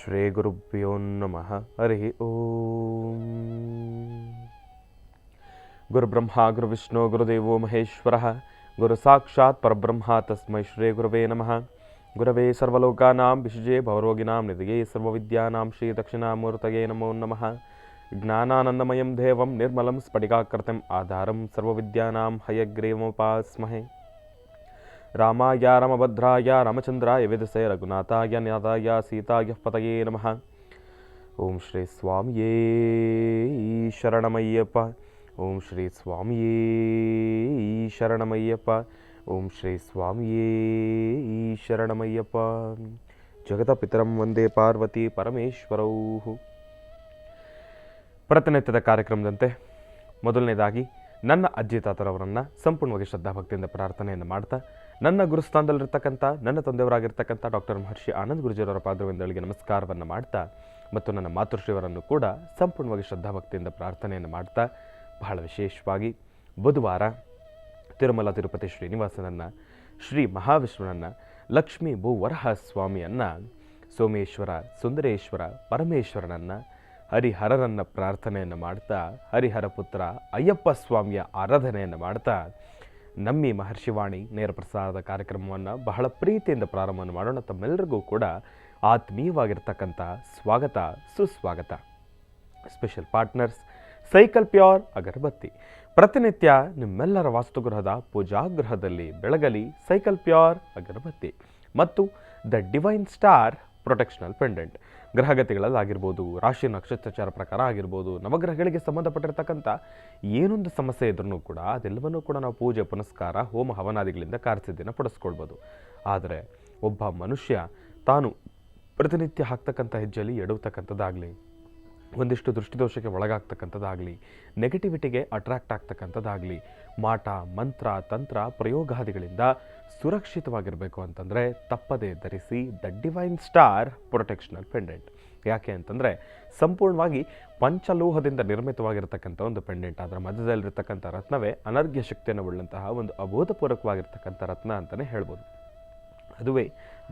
ಶ್ರೀ ಗುರುಭ್ಯೋ ನಮಃ. ಹರಿ ಓಂ. ಗುರುಬ್ರಹ್ಮ ಗುರುವಿಷ್ಣು ಗುರುದೇವೋ ಮಹೇಶ್ವರ ಗುರು ಸಾಕ್ಷಾತ್ ಪರಬ್ರಹ್ಮ ತಸ್ಮೈ ಶ್ರೀ ಗುರುವೇ ನಮಃ. ಗುರವೇ ಸರ್ವಲೋಕಾನಾಂ ವಿಶುಜೇ ಭವರೋಗಿನಾಂ ನಿಧಿಯೇ ಸರ್ವವಿದ್ಯಾನಾಂ ಶ್ರೀ ದಕ್ಷಿಣಾಮೂರ್ತಯೇ ನಮೋ ನಮಃ. ಜ್ಞಾನಾನಂದಮಯಂ ದೇವಂ ನಿರ್ಮಲಂ ಸ್ಫಟಿಕಾಕೃತಿಂ ಆಧಾರಂ ಸರ್ವವಿದ್ಯಾನಾಂ ಹಯಗ್ರೀವಮುಪಾಸ್ಮಹೇ. ರಾಮಾಯ ರಾಮಭದ್ರಾಯ ರಾಮಚಂದ್ರಾಯ ವೇದಸೇ ರಘುನಾಥಾಯ ನಾಥಾಯ ಸೀತಾಯ ಪತಯೇ ನಮಃ. ಓಂ ಶ್ರೀ ಸ್ವಾಮಿಯೇ ಶರಣಮಯ್ಯಪ್ಪ. ಓಂ ಶ್ರೀ ಸ್ವಾಮಿಯೇ ಶರಣಮಯ್ಯಪ್ಪ. ಓಂ ಶ್ರೀ ಸ್ವಾಮಿಯೇ ಶರಣಮಯ್ಯಪ್ಪ. ಜಗತಪಿತರಂ ವಂದೇ ಪಾರ್ವತಿ ಪರಮೇಶ್ವರೌ. ಪ್ರತಿನಿತ್ಯದ ಕಾರ್ಯಕ್ರಮದಂತೆ ಮೊದಲನೇದಾಗಿ ನನ್ನ ಅಜ್ಜಿ ತಾತರವರನ್ನು ಸಂಪೂರ್ಣವಾಗಿ ಶ್ರದ್ಧಾಭಕ್ತಿಯಿಂದ ಪ್ರಾರ್ಥನೆಯನ್ನು ಮಾಡ್ತಾ, ನನ್ನ ಗುರುಸ್ಥಾನದಲ್ಲಿರ್ತಕ್ಕಂಥ ನನ್ನ ತಂದೆಯವರಾಗಿರ್ತಕ್ಕಂಥ ಡಾಕ್ಟರ್ ಮಹರ್ಷಿ ಆನಂದ್ ಗುರುಜಿಯವರ ಪಾದಗಳಿಗೆ ನಮಸ್ಕಾರವನ್ನು ಮಾಡ್ತಾ, ಮತ್ತು ನನ್ನ ಮಾತೃಶ್ರೀಯವರನ್ನು ಕೂಡ ಸಂಪೂರ್ಣವಾಗಿ ಶ್ರದ್ಧಾಭಕ್ತಿಯಿಂದ ಪ್ರಾರ್ಥನೆಯನ್ನು ಮಾಡ್ತಾ, ಬಹಳ ವಿಶೇಷವಾಗಿ ಬುಧವಾರ ತಿರುಮಲ ತಿರುಪತಿ ಶ್ರೀನಿವಾಸನನ್ನು, ಶ್ರೀ ಮಹಾವಿಷ್ಣುವನ್ನು, ಲಕ್ಷ್ಮೀ ಭೂವರಹ ಸ್ವಾಮಿಯನ್ನು, ಸೋಮೇಶ್ವರ, ಸುಂದರೇಶ್ವರ, ಪರಮೇಶ್ವರನನ್ನು, ಹರಿಹರರನ್ನು ಪ್ರಾರ್ಥನೆಯನ್ನು ಮಾಡ್ತಾ, ಹರಿಹರ ಪುತ್ರ ಅಯ್ಯಪ್ಪ ಸ್ವಾಮಿಯ ಆರಾಧನೆಯನ್ನು ಮಾಡ್ತಾ, ನಮ್ಮಿ ಮಹರ್ಷಿವಾಣಿ ನೇರ ಪ್ರಸಾರದ ಕಾರ್ಯಕ್ರಮವನ್ನು ಬಹಳ ಪ್ರೀತಿಯಿಂದ ಪ್ರಾರಂಭವನ್ನು ಮಾಡೋಣ. ತಮ್ಮೆಲ್ಲರಿಗೂ ಕೂಡ ಆತ್ಮೀಯವಾಗಿರ್ತಕ್ಕಂಥ ಸ್ವಾಗತ, ಸುಸ್ವಾಗತ. ಸ್ಪೆಷಲ್ ಪಾರ್ಟ್ನರ್ಸ್ ಸೈಕಲ್ ಪ್ಯೂರ್ ಅಗರಬತ್ತಿ. ಪ್ರತಿನಿತ್ಯ ನಿಮ್ಮೆಲ್ಲರ ವಾಸ್ತುಗೃಹದ ಪೂಜಾಗೃಹದಲ್ಲಿ ಬೆಳಗಲಿ ಸೈಕಲ್ ಪ್ಯೂರ್ ಅಗರಬತ್ತಿ ಮತ್ತು ದ ಡಿವೈನ್ ಸ್ಟಾರ್ ಪ್ರೊಟೆಕ್ಷನಲ್ ಪೆಂಡೆಂಟ್. ಗ್ರಹಗತಿಗಳಲ್ಲಾಗಿರ್ಬೋದು, ರಾಶಿ ನಕ್ಷತ್ರಚಾರ ಪ್ರಕಾರ ಆಗಿರ್ಬೋದು, ನವಗ್ರಹಗಳಿಗೆ ಸಂಬಂಧಪಟ್ಟಿರ್ತಕ್ಕಂಥ ಏನೊಂದು ಸಮಸ್ಯೆ ಇದ್ರೂ ಕೂಡ ಅದೆಲ್ಲವನ್ನೂ ಕೂಡ ನಾವು ಪೂಜೆ ಪುನಸ್ಕಾರ ಹೋಮ ಹವನಾದಿಗಳಿಂದ ಕಾರ್ಯಸಿದ್ಧಿನ ಪಡಿಸ್ಕೊಳ್ಬೋದು. ಆದರೆ ಒಬ್ಬ ಮನುಷ್ಯ ತಾನು ಪ್ರತಿನಿತ್ಯ ಹಾಕ್ತಕ್ಕಂಥ ಹೆಜ್ಜೆಯಲ್ಲಿ ಎಡುವತಕ್ಕಂಥದ್ದಾಗಲಿ, ಒಂದಿಷ್ಟು ದೃಷ್ಟಿದೋಷಕ್ಕೆ ಒಳಗಾಗ್ತಕ್ಕಂಥದ್ದಾಗಲಿ, ನೆಗೆಟಿವಿಟಿಗೆ ಅಟ್ರಾಕ್ಟ್ ಆಗ್ತಕ್ಕಂಥದ್ದಾಗಲಿ, ಮಾಟ ಮಂತ್ರ ತಂತ್ರ ಪ್ರಯೋಗಾದಿಗಳಿಂದ ಸುರಕ್ಷಿತವಾಗಿರಬೇಕು ಅಂತಂದರೆ ತಪ್ಪದೇ ಧರಿಸಿ ದ ಡಿವೈನ್ ಸ್ಟಾರ್ ಪ್ರೊಟೆಕ್ಷನಲ್ ಪೆಂಡೆಂಟ್. ಯಾಕೆ ಅಂತಂದರೆ ಸಂಪೂರ್ಣವಾಗಿ ಪಂಚಲೋಹದಿಂದ ನಿರ್ಮಿತವಾಗಿರ್ತಕ್ಕಂಥ ಒಂದು ಪೆಂಡೆಂಟ್. ಅದರ ಮಧ್ಯದಲ್ಲಿರ್ತಕ್ಕಂಥ ರತ್ನವೇ ಅನರ್ಘ್ಯ ಶಕ್ತಿಯನ್ನು ಉಳ್ಳಂತಹ ಒಂದು ಅಭೂತಪೂರ್ವಕವಾಗಿರ್ತಕ್ಕಂಥ ರತ್ನ ಅಂತಲೇ ಹೇಳ್ಬೋದು. ಅದುವೇ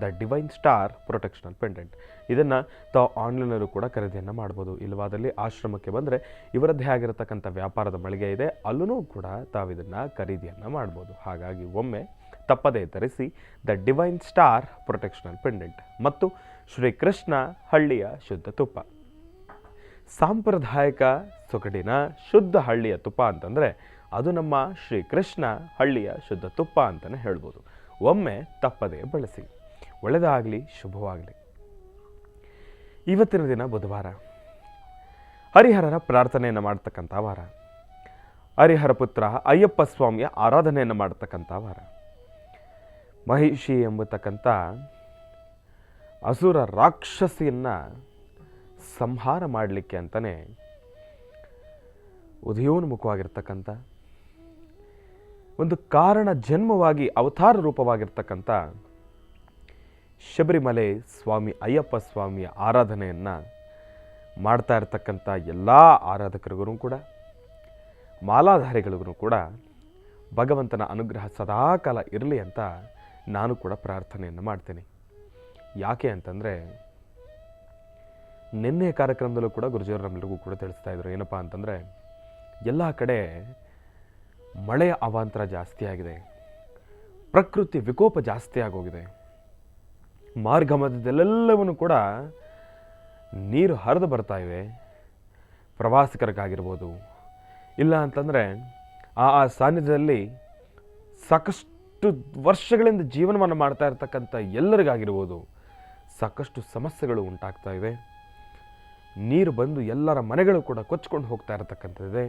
ದ ಡಿವೈನ್ ಸ್ಟಾರ್ ಪ್ರೊಟೆಕ್ಷನಲ್ ಪೆಂಡೆಂಟ್. ಇದನ್ನು ತಾವು ಆನ್ಲೈನಲ್ಲೂ ಕೂಡ ಖರೀದಿಯನ್ನು ಮಾಡ್ಬೋದು. ಇಲ್ಲವಾದಲ್ಲಿ ಆಶ್ರಮಕ್ಕೆ ಬಂದರೆ ಇವರದ್ದೇ ಆಗಿರತಕ್ಕಂಥ ವ್ಯಾಪಾರದ ಮಳಿಗೆ ಇದೆ, ಅಲ್ಲೂ ಕೂಡ ತಾವು ಇದನ್ನು ಖರೀದಿಯನ್ನು ಮಾಡ್ಬೋದು. ಹಾಗಾಗಿ ಒಮ್ಮೆ ತಪ್ಪದೇ ಧರಿಸಿ ದ ಡಿವೈನ್ ಸ್ಟಾರ್ ಪ್ರೊಟೆಕ್ಷನಲ್ ಪೆಂಡೆಂಟ್ ಮತ್ತು ಶ್ರೀಕೃಷ್ಣ ಹಳ್ಳಿಯ ಶುದ್ಧ ತುಪ್ಪ. ಸಾಂಪ್ರದಾಯಿಕ ಸೊಗಡಿನ ಶುದ್ಧ ಹಳ್ಳಿಯ ತುಪ್ಪ ಅಂತಂದರೆ ಅದು ನಮ್ಮ ಶ್ರೀಕೃಷ್ಣ ಹಳ್ಳಿಯ ಶುದ್ಧ ತುಪ್ಪ ಅಂತಲೇ ಹೇಳ್ಬೋದು. ಒಮ್ಮೆ ತಪ್ಪದೇ ಬಳಸಿ. ಒಳ್ಳೆಯದಾಗಲಿ, ಶುಭವಾಗಲಿ. ಇವತ್ತಿನ ದಿನ ಬುಧವಾರ, ಹರಿಹರರ ಪ್ರಾರ್ಥನೆಯನ್ನು ಮಾಡ್ತಕ್ಕಂಥ ವಾರ, ಹರಿಹರ ಪುತ್ರ ಅಯ್ಯಪ್ಪ ಸ್ವಾಮಿಯ ಆರಾಧನೆಯನ್ನು ಮಾಡ್ತಕ್ಕಂಥ ವಾರ. ಮಹಿಷಿ ಎಂಬತಕ್ಕಂಥ ಅಸುರ ರಾಕ್ಷಸಿಯನ್ನು ಸಂಹಾರ ಮಾಡಲಿಕ್ಕೆ ಅಂತಲೇ ಉದಯೋನ್ಮುಖವಾಗಿರ್ತಕ್ಕಂಥ ಒಂದು ಕಾರಣ ಜನ್ಮವಾಗಿ ಅವತಾರ ರೂಪವಾಗಿರ್ತಕ್ಕಂಥ ಶಬರಿಮಲೆ ಸ್ವಾಮಿ ಅಯ್ಯಪ್ಪ ಸ್ವಾಮಿಯ ಆರಾಧನೆಯನ್ನು ಮಾಡ್ತಾ ಇರ್ತಕ್ಕಂಥ ಎಲ್ಲ ಆರಾಧಕರಿಗೂ ಕೂಡ, ಮಾಲಾಧಾರಿಗಳಿಗೂ ಕೂಡ ಭಗವಂತನ ಅನುಗ್ರಹ ಸದಾಕಾಲ ಇರಲಿ ಅಂತ ನಾನು ಕೂಡ ಪ್ರಾರ್ಥನೆಯನ್ನು ಮಾಡ್ತೇನೆ. ಯಾಕೆ ಅಂತಂದರೆ ನಿನ್ನೆ ಕಾರ್ಯಕ್ರಮದಲ್ಲೂ ಕೂಡ ಗುರುಜಿಯವರು ನಮ್ಮೆಲ್ಲರಿಗೂ ಕೂಡ ತಿಳಿಸ್ತಾ ಇದ್ರು. ಏನಪ್ಪ ಅಂತಂದರೆ ಎಲ್ಲ ಕಡೆ ಮಳೆಯ ಅವಾಂತರ ಜಾಸ್ತಿ ಆಗಿದೆ, ಪ್ರಕೃತಿ ವಿಕೋಪ ಜಾಸ್ತಿ ಆಗೋಗಿದೆ, ಮಾರ್ಗ ಮಧ್ಯದಲ್ಲೆಲ್ಲವನ್ನೂ ಕೂಡ ನೀರು ಹರಿದು ಬರ್ತಾ ಇವೆ. ಪ್ರವಾಸಿಗರಿಗಾಗಿರ್ಬೋದು, ಇಲ್ಲ ಅಂತಂದರೆ ಆ ಸಾನ್ನಿಧ್ಯದಲ್ಲಿ ಸಾಕಷ್ಟು ವರ್ಷಗಳಿಂದ ಜೀವನವನ್ನು ಮಾಡ್ತಾ ಇರ್ತಕ್ಕಂಥ ಎಲ್ಲರಿಗಾಗಿರ್ಬೋದು ಸಾಕಷ್ಟು ಸಮಸ್ಯೆಗಳು ಉಂಟಾಗ್ತಾ ಇವೆ. ನೀರು ಬಂದು ಎಲ್ಲರ ಮನೆಗಳು ಕೂಡ ಕೊಚ್ಕೊಂಡು ಹೋಗ್ತಾ ಇರತಕ್ಕಂಥದ್ದಿದೆ.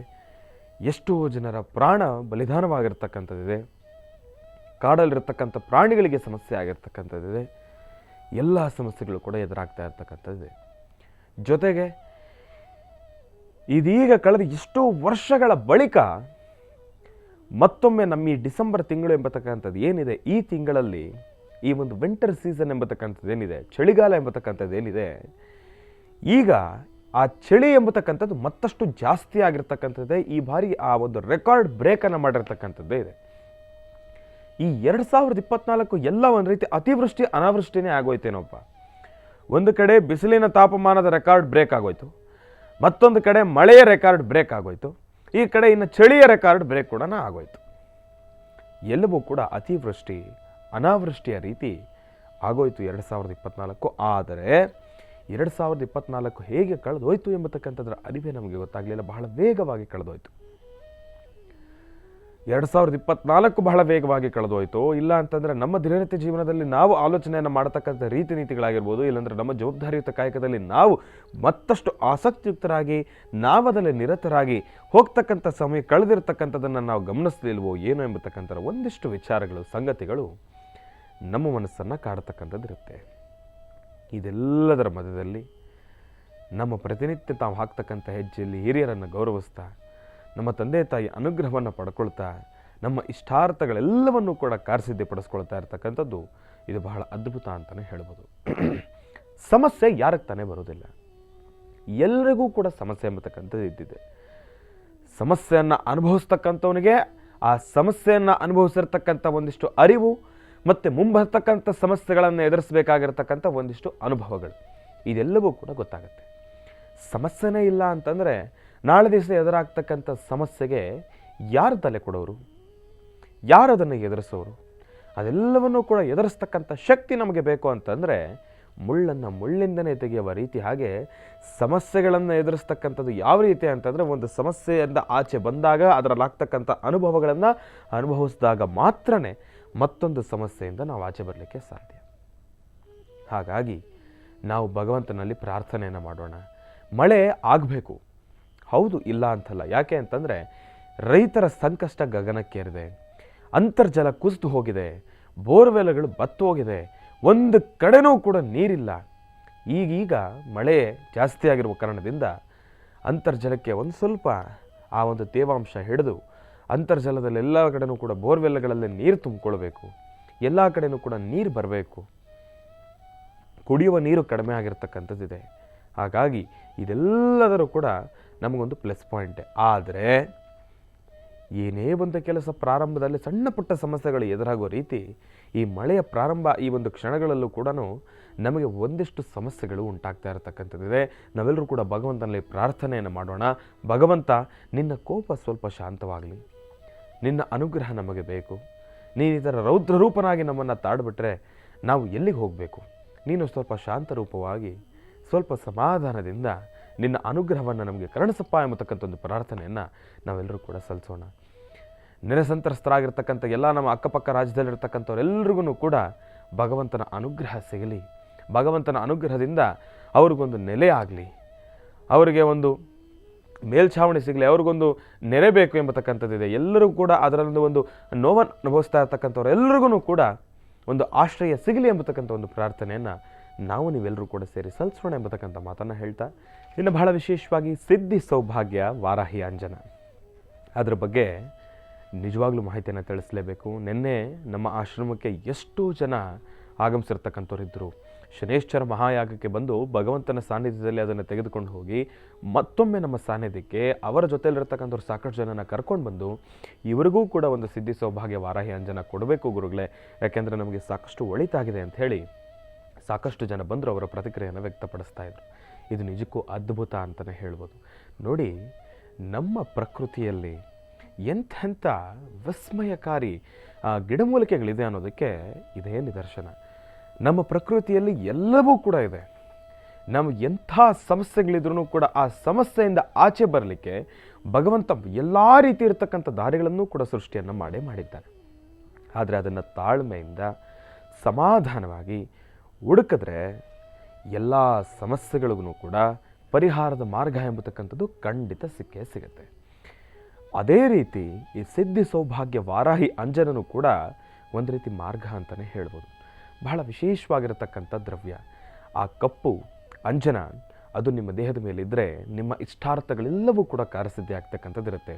ಎಷ್ಟೋ ಜನರ ಪ್ರಾಣ ಬಲಿದಾನವಾಗಿರ್ತಕ್ಕಂಥದ್ದಿದೆ. ಕಾಡಲ್ಲಿರ್ತಕ್ಕಂಥ ಪ್ರಾಣಿಗಳಿಗೆ ಸಮಸ್ಯೆ ಆಗಿರ್ತಕ್ಕಂಥದ್ದಿದೆ. ಎಲ್ಲ ಸಮಸ್ಯೆಗಳು ಕೂಡ ಎದುರಾಗ್ತಾ ಇರ್ತಕ್ಕಂಥದ್ದಿದೆ. ಜೊತೆಗೆ ಇದೀಗ ಕಳೆದ ಎಷ್ಟೋ ವರ್ಷಗಳ ಬಳಿಕ ಮತ್ತೊಮ್ಮೆ ನಮ್ಮ ಈ ಡಿಸೆಂಬರ್ ತಿಂಗಳು ಎಂಬತಕ್ಕಂಥದ್ದು ಏನಿದೆ, ಈ ತಿಂಗಳಲ್ಲಿ ಈ ಒಂದು ವಿಂಟರ್ ಸೀಸನ್ ಎಂಬತಕ್ಕಂಥದ್ದು ಏನಿದೆ, ಚಳಿಗಾಲ ಎಂಬತಕ್ಕಂಥದ್ದು ಏನಿದೆ, ಈಗ ಆ ಚಳಿ ಎಂಬತಕ್ಕಂಥದ್ದು ಮತ್ತಷ್ಟು ಜಾಸ್ತಿ ಆಗಿರ್ತಕ್ಕಂಥದ್ದೇ. ಈ ಬಾರಿ ಆ ಒಂದು ರೆಕಾರ್ಡ್ ಬ್ರೇಕನ್ನು ಮಾಡಿರ್ತಕ್ಕಂಥದ್ದೇ ಇದೆ. ಈ 2024 ಎಲ್ಲ ಒಂದು ರೀತಿ ಅತಿವೃಷ್ಟಿ ಅನಾವೃಷ್ಟಿನೇ ಆಗೋಯ್ತೇನೋಪ್ಪ. ಒಂದು ಕಡೆ ಬಿಸಿಲಿನ ತಾಪಮಾನದ ರೆಕಾರ್ಡ್ ಬ್ರೇಕ್ ಆಗೋಯ್ತು, ಮತ್ತೊಂದು ಕಡೆ ಮಳೆಯ ರೆಕಾರ್ಡ್ ಬ್ರೇಕ್ ಆಗೋಯ್ತು, ಈ ಕಡೆ ಇನ್ನು ಚಳಿಯ ರೆಕಾರ್ಡ್ ಬ್ರೇಕ್ ಕೂಡ ಆಗೋಯ್ತು. ಎಲ್ಲವೂ ಕೂಡ ಅತಿವೃಷ್ಟಿ ಅನಾವೃಷ್ಟಿಯ ರೀತಿ ಆಗೋಯ್ತು 2024. ಆದರೆ 2024 ಹೇಗೆ ಕಳೆದೋಯ್ತು ಎಂಬತಕ್ಕಂಥದ್ರ ಅರಿವೇ ನಮಗೆ ಗೊತ್ತಾಗಲಿಲ್ಲ. ಬಹಳ ವೇಗವಾಗಿ ಕಳೆದೋಯ್ತು. 2024 ಬಹಳ ವೇಗವಾಗಿ ಕಳೆದೋಯ್ತು. ಇಲ್ಲ ಅಂತಂದರೆ ನಮ್ಮ ದಿನನಿತ್ಯ ಜೀವನದಲ್ಲಿ ನಾವು ಆಲೋಚನೆಯನ್ನು ಮಾಡತಕ್ಕಂಥ ರೀತಿ ನೀತಿಗಳಾಗಿರ್ಬೋದು, ಇಲ್ಲಾಂದರೆ ನಮ್ಮ ಜವಾಬ್ದಾರಿಯುತ ಕಾಯಕದಲ್ಲಿ ನಾವು ಮತ್ತಷ್ಟು ಆಸಕ್ತಿಯುಕ್ತರಾಗಿ ನಾವದರಲ್ಲಿ ನಿರತರಾಗಿ ಹೋಗ್ತಕ್ಕಂಥ ಸಮಯ ಕಳೆದಿರ್ತಕ್ಕಂಥದ್ದನ್ನು ನಾವು ಗಮನಿಸಲಿಲ್ವೋ ಏನೋ ಎಂಬತಕ್ಕಂಥ ಒಂದಿಷ್ಟು ವಿಚಾರಗಳು ಸಂಗತಿಗಳು ನಮ್ಮ ಮನಸ್ಸನ್ನು ಕಾಡತಕ್ಕಂಥದ್ದಿರುತ್ತೆ. ಇದೆಲ್ಲದರ ಮಧ್ಯದಲ್ಲಿ ನಮ್ಮ ಪ್ರತಿನಿತ್ಯ ತಾವು ಹಾಕ್ತಕ್ಕಂಥ ಹೆಜ್ಜೆಯಲ್ಲಿ ಹಿರಿಯರನ್ನು ಗೌರವಿಸ್ತಾ, ನಮ್ಮ ತಂದೆ ತಾಯಿ ಅನುಗ್ರಹವನ್ನು ಪಡ್ಕೊಳ್ತಾ, ನಮ್ಮ ಇಷ್ಟಾರ್ಥಗಳೆಲ್ಲವನ್ನೂ ಕೂಡ ಕಾರ್ಯಸಿದ್ಧಿಪಡಿಸ್ಕೊಳ್ತಾ ಇರ್ತಕ್ಕಂಥದ್ದು ಇದು ಬಹಳ ಅದ್ಭುತ ಅಂತಲೇ ಹೇಳ್ಬೋದು. ಸಮಸ್ಯೆ ಯಾರಿಗೆ ತಾನೇ ಬರೋದಿಲ್ಲ, ಎಲ್ಲರಿಗೂ ಕೂಡ ಸಮಸ್ಯೆ ಎಂಬತಕ್ಕಂಥದ್ದು ಇದ್ದಿದೆ. ಸಮಸ್ಯೆಯನ್ನು ಅನುಭವಿಸ್ತಕ್ಕಂಥವನಿಗೆ ಆ ಸಮಸ್ಯೆಯನ್ನು ಅನುಭವಿಸಿರ್ತಕ್ಕಂಥ ಒಂದಿಷ್ಟು ಅರಿವು ಮತ್ತು ಮುಂಬರ್ತಕ್ಕಂಥ ಸಮಸ್ಯೆಗಳನ್ನು ಎದುರಿಸಬೇಕಾಗಿರ್ತಕ್ಕಂಥ ಒಂದಿಷ್ಟು ಅನುಭವಗಳು ಇದೆಲ್ಲವೂ ಕೂಡ ಗೊತ್ತಾಗುತ್ತೆ. ಸಮಸ್ಯೆನೇ ಇಲ್ಲ ಅಂತಂದರೆ ನಾಳೆ ದಿವಸ ಎದುರಾಗ್ತಕ್ಕಂಥ ಸಮಸ್ಯೆಗೆ ಯಾರು ತಲೆ ಕೊಡೋರು, ಯಾರು ಅದನ್ನು ಎದುರಿಸೋರು? ಅದೆಲ್ಲವನ್ನೂ ಕೂಡ ಎದುರಿಸ್ತಕ್ಕಂಥ ಶಕ್ತಿ ನಮಗೆ ಬೇಕು ಅಂತಂದರೆ ಮುಳ್ಳನ್ನು ಮುಳ್ಳಿಂದನೇ ತೆಗೆಯುವ ರೀತಿ ಹಾಗೆ ಸಮಸ್ಯೆಗಳನ್ನು ಎದುರಿಸ್ತಕ್ಕಂಥದ್ದು ಯಾವ ರೀತಿ ಅಂತಂದರೆ ಒಂದು ಸಮಸ್ಯೆಯಿಂದ ಆಚೆ ಬಂದಾಗ ಅದರಲ್ಲಾಗ್ತಕ್ಕಂಥ ಅನುಭವಗಳನ್ನು ಅನುಭವಿಸಿದಾಗ ಮಾತ್ರನೇ ಮತ್ತೊಂದು ಸಮಸ್ಯೆಯಿಂದ ನಾವು ಆಚೆ ಬರಲಿಕ್ಕೆ ಸಾಧ್ಯ. ಹಾಗಾಗಿ ನಾವು ಭಗವಂತನಲ್ಲಿ ಪ್ರಾರ್ಥನೆಯನ್ನು ಮಾಡೋಣ. ಮಳೆ ಆಗಬೇಕು, ಹೌದು, ಇಲ್ಲ ಅಂತಲ್ಲ. ಯಾಕೆ ಅಂತಂದರೆ ರೈತರ ಸಂಕಷ್ಟ ಗಗನಕ್ಕೇರಿದೆ, ಅಂತರ್ಜಲ ಕುಸಿದು ಹೋಗಿದೆ, ಬೋರ್ವೆಲ್ಗಳು ಬತ್ತು ಹೋಗಿದೆ, ಒಂದು ಕಡೆನೂ ಕೂಡ ನೀರಿಲ್ಲ. ಈಗೀಗ ಮಳೆ ಜಾಸ್ತಿ ಆಗಿರುವ ಕಾರಣದಿಂದ ಅಂತರ್ಜಲಕ್ಕೆ ಒಂದು ಸ್ವಲ್ಪ ಆ ಒಂದು ತೇವಾಂಶ ಹಿಡಿದು ಅಂತರ್ಜಲದಲ್ಲಿ ಎಲ್ಲ ಕಡೆನೂ ಕೂಡ ಬೋರ್ವೆಲ್ಗಳಲ್ಲಿ ನೀರು ತುಂಬಿಕೊಳ್ಬೇಕು, ಎಲ್ಲ ಕಡೆನೂ ಕೂಡ ನೀರು ಬರಬೇಕು, ಕುಡಿಯುವ ನೀರು ಕಡಿಮೆ ಆಗಿರ್ತಕ್ಕಂಥದ್ದಿದೆ. ಹಾಗಾಗಿ ಇದೆಲ್ಲದರೂ ಕೂಡ ನಮಗೊಂದು ಪ್ಲಸ್ ಪಾಯಿಂಟೇ. ಆದರೆ ಏನೇ ಒಂದು ಕೆಲಸ ಪ್ರಾರಂಭದಲ್ಲಿ ಸಣ್ಣ ಪುಟ್ಟ ಸಮಸ್ಯೆಗಳು ಎದುರಾಗುವ ರೀತಿ ಈ ಮಳೆಯ ಪ್ರಾರಂಭ ಈ ಒಂದು ಕ್ಷಣಗಳಲ್ಲೂ ಕೂಡ ನಮಗೆ ಒಂದಿಷ್ಟು ಸಮಸ್ಯೆಗಳು ಉಂಟಾಗ್ತಾ ಇರತಕ್ಕಂಥದ್ದಿದೆ. ನಾವೆಲ್ಲರೂ ಕೂಡ ಭಗವಂತನಲ್ಲಿ ಪ್ರಾರ್ಥನೆಯನ್ನು ಮಾಡೋಣ. ಭಗವಂತ, ನಿನ್ನ ಕೋಪ ಸ್ವಲ್ಪ ಶಾಂತವಾಗಲಿ, ನಿನ್ನ ಅನುಗ್ರಹ ನಮಗೆ ಬೇಕು. ನೀನು ಇದರ ರೌದ್ರ ರೂಪನಾಗಿ ನಮ್ಮನ್ನು ತಾಡ್ಬಿಟ್ರೆ ನಾವು ಎಲ್ಲಿಗೆ ಹೋಗಬೇಕು? ನೀನು ಸ್ವಲ್ಪ ಶಾಂತ ರೂಪವಾಗಿ ಸ್ವಲ್ಪ ಸಮಾಧಾನದಿಂದ ನಿನ್ನ ಅನುಗ್ರಹವನ್ನು ನಮಗೆ ಕರುಣಿಸಪ್ಪ ಎಂಬತಕ್ಕಂಥ ಒಂದು ಪ್ರಾರ್ಥನೆಯನ್ನು ನಾವೆಲ್ಲರೂ ಕೂಡ ಸಲ್ಲಿಸೋಣ. ನೆರೆ ಸಂತ್ರಸ್ತರಾಗಿರ್ತಕ್ಕಂಥ ಎಲ್ಲ ನಮ್ಮ ಅಕ್ಕಪಕ್ಕ ರಾಜ್ಯದಲ್ಲಿರ್ತಕ್ಕಂಥವರೆಲ್ಲರಿಗೂ ಕೂಡ ಭಗವಂತನ ಅನುಗ್ರಹ ಸಿಗಲಿ. ಭಗವಂತನ ಅನುಗ್ರಹದಿಂದ ಅವ್ರಿಗೊಂದು ನೆಲೆ ಆಗಲಿ, ಅವರಿಗೆ ಒಂದು ಮೇಲ್ಛಾವಣಿ ಸಿಗಲಿ, ಅವ್ರಿಗೊಂದು ನೆರೆ ಬೇಕು ಎಂಬತಕ್ಕಂಥದ್ದಿದೆ. ಎಲ್ಲರೂ ಕೂಡ ಅದರಲ್ಲೊಂದು ಒಂದು ನೋವನ್ನು ಅನುಭವಿಸ್ತಾ ಇರ್ತಕ್ಕಂಥವ್ರು ಎಲ್ರಿಗೂ ಕೂಡ ಒಂದು ಆಶ್ರಯ ಸಿಗಲಿ ಎಂಬತಕ್ಕಂಥ ಒಂದು ಪ್ರಾರ್ಥನೆಯನ್ನು ನಾವು ನೀವೆಲ್ಲರೂ ಕೂಡ ಸೇರಿ ಸಲ್ಲಿಸೋಣ ಎಂಬತಕ್ಕಂಥ ಮಾತನ್ನು ಹೇಳ್ತಾ, ಇನ್ನು ಬಹಳ ವಿಶೇಷವಾಗಿ ಸಿದ್ಧಿ ಸೌಭಾಗ್ಯ ವಾರಾಹಿ ಅಂಜನ ಅದ್ರ ಬಗ್ಗೆ ನಿಜವಾಗ್ಲೂ ಮಾಹಿತಿಯನ್ನು ತಿಳಿಸಲೇಬೇಕು. ನಿನ್ನೆ ನಮ್ಮ ಆಶ್ರಮಕ್ಕೆ ಎಷ್ಟೋ ಜನ ಆಗಮಿಸಿರ್ತಕ್ಕಂಥವ್ರಿದ್ದರು. ಶನೇಶ್ವರ ಮಹಾಯಾಗಕ್ಕೆ ಬಂದು ಭಗವಂತನ ಸಾನ್ನಿಧ್ಯದಲ್ಲಿ ಅದನ್ನು ತೆಗೆದುಕೊಂಡು ಹೋಗಿ ಮತ್ತೊಮ್ಮೆ ನಮ್ಮ ಸಾನ್ನಿಧ್ಯಕ್ಕೆ ಅವರ ಜೊತೆಯಲ್ಲಿರ್ತಕ್ಕಂಥವ್ರು ಸಾಕಷ್ಟು ಜನನ ಕರ್ಕೊಂಡು ಬಂದು ಇವರಿಗೂ ಕೂಡ ಒಂದು ಸಿದ್ಧಿ ಸೌಭಾಗ್ಯ ವಾರಾಹಿ ಅಂಜನ ಕೊಡಬೇಕು ಗುರುಗಳೇ, ಯಾಕೆಂದರೆ ನಮಗೆ ಸಾಕಷ್ಟು ಒಳಿತಾಗಿದೆ ಅಂತ ಹೇಳಿ ಸಾಕಷ್ಟು ಜನ ಬಂದರು ಅವರ ಪ್ರತಿಕ್ರಿಯೆಯನ್ನು ವ್ಯಕ್ತಪಡಿಸ್ತಾ ಇದ್ರು. ಇದು ನಿಜಕ್ಕೂ ಅದ್ಭುತ ಅಂತಲೇ ಹೇಳ್ಬೋದು. ನೋಡಿ, ನಮ್ಮ ಪ್ರಕೃತಿಯಲ್ಲಿ ಎಂಥೆಂಥ ವಿಸ್ಮಯಕಾರಿ ಗಿಡಮೂಲಿಕೆಗಳಿದೆ ಅನ್ನೋದಕ್ಕೆ ಇದೇ ನಿದರ್ಶನ. ನಮ್ಮ ಪ್ರಕೃತಿಯಲ್ಲಿ ಎಲ್ಲವೂ ಕೂಡ ಇದೆ. ನಮಗೆ ಎಂಥ ಸಮಸ್ಯೆಗಳಿದ್ರೂ ಕೂಡ ಆ ಸಮಸ್ಯೆಯಿಂದ ಆಚೆ ಬರಲಿಕ್ಕೆ ಭಗವಂತ ಎಲ್ಲ ರೀತಿ ಇರತಕ್ಕಂಥ ದಾರಿಗಳನ್ನು ಕೂಡ ಸೃಷ್ಟಿಯನ್ನು ಮಾಡಿದ್ದಾನೆ. ಆದರೆ ಅದನ್ನು ತಾಳ್ಮೆಯಿಂದ ಸಮಾಧಾನವಾಗಿ ಹುಡುಕಿದ್ರೆ ಎಲ್ಲ ಸಮಸ್ಯೆಗಳಿಗೂ ಕೂಡ ಪರಿಹಾರದ ಮಾರ್ಗ ಎಂಬತಕ್ಕಂಥದ್ದು ಖಂಡಿತ ಸಿಕ್ಕೇ ಸಿಗುತ್ತೆ. ಅದೇ ರೀತಿ ಈ ಸಿದ್ಧಿ ಸೌಭಾಗ್ಯ ವಾರಾಹಿ ಅಂಜನೂ ಕೂಡ ಒಂದು ರೀತಿ ಮಾರ್ಗ ಅಂತಲೇ ಹೇಳ್ಬೋದು. ಬಹಳ ವಿಶೇಷವಾಗಿರತಕ್ಕಂಥ ದ್ರವ್ಯ ಆ ಕಪ್ಪು ಅಂಜನ, ಅದು ನಿಮ್ಮ ದೇಹದ ಮೇಲಿದ್ದರೆ ನಿಮ್ಮ ಇಷ್ಟಾರ್ಥಗಳೆಲ್ಲವೂ ಕೂಡ ಕಾರ್ಯಸಿದ್ಧಿ ಆಗ್ತಕ್ಕಂಥದ್ದಿರುತ್ತೆ.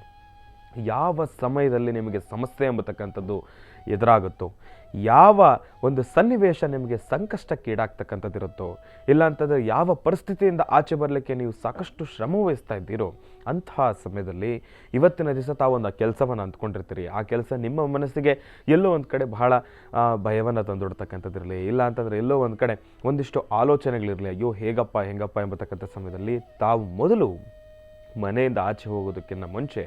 ಯಾವ ಸಮಯದಲ್ಲಿ ನಿಮಗೆ ಸಮಸ್ಯೆ ಎಂಬತಕ್ಕಂಥದ್ದು ಎದುರಾಗುತ್ತೋ, ಯಾವ ಒಂದು ಸನ್ನಿವೇಶ ನಿಮಗೆ ಸಂಕಷ್ಟಕ್ಕೀಡಾಗ್ತಕ್ಕಂಥದ್ದಿರುತ್ತೋ, ಇಲ್ಲ ಅಂತಂದರೆ ಯಾವ ಪರಿಸ್ಥಿತಿಯಿಂದ ಆಚೆ ಬರಲಿಕ್ಕೆ ನೀವು ಸಾಕಷ್ಟು ಶ್ರಮ ವಹಿಸ್ತಾ ಇದ್ದೀರೋ ಅಂತಹ ಸಮಯದಲ್ಲಿ ಇವತ್ತಿನ ದಿವಸ ತಾವೊಂದು ಆ ಕೆಲಸವನ್ನು ಅಂದ್ಕೊಂಡಿರ್ತೀರಿ. ಆ ಕೆಲಸ ನಿಮ್ಮ ಮನಸ್ಸಿಗೆ ಎಲ್ಲೋ ಒಂದು ಕಡೆ ಬಹಳ ಭಯವನ್ನು ತಂದೊಡ್ತಕ್ಕಂಥದ್ದಿರಲಿ, ಇಲ್ಲ ಅಂತಂದರೆ ಎಲ್ಲೋ ಒಂದು ಕಡೆ ಒಂದಿಷ್ಟು ಆಲೋಚನೆಗಳಿರಲಿ, ಅಯ್ಯೋ ಹೇಗಪ್ಪ ಎಂಬತಕ್ಕಂಥ ಸಮಯದಲ್ಲಿ ತಾವು ಮೊದಲು ಮನೆಯಿಂದ ಆಚೆ ಹೋಗೋದಕ್ಕಿಂತ ಮುಂಚೆ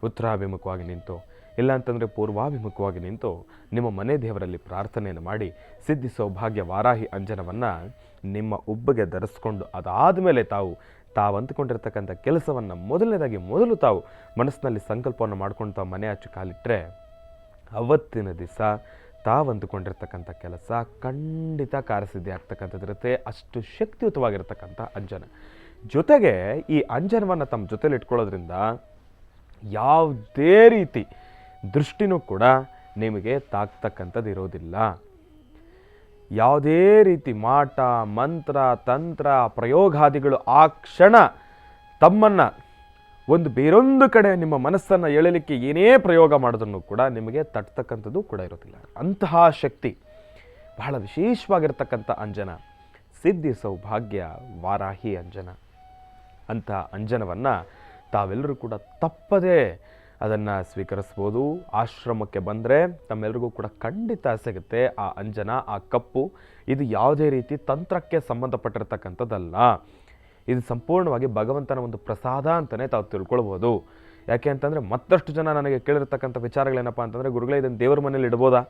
ಉತ್ತರಾಭಿಮುಖವಾಗಿ ನಿಂತು, ಇಲ್ಲ ಅಂತಂದರೆ ಪೂರ್ವಾಭಿಮುಖವಾಗಿ ನಿಂತು ನಿಮ್ಮ ಮನೆ ದೇವರಲ್ಲಿ ಪ್ರಾರ್ಥನೆಯನ್ನು ಮಾಡಿ ಸಿದ್ಧಿ ಸೌಭಾಗ್ಯ ವಾರಾಹಿ ಅಂಜನವನ್ನು ನಿಮ್ಮ ಉಬ್ಬಗೆ ಧರಿಸ್ಕೊಂಡು ಅದಾದ ಮೇಲೆ ತಾವು ಅಂದುಕೊಂಡಿರ್ತಕ್ಕಂಥ ಕೆಲಸವನ್ನು ಮೊದಲು ತಾವು ಮನಸ್ಸಿನಲ್ಲಿ ಸಂಕಲ್ಪವನ್ನು ಮಾಡ್ಕೊಂಡು ತಾವು ಮನೆ ಆಚೆ ಕಾಲಿಟ್ಟರೆ ಅವತ್ತಿನ ದಿವಸ ತಾವು ಅಂದುಕೊಂಡಿರ್ತಕ್ಕಂಥ ಕೆಲಸ ಖಂಡಿತ ಕಾರ್ಯಸಿದ್ಧಿ ಆಗ್ತಕ್ಕಂಥದ್ದಿರುತ್ತೆ. ಅಷ್ಟು ಶಕ್ತಿಯುತವಾಗಿರ್ತಕ್ಕಂಥ ಅಂಜನ. ಜೊತೆಗೆ ಈ ಅಂಜನವನ್ನು ತಮ್ಮ ಜೊತೆಲಿ ಇಟ್ಕೊಳ್ಳೋದ್ರಿಂದ ಯಾವುದೇ ರೀತಿ ದೃಷ್ಟಿನೂ ಕೂಡ ನಿಮಗೆ ತಾಕ್ತಕ್ಕಂಥದ್ದು ಇರೋದಿಲ್ಲ. ಯಾವುದೇ ರೀತಿ ಮಾಟ ಮಂತ್ರ ತಂತ್ರ ಪ್ರಯೋಗಾದಿಗಳು ಆ ಕ್ಷಣ ತಮ್ಮನ್ನು ಒಂದು ಬೇರೊಂದು ಕಡೆ ನಿಮ್ಮ ಮನಸ್ಸನ್ನು ಎಳಲಿಕ್ಕೆ ಏನೇ ಪ್ರಯೋಗ ಮಾಡಿದ್ರೂ ಕೂಡ ನಿಮಗೆ ತಟ್ಟತಕ್ಕಂಥದ್ದು ಕೂಡ ಇರೋದಿಲ್ಲ. ಅಂತಹ ಶಕ್ತಿ ಬಹಳ ವಿಶೇಷವಾಗಿರ್ತಕ್ಕಂಥ ಅಂಜನ ಸಿದ್ಧಿ ಸೌಭಾಗ್ಯ ವಾರಾಹಿ ಅಂಜನ. ಅಂತಹ ಅಂಜನವನ್ನು ತಾವೆಲ್ಲರೂ ಕೂಡ ತಪ್ಪದೇ ಅದನ್ನು ಸ್ವೀಕರಿಸ್ಬೋದು. ಆಶ್ರಮಕ್ಕೆ ಬಂದರೆ ತಮ್ಮೆಲ್ಲರಿಗೂ ಕೂಡ ಖಂಡಿತ ಸಿಗುತ್ತೆ ಆ ಅಂಜನ, ಆ ಕಪ್ಪು. ಇದು ಯಾವುದೇ ರೀತಿ ತಂತ್ರಕ್ಕೆ ಸಂಬಂಧಪಟ್ಟಿರ್ತಕ್ಕಂಥದ್ದಲ್ಲ. ಇದು ಸಂಪೂರ್ಣವಾಗಿ ಭಗವಂತನ ಒಂದು ಪ್ರಸಾದ ಅಂತಲೇ ತಾವು ತಿಳ್ಕೊಳ್ಬೋದು. ಯಾಕೆ ಅಂತಂದರೆ ಮತ್ತಷ್ಟು ಜನ ನನಗೆ ಕೇಳಿರ್ತಕ್ಕಂಥ ವಿಚಾರಗಳೇನಪ್ಪ ಅಂತಂದರೆ, ಗುರುಗಳೇ ಇದನ್ನು ದೇವ್ರ ಮನೇಲಿ ಇಡ್ಬೋದಾ,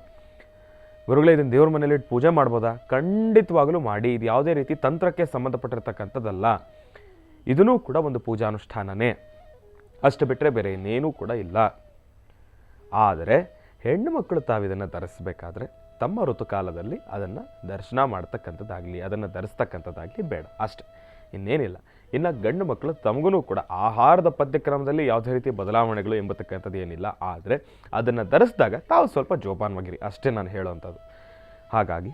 ಗುರುಗಳೇ ಇದನ್ನು ದೇವ್ರ ಮನೇಲಿ ಇಟ್ಟು ಪೂಜೆ ಮಾಡ್ಬೋದಾ? ಖಂಡಿತವಾಗಲೂ ಮಾಡಿ. ಇದು ಯಾವುದೇ ರೀತಿ ತಂತ್ರಕ್ಕೆ ಸಂಬಂಧಪಟ್ಟಿರ್ತಕ್ಕಂಥದ್ದಲ್ಲ. ಇದೂ ಕೂಡ ಒಂದು ಪೂಜಾನುಷ್ಠಾನನೇ, ಅಷ್ಟು ಬಿಟ್ಟರೆ ಬೇರೆ ಇನ್ನೇನೂ ಕೂಡ ಇಲ್ಲ. ಆದರೆ ಹೆಣ್ಣು ಮಕ್ಕಳು ತಾವಿದನ್ನು ಧರಿಸಬೇಕಾದ್ರೆ ತಮ್ಮ ಋತುಕಾಲದಲ್ಲಿ ಅದನ್ನು ದರ್ಶನ ಮಾಡ್ತಕ್ಕಂಥದ್ದಾಗಲಿ ಅದನ್ನು ಧರಿಸ್ತಕ್ಕಂಥದ್ದಾಗಲಿ ಬೇಡ, ಅಷ್ಟೆ, ಇನ್ನೇನಿಲ್ಲ. ಇನ್ನು ಗಂಡು ಮಕ್ಕಳು ತಮಗೂ ಕೂಡ ಆಹಾರದ ಪದ್ಯಕ್ರಮದಲ್ಲಿ ಯಾವುದೇ ರೀತಿ ಬದಲಾವಣೆಗಳು ಎಂಬತಕ್ಕಂಥದ್ದು ಏನಿಲ್ಲ. ಆದರೆ ಅದನ್ನು ಧರಿಸಿದಾಗ ತಾವು ಸ್ವಲ್ಪ ಜೋಪಾನವಾಗಿರಿ, ಅಷ್ಟೇ ನಾನು ಹೇಳೋವಂಥದ್ದು. ಹಾಗಾಗಿ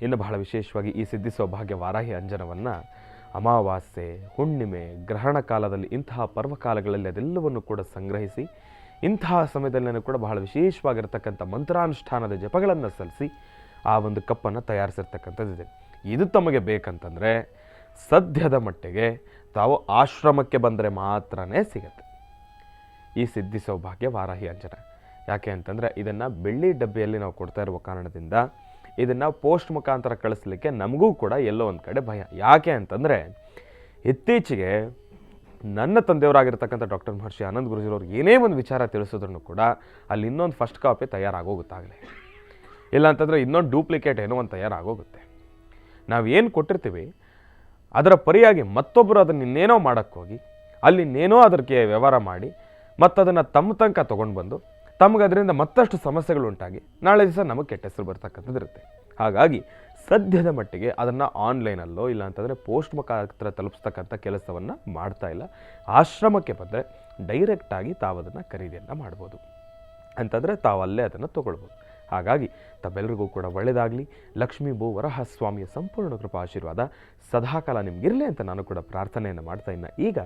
ಇನ್ನು ಬಹಳ ವಿಶೇಷವಾಗಿ ಈ ಸಿದ್ಧಿ ಸೌಭಾಗ್ಯ ವಾರಾಹಿ ಅಂಜನವನ್ನು ಅಮಾವಾಸ್ಯೆ, ಹುಣ್ಣಿಮೆ, ಗ್ರಹಣ ಕಾಲದಲ್ಲಿ ಇಂತಹ ಪರ್ವಕಾಲಗಳಲ್ಲಿ ಅದೆಲ್ಲವನ್ನು ಕೂಡ ಸಂಗ್ರಹಿಸಿ ಇಂತಹ ಸಮಯದಲ್ಲಿ ಕೂಡ ಬಹಳ ವಿಶೇಷವಾಗಿರ್ತಕ್ಕಂಥ ಮಂತ್ರಾನುಷ್ಠಾನದ ಜಪಗಳನ್ನು ಸಲ್ಲಿಸಿ ಆ ಒಂದು ಕಪ್ಪನ್ನು ತಯಾರಿಸಿರ್ತಕ್ಕಂಥದ್ದಿದೆ. ಇದು ತಮಗೆ ಬೇಕಂತಂದರೆ ಸದ್ಯದ ಮಟ್ಟಿಗೆ ತಾವು ಆಶ್ರಮಕ್ಕೆ ಬಂದರೆ ಮಾತ್ರನೇ ಸಿಗುತ್ತೆ ಈ ಸಿದ್ಧಿ ಸೌಭಾಗ್ಯ ವಾರಾಹಿ ಅಂಜನ. ಯಾಕೆ ಅಂತಂದರೆ ಇದನ್ನು ಬೆಳ್ಳಿ ಡಬ್ಬಿಯಲ್ಲಿ ನಾವು ಕೊಡ್ತಾ ಇರುವ ಕಾರಣದಿಂದ ಇದನ್ನು ಪೋಸ್ಟ್ ಮುಖಾಂತರ ಕಳಿಸ್ಲಿಕ್ಕೆ ನಮಗೂ ಕೂಡ ಎಲ್ಲೋ ಒಂದು ಕಡೆ ಭಯ. ಯಾಕೆ ಅಂತಂದರೆ ಇತ್ತೀಚೆಗೆ ನನ್ನ ತಂದೆಯವರಾಗಿರ್ತಕ್ಕಂಥ ಡಾಕ್ಟರ್ ಮಹರ್ಷಿ ಆನಂದ್ ಗುರುಜಿರವ್ರು ಏನೇ ಒಂದು ವಿಚಾರ ತಿಳಿಸಿದ್ರು ಕೂಡ ಅಲ್ಲಿ ಇನ್ನೊಂದು ಫಸ್ಟ್ ಕಾಪಿ ತಯಾರಾಗೋಗುತ್ತಾಗಲಿ, ಇಲ್ಲ ಅಂತಂದರೆ ಇನ್ನೊಂದು ಡೂಪ್ಲಿಕೇಟ್ ಏನೋ ಒಂದು ತಯಾರಾಗೋಗುತ್ತೆ. ನಾವೇನು ಕೊಟ್ಟಿರ್ತೀವಿ ಅದರ ಪರಿಯಾಗಿ ಮತ್ತೊಬ್ಬರು ಅದನ್ನು ಇನ್ನೇನೋ ಮಾಡೋಕ್ಕೋಗಿ ಅಲ್ಲಿ ಇನ್ನೇನೋ ಅದಕ್ಕೆ ವ್ಯವಹಾರ ಮಾಡಿ ಮತ್ತದನ್ನು ತಮ್ಮ ತನಕ ತೊಗೊಂಡು ಬಂದು ತಮಗೆ ಅದರಿಂದ ಮತ್ತಷ್ಟು ಸಮಸ್ಯೆಗಳು ಉಂಟಾಗಿ ನಾಳೆ ದಿವಸ ನಮಗೆ ಕೆಟ್ಟ ಹೆಸರು ಬರ್ತಕ್ಕಂಥದ್ದು ಇರುತ್ತೆ. ಹಾಗಾಗಿ ಸದ್ಯದ ಮಟ್ಟಿಗೆ ಅದನ್ನು ಆನ್ಲೈನಲ್ಲೋ ಇಲ್ಲ ಅಂತಂದರೆ ಪೋಸ್ಟ್ ಮುಖಾಂತರ ತಲುಪಿಸ್ತಕ್ಕಂಥ ಕೆಲಸವನ್ನು ಮಾಡ್ತಾ ಇಲ್ಲ. ಆಶ್ರಮಕ್ಕೆ ಬಂದರೆ ಡೈರೆಕ್ಟಾಗಿ ತಾವು ಅದನ್ನು ಖರೀದಿಯನ್ನು ಮಾಡ್ಬೋದು, ಅಂತಂದರೆ ತಾವು ಅಲ್ಲೇ ಅದನ್ನು ತೊಗೊಳ್ಬೋದು. ಹಾಗಾಗಿ ತಮ್ಮೆಲ್ಲರಿಗೂ ಕೂಡ ಒಳ್ಳೆಯದಾಗಲಿ. ಲಕ್ಷ್ಮೀ ಭೂ ವರಹಸ್ವಾಮಿಯ ಸಂಪೂರ್ಣ ಕೃಪಾ ಆಶೀರ್ವಾದ ಸದಾಕಾಲ ನಿಮಗಿರಲಿ ಅಂತ ನಾನು ಕೂಡ ಪ್ರಾರ್ಥನೆಯನ್ನು ಮಾಡ್ತಾ ಇನ್ನು ಈಗ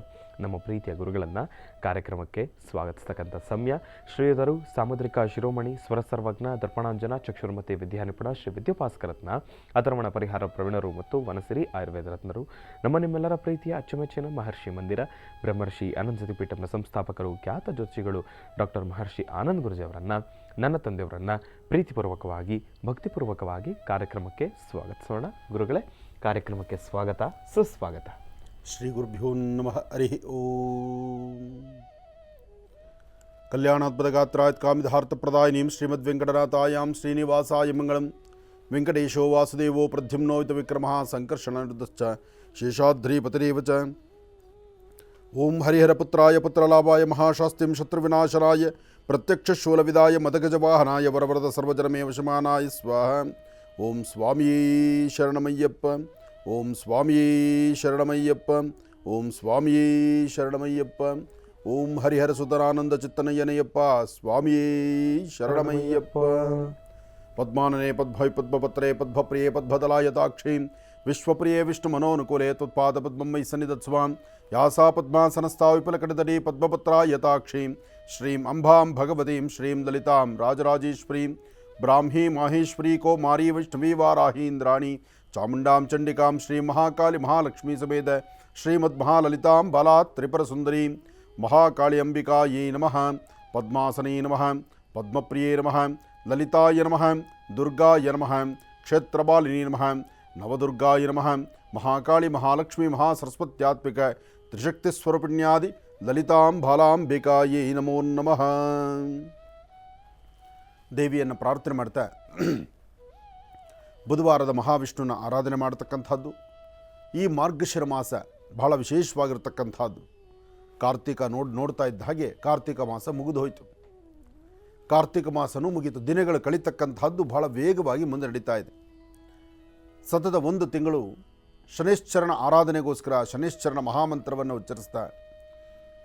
ನಮ್ಮ ಪ್ರೀತಿಯ ಗುರುಗಳನ್ನು ಕಾರ್ಯಕ್ರಮಕ್ಕೆ ಸ್ವಾಗತಿಸ್ತಕ್ಕಂಥ ಸಮಯ. ಶ್ರೀಧರು ಸಾಮುದ್ರಿಕ ಶಿರೋಮಣಿ ಸ್ವರಸರ್ವಜ್ಞ ದರ್ಪಣಾಂಜನ ಚಕ್ಷುರ್ಮತಿ ವಿದ್ಯಾನಿಪುಣ ಶ್ರೀ ವಿದ್ಯೋಪಾಸ್ಕರತ್ನ ಅಥರ್ವಣ ಪರಿಹಾರ ಪ್ರವೀಣರು ಮತ್ತು ವನಸಿರಿ ಆಯುರ್ವೇದ ರತ್ನರು ನಿಮ್ಮೆಲ್ಲರ ಪ್ರೀತಿಯ ಅಚ್ಚುಮೆಚ್ಚಿನ ಮಹರ್ಷಿ ಮಂದಿರ ಬ್ರಹ್ಮರ್ಷಿ ಆನಂದ್ ಸತಿ ಪೀಠಂನ ಸಂಸ್ಥಾಪಕರು ಖ್ಯಾತ ಜ್ಯೋತಿಷಿಗಳು ಡಾಕ್ಟರ್ ಮಹರ್ಷಿ ಆನಂದ್ ಗುರುಜಿಯವರನ್ನು ನನ್ನ ತಂದೆಯವರನ್ನು ಪ್ರೀತಿಪೂರ್ವಕವಾಗಿ ಭಕ್ತಿಪೂರ್ವಕವಾಗಿ ಕಾರ್ಯಕ್ರಮಕ್ಕೆ ಸ್ವಾಗತಿಸೋಣ. ಗುರುಗಳೇ, ಕಾರ್ಯಕ್ರಮಕ್ಕೆ ಸ್ವಾಗತ, ಸುಸ್ವಾಗತ. ಶ್ರೀ ಗುರುಭ್ಯೋ ನಮಃ. ಹರಿ ಓಂ. ಕಲ್ಯಾಣಾತ್ಮದಗಾತ್ರಾಯ ಕಾಮಿಧಾರ್ಥಪ್ರದಾಯಿನೀಂ ಶ್ರೀಮದ್ವೆಂಕಟನಾಥಾಯಾಂ ಶ್ರೀನಿವಾಸಾಯ ಮಂಗಳಂ. ವೆಂಕಟೇಶೋ ವಾಸುದೇವೋ ಪ್ರದ್ಯುಮ್ನೋ ವಿಕ್ರಮಃ ಸಂಕರ್ಷಣಶ್ಚ ಶೇಷಾದ್ರಿಪತಿರೇವ ಚ. ಓಂ ಹರಿಹರಪುತ್ರಾಯ ಪುತ್ರಲಾಭಾಯ ಮಹಾಶಾಸ್ತ್ರಿಂ ಶತ್ರುವಿನಾಶನಾಯ ಪ್ರತ್ಯಕ್ಷಶೂಲವಿದಾಯ ಮದಗಜವಾಹನಾಯ ವರವರದ ಸರ್ವಜನಮೇ ವಶಮಾನಾಯ ಸ್ವಾಹ. ಓಂ ಸ್ವಾಮಿಯೇ ಶರಣಮಯ್ಯಪ್ಪ. ಓಂ ಸ್ವಾಮಿಯೇ ಶರಣಮಯ್ಯಪ್ಪ. ಓಂ ಸ್ವಾಮಿಯೇ ಶರಣಮಯ್ಯಪ್ಪ. ಓಂ ಹರಿಹರ ಸುತರಾನಂದ ಚಿತ್ತನಯ್ಯನಯ್ಯಪ್ಪ ಸ್ವಾಮಿಯೇ ಶರಣಮಯ್ಯಪ್ಪ. ಪದ್ಮಾನನೆ ಪದ್ಭವಿ ಪದ್ಮಪತ್ರೇ ಪದ್ಮಪ್ರಿಯೇ ಪದ್ಮದಲಾಯತಾಕ್ಷೀಂ ವಿಶ್ವಪ್ರಿಯೇ ವಿಷ್ಣುಮನೋನುಕೂಲೆ ತ್ವತ್ಪಾದಪದ್ಮೈ ಸನ್ನಿಧತ್ಸ್ವಾಂ ಯಾಸಾ ಪದ್ಮಾಸನಸ್ಥಾ ವಿಪುಲಕಟತಟೀ ಪದ್ಮಪತ್ರಾ ಯತಾಕ್ಷೀಂ ಶ್ರೀಂ ಅಂಬಾಂ ಭಗವತೀಂ ಶ್ರೀಂ ಲಲಿತಾಂ ರಾಜರಾಜೇಶ್ವರೀಂ ಬ್ರಾಹ್ಮೀ ಮಾಹೇಶ್ವರಿ ಕೌಮಾರಿ ವೈಷ್ಣವೀ ವಾರಾಹಿ ಇಂದ್ರಾಣಿ ಚಾಮುಂಡಾಂ ಚಂಡಿಕಾಂ ಶ್ರೀ ಮಹಾಕಾಳಿ ಮಹಾಲಕ್ಷ್ಮೀ ಸಮೇತ ಶ್ರೀಮದ್ಮಹಾಲಲಿತಾಂ ಬಾಲಾತ್ ತ್ರಿಪುರಸುಂದರೀಂ ಮಹಾಕಾಳಿ ಅಂಬಿಕಾಯೈ ನಮಃ ಪದ್ಮಾಸನೇ ನಮಃ ಪದ್ಮಪ್ರಿಯೇ ನಮಃ ಲಲಿತಾಯ ನಮಃ ದುರ್ಗಾಯ ನಮಃ ಕ್ಷೇತ್ರಪಾಲಿನಿ ನಮಃ ನವದುರ್ಗಾಯ ನಮಃ ಮಹಾಕಾಳಿ ಮಹಾಲಕ್ಷ್ಮೀ ಮಹಾಸರಸ್ವತ್ಯಾತ್ಮಿಕ ತ್ರಿಶಕ್ತಿಸ್ವರೂಪಿಣ್ಯಾದಿ ಲಲಿತಾಂ ಬಾಲಾಂಬಿಕಾಯೈ ನಮೋ ನಮಃ. ದೇವಿಯನ್ನು ಪ್ರಾರ್ಥನೆ ಮಾಡ್ತಾ ಬುಧವಾರದ ಮಹಾವಿಷ್ಣುನ ಆರಾಧನೆ ಮಾಡತಕ್ಕಂಥದ್ದು. ಈ ಮಾರ್ಗಶಿರ ಮಾಸ ಬಹಳ ವಿಶೇಷವಾಗಿರ್ತಕ್ಕಂಥದ್ದು. ಕಾರ್ತಿಕ ನೋಡ್ತಾ ಇದ್ದ ಹಾಗೆ ಕಾರ್ತಿಕ ಮಾಸ ಮುಗಿದು ಹೋಯಿತು. ಕಾರ್ತಿಕ ಮಾಸನೂ ಮುಗಿತು. ದಿನಗಳು ಕಳೀತಕ್ಕಂಥದ್ದು ಬಹಳ ವೇಗವಾಗಿ ಮುಂದೆ ನಡೀತಾ ಇದೆ. ಸತತ 1 ತಿಂಗಳು ಶನೈಶ್ಚರನ ಆರಾಧನೆಗೋಸ್ಕರ ಶನೈಶ್ಚರನ ಮಹಾಮಂತ್ರವನ್ನು ಉಚ್ಚರಿಸ್ತಾ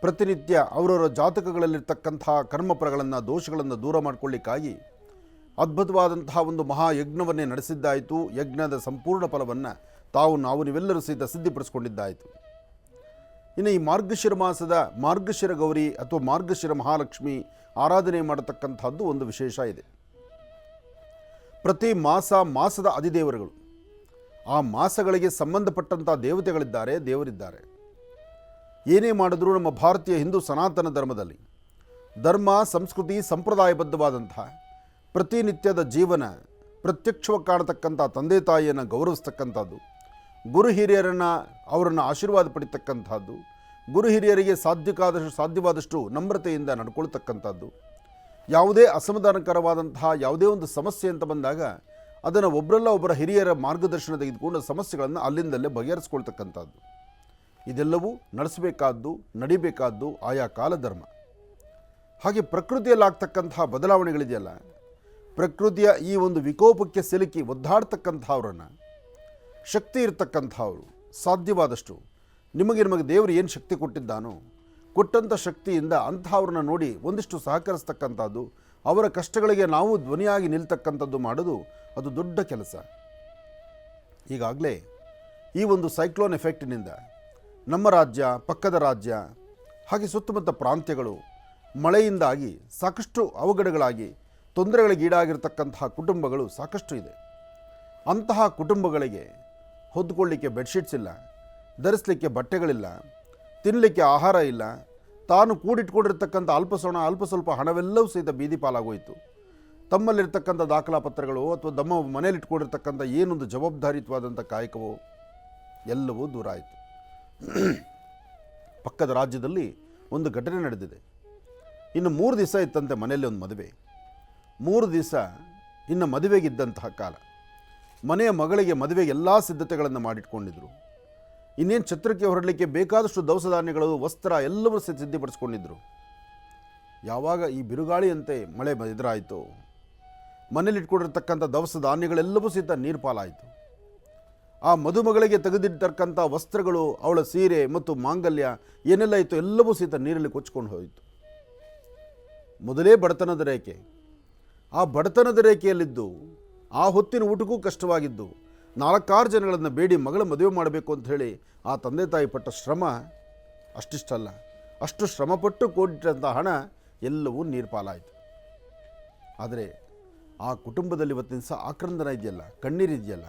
ಪ್ರತಿನಿತ್ಯ ಅವರವರ ಜಾತಕಗಳಲ್ಲಿರ್ತಕ್ಕಂಥ ಕರ್ಮಫಲಗಳನ್ನು ದೋಷಗಳನ್ನು ದೂರ ಮಾಡಿಕೊಳ್ಳಿಕ್ಕಾಗಿ ಅದ್ಭುತವಾದಂತಹ ಒಂದು ಮಹಾಯಜ್ಞವನ್ನೇ ನಡೆಸಿದ್ದಾಯಿತು. ಯಜ್ಞದ ಸಂಪೂರ್ಣ ಫಲವನ್ನು ನಾವು ನೀವೆಲ್ಲರೂ ಸಹಿತ ಸಿದ್ಧಿಪಡಿಸ್ಕೊಂಡಿದ್ದಾಯಿತು. ಇನ್ನು ಈ ಮಾರ್ಗಶಿರ ಮಾಸದ ಮಾರ್ಗಶಿರ ಗೌರಿ ಅಥವಾ ಮಾರ್ಗಶಿರ ಮಹಾಲಕ್ಷ್ಮಿ ಆರಾಧನೆ ಮಾಡತಕ್ಕಂಥದ್ದು ಒಂದು ವಿಶೇಷ ಇದೆ. ಪ್ರತಿ ಮಾಸದ ಅಧಿದೇವರುಗಳು, ಆ ಮಾಸಗಳಿಗೆ ಸಂಬಂಧಪಟ್ಟಂಥ ದೇವರಿದ್ದಾರೆ. ಏನೇ ಮಾಡಿದ್ರೂ ನಮ್ಮ ಭಾರತೀಯ ಹಿಂದೂ ಸನಾತನ ಧರ್ಮದಲ್ಲಿ ಧರ್ಮ ಸಂಸ್ಕೃತಿ ಸಂಪ್ರದಾಯಬದ್ಧವಾದಂಥ ಪ್ರತಿನಿತ್ಯದ ಜೀವನ ಪ್ರತ್ಯಕ್ಷವಾಗಿ ಕಾಣತಕ್ಕಂಥ ತಂದೆ ತಾಯಿಯನ್ನು ಗೌರವಿಸ್ತಕ್ಕಂಥದ್ದು, ಗುರು ಹಿರಿಯರನ್ನು ಅವರನ್ನು ಆಶೀರ್ವಾದ ಪಡಿತಕ್ಕಂಥದ್ದು, ಗುರು ಹಿರಿಯರಿಗೆ ಸಾಧ್ಯವಾದಷ್ಟು ನಮ್ರತೆಯಿಂದ ನಡ್ಕೊಳ್ತಕ್ಕಂಥದ್ದು, ಯಾವುದೇ ಅಸಮಾಧಾನಕರವಾದಂತಹ ಯಾವುದೇ ಒಂದು ಸಮಸ್ಯೆ ಅಂತ ಬಂದಾಗ ಅದನ್ನು ಒಬ್ಬರ ಹಿರಿಯರ ಮಾರ್ಗದರ್ಶನ ತೆಗೆದುಕೊಂಡು ಸಮಸ್ಯೆಗಳನ್ನು ಅಲ್ಲಿಂದಲೇ ಬಗೆಹರಿಸ್ಕೊಳ್ತಕ್ಕಂಥದ್ದು, ಇದೆಲ್ಲವೂ ನಡೆಸಬೇಕಾದ್ದು ನಡಿಬೇಕಾದ್ದು ಆಯಾ ಕಾಲಧರ್ಮ. ಹಾಗೆ ಪ್ರಕೃತಿಯಲ್ಲಾಗ್ತಕ್ಕಂತಹ ಬದಲಾವಣೆಗಳಿದೆಯಲ್ಲ, ಪ್ರಕೃತಿಯ ಈ ಒಂದು ವಿಕೋಪಕ್ಕೆ ಸಿಲುಕಿ ಒದ್ದಾಡ್ತಕ್ಕಂಥವ್ರನ್ನು, ಶಕ್ತಿ ಇರ್ತಕ್ಕಂಥವ್ರು ಸಾಧ್ಯವಾದಷ್ಟು ನಿಮಗೆ ದೇವರು ಏನು ಶಕ್ತಿ ಕೊಟ್ಟಿದ್ದಾನೋ ಕೊಟ್ಟಂಥ ಶಕ್ತಿಯಿಂದ ಅಂಥವ್ರನ್ನ ನೋಡಿ ಒಂದಿಷ್ಟು ಸಹಕರಿಸ್ತಕ್ಕಂಥದ್ದು, ಅವರ ಕಷ್ಟಗಳಿಗೆ ನಾವು ಧ್ವನಿಯಾಗಿ ನಿಲ್ತಕ್ಕಂಥದ್ದು ಮಾಡೋದು ಅದು ದೊಡ್ಡ ಕೆಲಸ. ಈಗಾಗಲೇ ಈ ಒಂದು ಸೈಕ್ಲೋನ್ ಎಫೆಕ್ಟಿನಿಂದ ನಮ್ಮ ರಾಜ್ಯ, ಪಕ್ಕದ ರಾಜ್ಯ, ಹಾಗೆ ಸುತ್ತಮುತ್ತ ಪ್ರಾಂತ್ಯಗಳು ಮಳೆಯಿಂದಾಗಿ ಸಾಕಷ್ಟು ಅವಘಡಗಳಾಗಿ ತೊಂದರೆಗಳಿಗೀಡಾಗಿರ್ತಕ್ಕಂತಹ ಕುಟುಂಬಗಳು ಸಾಕಷ್ಟು ಇದೆ. ಅಂತಹ ಕುಟುಂಬಗಳಿಗೆ ಹೊದ್ದುಕೊಳ್ಳಿಕ್ಕೆ ಬೆಡ್ಶೀಟ್ಸ್ ಇಲ್ಲ, ಧರಿಸಲಿಕ್ಕೆ ಬಟ್ಟೆಗಳಿಲ್ಲ, ತಿನ್ನಲಿಕ್ಕೆ ಆಹಾರ ಇಲ್ಲ, ತಾನು ಕೂಡಿಟ್ಕೊಂಡಿರ್ತಕ್ಕಂಥ ಅಲ್ಪ ಸ್ವಲ್ಪ ಹಣವೆಲ್ಲವೂ ಸಹಿತ ಬೀದಿ ಪಾಲಾಗೋಯಿತು. ತಮ್ಮಲ್ಲಿರ್ತಕ್ಕಂಥ ದಾಖಲಾಪತ್ರಗಳು ಅಥವಾ ತಮ್ಮ ಮನೇಲಿಟ್ಕೊಂಡಿರ್ತಕ್ಕಂಥ ಏನೊಂದು ಜವಾಬ್ದಾರಿಯುತವಾದಂಥ ಕಾಯಕವೋ ಎಲ್ಲವೂ ದೂರ ಆಯಿತು. ಪಕ್ಕದ ರಾಜ್ಯದಲ್ಲಿ ಒಂದು ಘಟನೆ ನಡೆದಿದೆ. ಇನ್ನು 3 ದಿವಸ ಇತ್ತಂತೆ ಮನೆಯಲ್ಲಿ ಒಂದು ಮದುವೆ. 3 ದಿವಸ ಇನ್ನು ಮದುವೆಗಿದ್ದಂತಹ ಕಾಲ. ಮನೆಯ ಮಗಳಿಗೆ ಮದುವೆಗೆ ಎಲ್ಲ ಸಿದ್ಧತೆಗಳನ್ನು ಮಾಡಿಟ್ಕೊಂಡಿದ್ರು. ಇನ್ನೇನು ಛತ್ರಕ್ಕೆ ಹೊರಡಲಿಕ್ಕೆ ಬೇಕಾದಷ್ಟು ದವಸ ಧಾನ್ಯಗಳು, ವಸ್ತ್ರ ಎಲ್ಲವೂ ಸಿದ್ಧಪಡಿಸ್ಕೊಂಡಿದ್ರು. ಯಾವಾಗ ಈ ಬಿರುಗಾಳಿಯಂತೆ ಮಳೆ ಎದುರಾಯಿತು, ಮನೇಲಿಟ್ಕೊಂಡಿರ್ತಕ್ಕಂಥ ದವಸ ಧಾನ್ಯಗಳೆಲ್ಲವೂ ಸಹಿತ ನೀರು ಪಾಲಾಯಿತು. ಆ ಮದುಮಗಳಿಗೆ ತೆಗೆದಿರ್ತಕ್ಕಂಥ ವಸ್ತ್ರಗಳು, ಅವಳ ಸೀರೆ ಮತ್ತು ಮಾಂಗಲ್ಯ ಏನೆಲ್ಲ ಇತ್ತು ಎಲ್ಲವೂ ಸಹಿತ ನೀರಲ್ಲಿ ಕೊಚ್ಕೊಂಡು ಹೋಯಿತು. ಮೊದಲೇ ಬಡತನದ ರೇಖೆ. ಆ ಬಡತನದ ರೇಖೆಯಲ್ಲಿದ್ದು ಆ ಹೊತ್ತಿನ ಊಟಕ್ಕೂ ಕಷ್ಟವಾಗಿದ್ದು 4-6 ಜನಗಳನ್ನು ಬೇಡಿ ಮಗಳ ಮದುವೆ ಮಾಡಬೇಕು ಅಂತ ಹೇಳಿ ಆ ತಂದೆ ತಾಯಿ ಪಟ್ಟ ಶ್ರಮ ಅಷ್ಟಿಷ್ಟಲ್ಲ. ಅಷ್ಟು ಶ್ರಮಪಟ್ಟು ಕೂಡಿಟ್ಟಂಥ ಹಣ ಎಲ್ಲವೂ ನೀರು ಪಾಲಾಯಿತು. ಆದರೆ ಆ ಕುಟುಂಬದಲ್ಲಿ ಇವತ್ತಿನ ಸಹ ಆಕ್ರಂದನ ಇದೆಯಲ್ಲ, ಕಣ್ಣೀರಿದೆಯಲ್ಲ,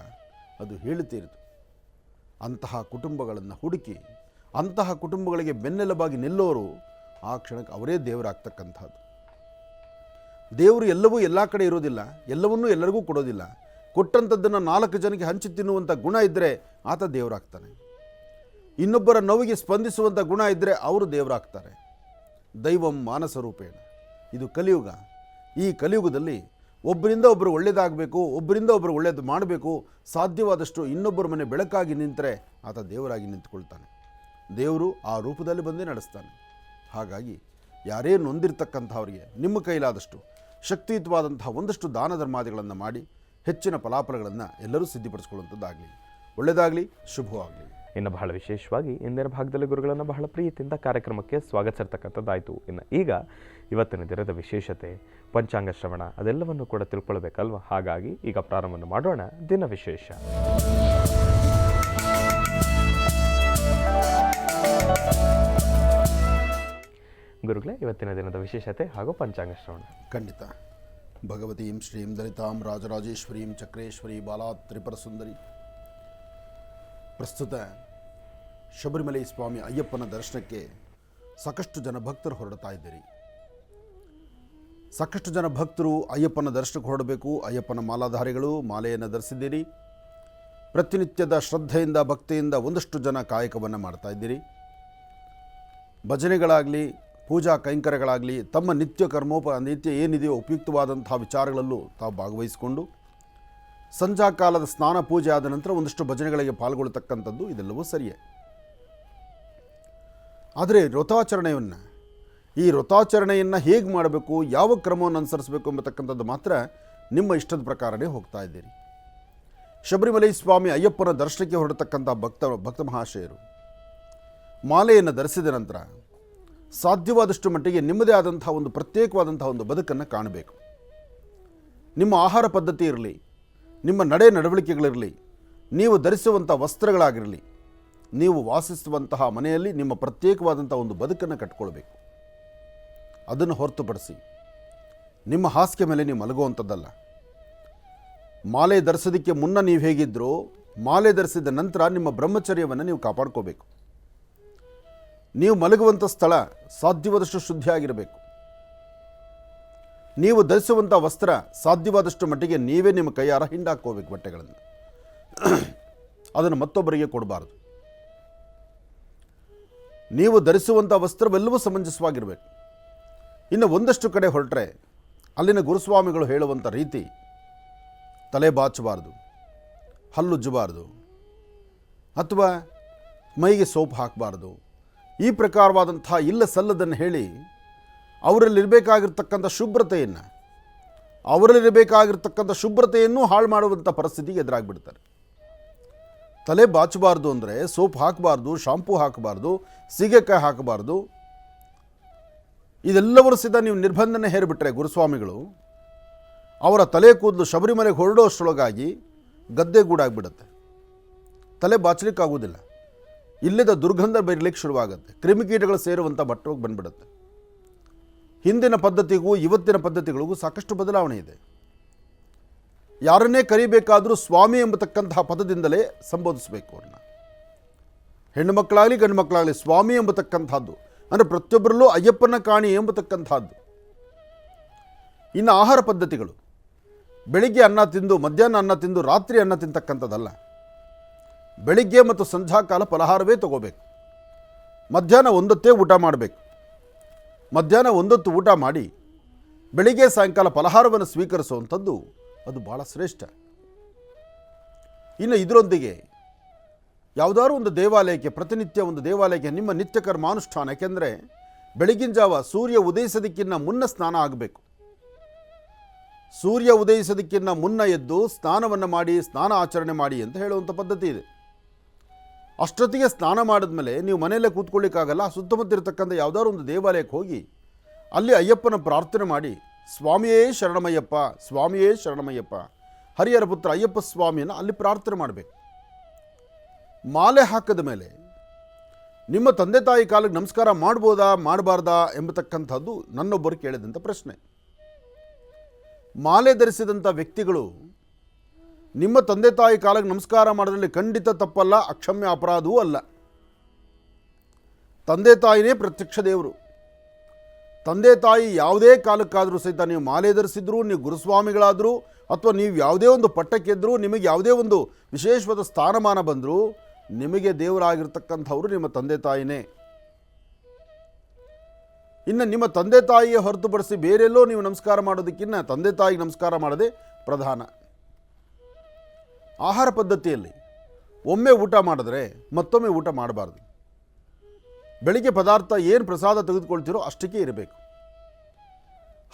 ಅದು ಹೇಳುತ್ತೀರಿತು. ಅಂತಹ ಕುಟುಂಬಗಳನ್ನು ಹುಡುಕಿ ಅಂತಹ ಕುಟುಂಬಗಳಿಗೆ ಬೆನ್ನೆಲುಬಾಗಿ ನಿಲ್ಲೋರು ಆ ಕ್ಷಣಕ್ಕೆ ಅವರೇ ದೇವರಾಗ್ತಕ್ಕಂಥದ್ದು. ದೇವರು ಎಲ್ಲವೂ ಎಲ್ಲ ಕಡೆ ಇರೋದಿಲ್ಲ, ಎಲ್ಲವನ್ನೂ ಎಲ್ಲರಿಗೂ ಕೊಡೋದಿಲ್ಲ. ಕೊಟ್ಟಂಥದ್ದನ್ನು 4 ಜನಕ್ಕೆ ಹಂಚಿ ತಿನ್ನುವಂಥ ಗುಣ ಇದ್ದರೆ ಆತ ದೇವರಾಗ್ತಾನೆ. ಇನ್ನೊಬ್ಬರ ನೋವಿಗೆ ಸ್ಪಂದಿಸುವಂಥ ಗುಣ ಇದ್ದರೆ ಅವರು ದೇವರಾಗ್ತಾರೆ. ದೈವಂ ಮಾನಸ ರೂಪೇಣ. ಇದು ಕಲಿಯುಗ. ಈ ಕಲಿಯುಗದಲ್ಲಿ ಒಬ್ಬರಿಂದ ಒಬ್ಬರು ಒಳ್ಳೆಯದಾಗಬೇಕು, ಒಬ್ಬರಿಂದ ಒಬ್ಬರು ಒಳ್ಳೆಯದು ಮಾಡಬೇಕು, ಸಾಧ್ಯವಾದಷ್ಟು ಇನ್ನೊಬ್ಬರ ಮನೆ ಬೆಳಕಾಗಿ ನಿಂತರೆ ಆತ ದೇವರಾಗಿ ನಿಂತುಕೊಳ್ತಾನೆ. ದೇವರು ಆ ರೂಪದಲ್ಲಿ ಬಂದೇ ನಡೆಸ್ತಾನೆ. ಹಾಗಾಗಿ ಯಾರೇ ನೊಂದಿರ್ತಕ್ಕಂಥವ್ರಿಗೆ ನಿಮ್ಮ ಕೈಲಾದಷ್ಟು ಶಕ್ತಿಯುತವಾದಂತಹ ಒಂದಷ್ಟು ದಾನ ಧರ್ಮಾದಿಗಳನ್ನು ಮಾಡಿ ಹೆಚ್ಚಿನ ಫಲಾಫಲಗಳನ್ನು ಎಲ್ಲರೂ ಸಿದ್ಧಿಪಡಿಸ್ಕೊಳ್ಳುವಂಥದ್ದಾಗಲಿ. ಒಳ್ಳೆಯದಾಗಲಿ, ಶುಭವಾಗಲಿ. ಇನ್ನು ಬಹಳ ವಿಶೇಷವಾಗಿ ಇಂದಿನ ಭಾಗದಲ್ಲಿ ಗುರುಗಳನ್ನು ಬಹಳ ಪ್ರೀತಿಯಿಂದ ಕಾರ್ಯಕ್ರಮಕ್ಕೆ ಸ್ವಾಗತಿಸಿರ್ತಕ್ಕಂಥದ್ದಾಯಿತು. ಇನ್ನು ಈಗ ಇವತ್ತಿನ ದಿನದ ವಿಶೇಷತೆ, ಪಂಚಾಂಗ ಶ್ರವಣ ಅದೆಲ್ಲವನ್ನು ಕೂಡ ತಿಳ್ಕೊಳ್ಬೇಕಲ್ವ. ಹಾಗಾಗಿ ಈಗ ಪ್ರಾರಂಭವನ್ನು ಮಾಡೋಣ ದಿನ ವಿಶೇಷ. ಗುರುಗಳೇ, ಇವತ್ತಿನ ದಿನದ ವಿಶೇಷತೆ ಹಾಗೂ ಪಂಚಾಂಗ ಶ್ರವಣ. ಖಂಡಿತ. ಭಗವತೀಂ ಶ್ರೀಂ ದಲಿತಾಂ ರಾಜರಾಜೇಶ್ವರೀಂ ಚಕ್ರೇಶ್ವರಿ ಬಾಲಾ ತ್ರಿಪುರ ಸುಂದರಿ. ಪ್ರಸ್ತುತ ಶಬರಿಮಲೆ ಸ್ವಾಮಿ ಅಯ್ಯಪ್ಪನ ದರ್ಶನಕ್ಕೆ ಸಾಕಷ್ಟು ಜನ ಭಕ್ತರು ಹೊರಡ್ತಾ ಇದ್ದೀರಿ. ಸಾಕಷ್ಟು ಜನ ಭಕ್ತರು ಅಯ್ಯಪ್ಪನ ದರ್ಶನಕ್ಕೆ ಹೊರಡಬೇಕು. ಅಯ್ಯಪ್ಪನ ಮಾಲಾಧಾರಿಗಳು ಮಾಲೆಯನ್ನು ಧರಿಸಿದ್ದೀರಿ. ಪ್ರತಿನಿತ್ಯದ ಶ್ರದ್ಧೆಯಿಂದ ಭಕ್ತಿಯಿಂದ ಒಂದಷ್ಟು ಜನ ಕಾಯಕವನ್ನು ಮಾಡ್ತಾ ಇದ್ದೀರಿ. ಭಜನೆಗಳಾಗಲಿ, ಪೂಜಾ ಕೈಂಕರ್ಯಗಳಾಗಲಿ, ತಮ್ಮ ನಿತ್ಯ ಏನಿದೆಯೋ ಉಪಯುಕ್ತವಾದಂಥ ವಿಚಾರಗಳಲ್ಲೂ ತಾವು ಭಾಗವಹಿಸಿಕೊಂಡು ಸಂಧ್ಯಾ ಕಾಲದ ಸ್ನಾನ ಪೂಜೆ ಆದ ನಂತರ ಒಂದಷ್ಟು ಭಜನೆಗಳಿಗೆ ಪಾಲ್ಗೊಳ್ತಕ್ಕಂಥದ್ದು ಇದೆಲ್ಲವೂ ಸರಿಯೇ. ಆದರೆ ಈ ವ್ರತಾಚರಣೆಯನ್ನು ಹೇಗೆ ಮಾಡಬೇಕು, ಯಾವ ಕ್ರಮವನ್ನು ಅನುಸರಿಸಬೇಕು ಎಂಬತಕ್ಕಂಥದ್ದು ಮಾತ್ರ ನಿಮ್ಮ ಇಷ್ಟದ ಪ್ರಕಾರನೇ ಹೋಗ್ತಾ ಇದ್ದೀರಿ. ಶಬರಿಮಲೆ ಸ್ವಾಮಿ ಅಯ್ಯಪ್ಪನ ದರ್ಶನಕ್ಕೆ ಹೊರಡತಕ್ಕಂಥ ಭಕ್ತ ಮಹಾಶಯರು ಮಾಲೆಯನ್ನು ಧರಿಸಿದ ನಂತರ ಸಾಧ್ಯವಾದಷ್ಟು ಮಟ್ಟಿಗೆ ನಿಮ್ಮದೇ ಆದಂಥ ಒಂದು ಪ್ರತ್ಯೇಕವಾದಂಥ ಒಂದು ಬದುಕನ್ನು ಕಾಣಬೇಕು. ನಿಮ್ಮ ಆಹಾರ ಪದ್ಧತಿ ಇರಲಿ, ನಿಮ್ಮ ನಡವಳಿಕೆಗಳಿರಲಿ, ನೀವು ಧರಿಸುವಂಥ ವಸ್ತ್ರಗಳಾಗಿರಲಿ, ನೀವು ವಾಸಿಸುವಂತಹ ಮನೆಯಲ್ಲಿ ನಿಮ್ಮ ಪ್ರತ್ಯೇಕವಾದಂಥ ಒಂದು ಬದುಕನ್ನು ಕಟ್ಕೊಳ್ಬೇಕು. ಅದನ್ನು ಹೊರತುಪಡಿಸಿ ನಿಮ್ಮ ಹಾಸಿಗೆ ಮೇಲೆ ನೀವು ಮಲಗುವಂಥದ್ದಲ್ಲ. ಮಾಲೆ ಧರಿಸೋದಕ್ಕೆ ಮುನ್ನ ನೀವು ಹೇಗಿದ್ರೋ, ಮಾಲೆ ಧರಿಸಿದ ನಂತರ ನಿಮ್ಮ ಬ್ರಹ್ಮಚರ್ಯವನ್ನು ನೀವು ಕಾಪಾಡ್ಕೋಬೇಕು. ನೀವು ಮಲಗುವಂಥ ಸ್ಥಳ ಸಾಧ್ಯವಾದಷ್ಟು ಶುದ್ಧಿಯಾಗಿರಬೇಕು. ನೀವು ಧರಿಸುವಂಥ ವಸ್ತ್ರ ಸಾಧ್ಯವಾದಷ್ಟು ಮಟ್ಟಿಗೆ ನೀವೇ ನಿಮ್ಮ ಕೈಯಾರ ಹಿಂಡಾಕೋಬೇಕು. ಬಟ್ಟೆಗಳನ್ನು ಅದನ್ನು ಮತ್ತೊಬ್ಬರಿಗೆ ಕೊಡಬಾರ್ದು. ನೀವು ಧರಿಸುವಂಥ ವಸ್ತ್ರವೆಲ್ಲವೂ ಸಮಂಜಸವಾಗಿರಬೇಕು. ಇನ್ನು ಒಂದಷ್ಟು ಕಡೆ ಹೊರಟ್ರೆ ಅಲ್ಲಿನ ಗುರುಸ್ವಾಮಿಗಳು ಹೇಳುವಂಥ ರೀತಿ, ತಲೆ ಬಾಚಬಾರ್ದು, ಹಲ್ಲುಜ್ಜಬಾರ್ದು, ಅಥವಾ ಮೈಗೆ ಸೋಪ್ ಹಾಕಬಾರ್ದು, ಈ ಪ್ರಕಾರವಾದಂಥ ಇಲ್ಲ ಸಲ್ಲದನ್ನು ಹೇಳಿ ಅವರಲ್ಲಿರಬೇಕಾಗಿರ್ತಕ್ಕಂಥ ಶುಭ್ರತೆಯನ್ನು ಹಾಳು ಮಾಡುವಂಥ ಪರಿಸ್ಥಿತಿಗೆ ಎದುರಾಗಿಬಿಡ್ತಾರೆ. ತಲೆ ಬಾಚಬಾರ್ದು ಅಂದರೆ ಸೋಪ್ ಹಾಕಬಾರ್ದು, ಶಾಂಪೂ ಹಾಕಬಾರ್ದು, ಸೀಗೆಕಾಯಿ ಹಾಕಬಾರ್ದು. ಇದೆಲ್ಲವರೂ ಸಿದ್ಧ ನೀವು ನಿರ್ಬಂಧನೆ ಹೇರಿಬಿಟ್ರೆ ಗುರುಸ್ವಾಮಿಗಳು ಅವರ ತಲೆ ಕೂದಲು ಶಬರಿಮಲೆಗೆ ಹೊರಡೋಷ್ಟರೊಳಗಾಗಿ ಗದ್ದೆಗೂಡಾಗಿಬಿಡುತ್ತೆ. ತಲೆ ಬಾಚಲಿಕ್ಕಾಗೋದಿಲ್ಲ. ಇಲ್ಲದ ದುರ್ಗಂಧ ಬೆರಲಿಕ್ಕೆ ಶುರುವಾಗುತ್ತೆ. ಕ್ರಿಮಿಕೀಟಗಳು ಸೇರುವಂಥ ಮಟ್ಟಕ್ಕೆ ಬಂದ್ಬಿಡುತ್ತೆ. ಹಿಂದಿನ ಪದ್ಧತಿಗೂ ಇವತ್ತಿನ ಪದ್ಧತಿಗಳಿಗೂ ಸಾಕಷ್ಟು ಬದಲಾವಣೆ ಇದೆ. ಯಾರನ್ನೇ ಕರಿಬೇಕಾದರೂ ಸ್ವಾಮಿ ಎಂಬತಕ್ಕಂತಹ ಪದದಿಂದಲೇ ಸಂಬೋಧಿಸಬೇಕು ಅವ್ರನ್ನ. ಹೆಣ್ಣು ಮಕ್ಕಳಾಗಲಿ ಗಂಡು ಮಕ್ಕಳಾಗಲಿ ಸ್ವಾಮಿ ಎಂಬತಕ್ಕಂಥದ್ದು ಅಂದರೆ ಪ್ರತಿಯೊಬ್ಬರಲ್ಲೂ ಅಯ್ಯಪ್ಪನ ಕಾಣಿ ಎಂಬತಕ್ಕಂಥದ್ದು. ಇನ್ನು ಆಹಾರ ಪದ್ಧತಿಗಳು, ಬೆಳಿಗ್ಗೆ ಅನ್ನ ತಿಂದು, ಮಧ್ಯಾಹ್ನ ಅನ್ನ ತಿಂದು, ರಾತ್ರಿ ಅನ್ನ ತಿಂತಕ್ಕಂಥದ್ದಲ್ಲ. ಬೆಳಿಗ್ಗೆ ಮತ್ತು ಸಂಧ್ಯಾಕಾಲ ಫಲಹಾರವೇ ತಗೋಬೇಕು. ಮಧ್ಯಾಹ್ನ ಒಂದೊತ್ತೇ ಊಟ ಮಾಡಬೇಕು. ಮಧ್ಯಾಹ್ನ ಒಂದೊತ್ತು ಊಟ ಮಾಡಿ ಬೆಳಿಗ್ಗೆ ಸಾಯಂಕಾಲ ಫಲಹಾರವನ್ನು ಸ್ವೀಕರಿಸುವಂಥದ್ದು ಅದು ಭಾಳ ಶ್ರೇಷ್ಠ. ಇನ್ನು ಇದರೊಂದಿಗೆ ಯಾವುದಾದ್ರೂ ಒಂದು ದೇವಾಲಯಕ್ಕೆ, ಪ್ರತಿನಿತ್ಯ ಒಂದು ದೇವಾಲಯಕ್ಕೆ ನಿಮ್ಮ ನಿತ್ಯ ಕರ್ಮಾನುಷ್ಠಾನ, ಯಾಕೆಂದರೆ ಬೆಳಗಿನ ಜಾವ ಸೂರ್ಯ ಉದಯಿಸೋದಕ್ಕಿಂತ ಮುನ್ನ ಸ್ನಾನ ಆಗಬೇಕು. ಸೂರ್ಯ ಉದಯಿಸೋದಕ್ಕಿಂತ ಮುನ್ನ ಎದ್ದು ಸ್ನಾನವನ್ನು ಮಾಡಿ, ಸ್ನಾನ ಆಚರಣೆ ಮಾಡಿ ಅಂತ ಹೇಳುವಂಥ ಪದ್ಧತಿ ಇದೆ. ಅಷ್ಟೊತ್ತಿಗೆ ಸ್ನಾನ ಮಾಡಿದ್ಮೇಲೆ ನೀವು ಮನೆಯಲ್ಲೇ ಕೂತ್ಕೊಳ್ಳಿಕ್ಕಾಗಲ್ಲ. ಸುತ್ತಮುತ್ತ ಇರತಕ್ಕಂಥ ಯಾವುದಾದ್ರು ಒಂದು ದೇವಾಲಯಕ್ಕೆ ಹೋಗಿ ಅಲ್ಲಿ ಅಯ್ಯಪ್ಪನ ಪ್ರಾರ್ಥನೆ ಮಾಡಿ, ಸ್ವಾಮಿಯೇ ಶರಣಮಯ್ಯಪ್ಪ, ಸ್ವಾಮಿಯೇ ಶರಣಮಯ್ಯಪ್ಪ, ಹರಿಹರ ಪುತ್ರ ಅಯ್ಯಪ್ಪ ಸ್ವಾಮಿಯನ್ನು ಅಲ್ಲಿ ಪ್ರಾರ್ಥನೆ ಮಾಡಬೇಕು. ಮಾಲೆ ಹಾಕಿದ ಮೇಲೆ ನಿಮ್ಮ ತಂದೆ ತಾಯಿ ಕಾಲಿಗೆ ನಮಸ್ಕಾರ ಮಾಡ್ಬೋದಾ ಮಾಡಬಾರ್ದಾ ಎಂಬತಕ್ಕಂಥದ್ದು ನನ್ನೊಬ್ಬರು ಕೇಳಿದಂಥ ಪ್ರಶ್ನೆ. ಮಾಲೆ ಧರಿಸಿದಂಥ ವ್ಯಕ್ತಿಗಳು ನಿಮ್ಮ ತಂದೆ ತಾಯಿ ಕಾಲಿಗೆ ನಮಸ್ಕಾರ ಮಾಡೋದ್ರಲ್ಲಿ ಖಂಡಿತ ತಪ್ಪಲ್ಲ, ಅಕ್ಷಮ್ಯ ಅಪರಾಧವೂ ಅಲ್ಲ. ತಂದೆ ತಾಯಿನೇ ಪ್ರತ್ಯಕ್ಷ ದೇವರು. ತಂದೆ ತಾಯಿ ಯಾವುದೇ ಕಾಲಕ್ಕಾದರೂ ಸಹಿತ ನೀವು ಮಾಲೆ ಧರಿಸಿದ್ರು, ನೀವು ಗುರುಸ್ವಾಮಿಗಳಾದರೂ, ಅಥವಾ ನೀವು ಯಾವುದೇ ಒಂದು ಪಟ್ಟಕ್ಕೆದ್ದರೂ, ನಿಮಗೆ ಯಾವುದೇ ಒಂದು ವಿಶೇಷವಾದ ಸ್ಥಾನಮಾನ ಬಂದರೂ, ನಿಮಗೆ ದೇವರಾಗಿರ್ತಕ್ಕಂಥವರು ನಿಮ್ಮ ತಂದೆ ತಾಯಿನೇ. ಇನ್ನು ನಿಮ್ಮ ತಂದೆ ತಾಯಿಯ ಹೊರತುಪಡಿಸಿ ಬೇರೆಲ್ಲೋ ನೀವು ನಮಸ್ಕಾರ ಮಾಡೋದಕ್ಕಿಂತ ತಂದೆ ತಾಯಿಗೆ ನಮಸ್ಕಾರ ಮಾಡೋದೇ ಪ್ರಧಾನ. ಆಹಾರ ಪದ್ಧತಿಯಲ್ಲಿ ಒಮ್ಮೆ ಊಟ ಮಾಡಿದ್ರೆ ಮತ್ತೊಮ್ಮೆ ಊಟ ಮಾಡಬಾರ್ದು. ಬೆಳಿಗ್ಗೆ ಪದಾರ್ಥ ಏನು ಪ್ರಸಾದ ತೆಗೆದುಕೊಳ್ತೀರೋ ಅಷ್ಟಕ್ಕೆ ಇರಬೇಕು.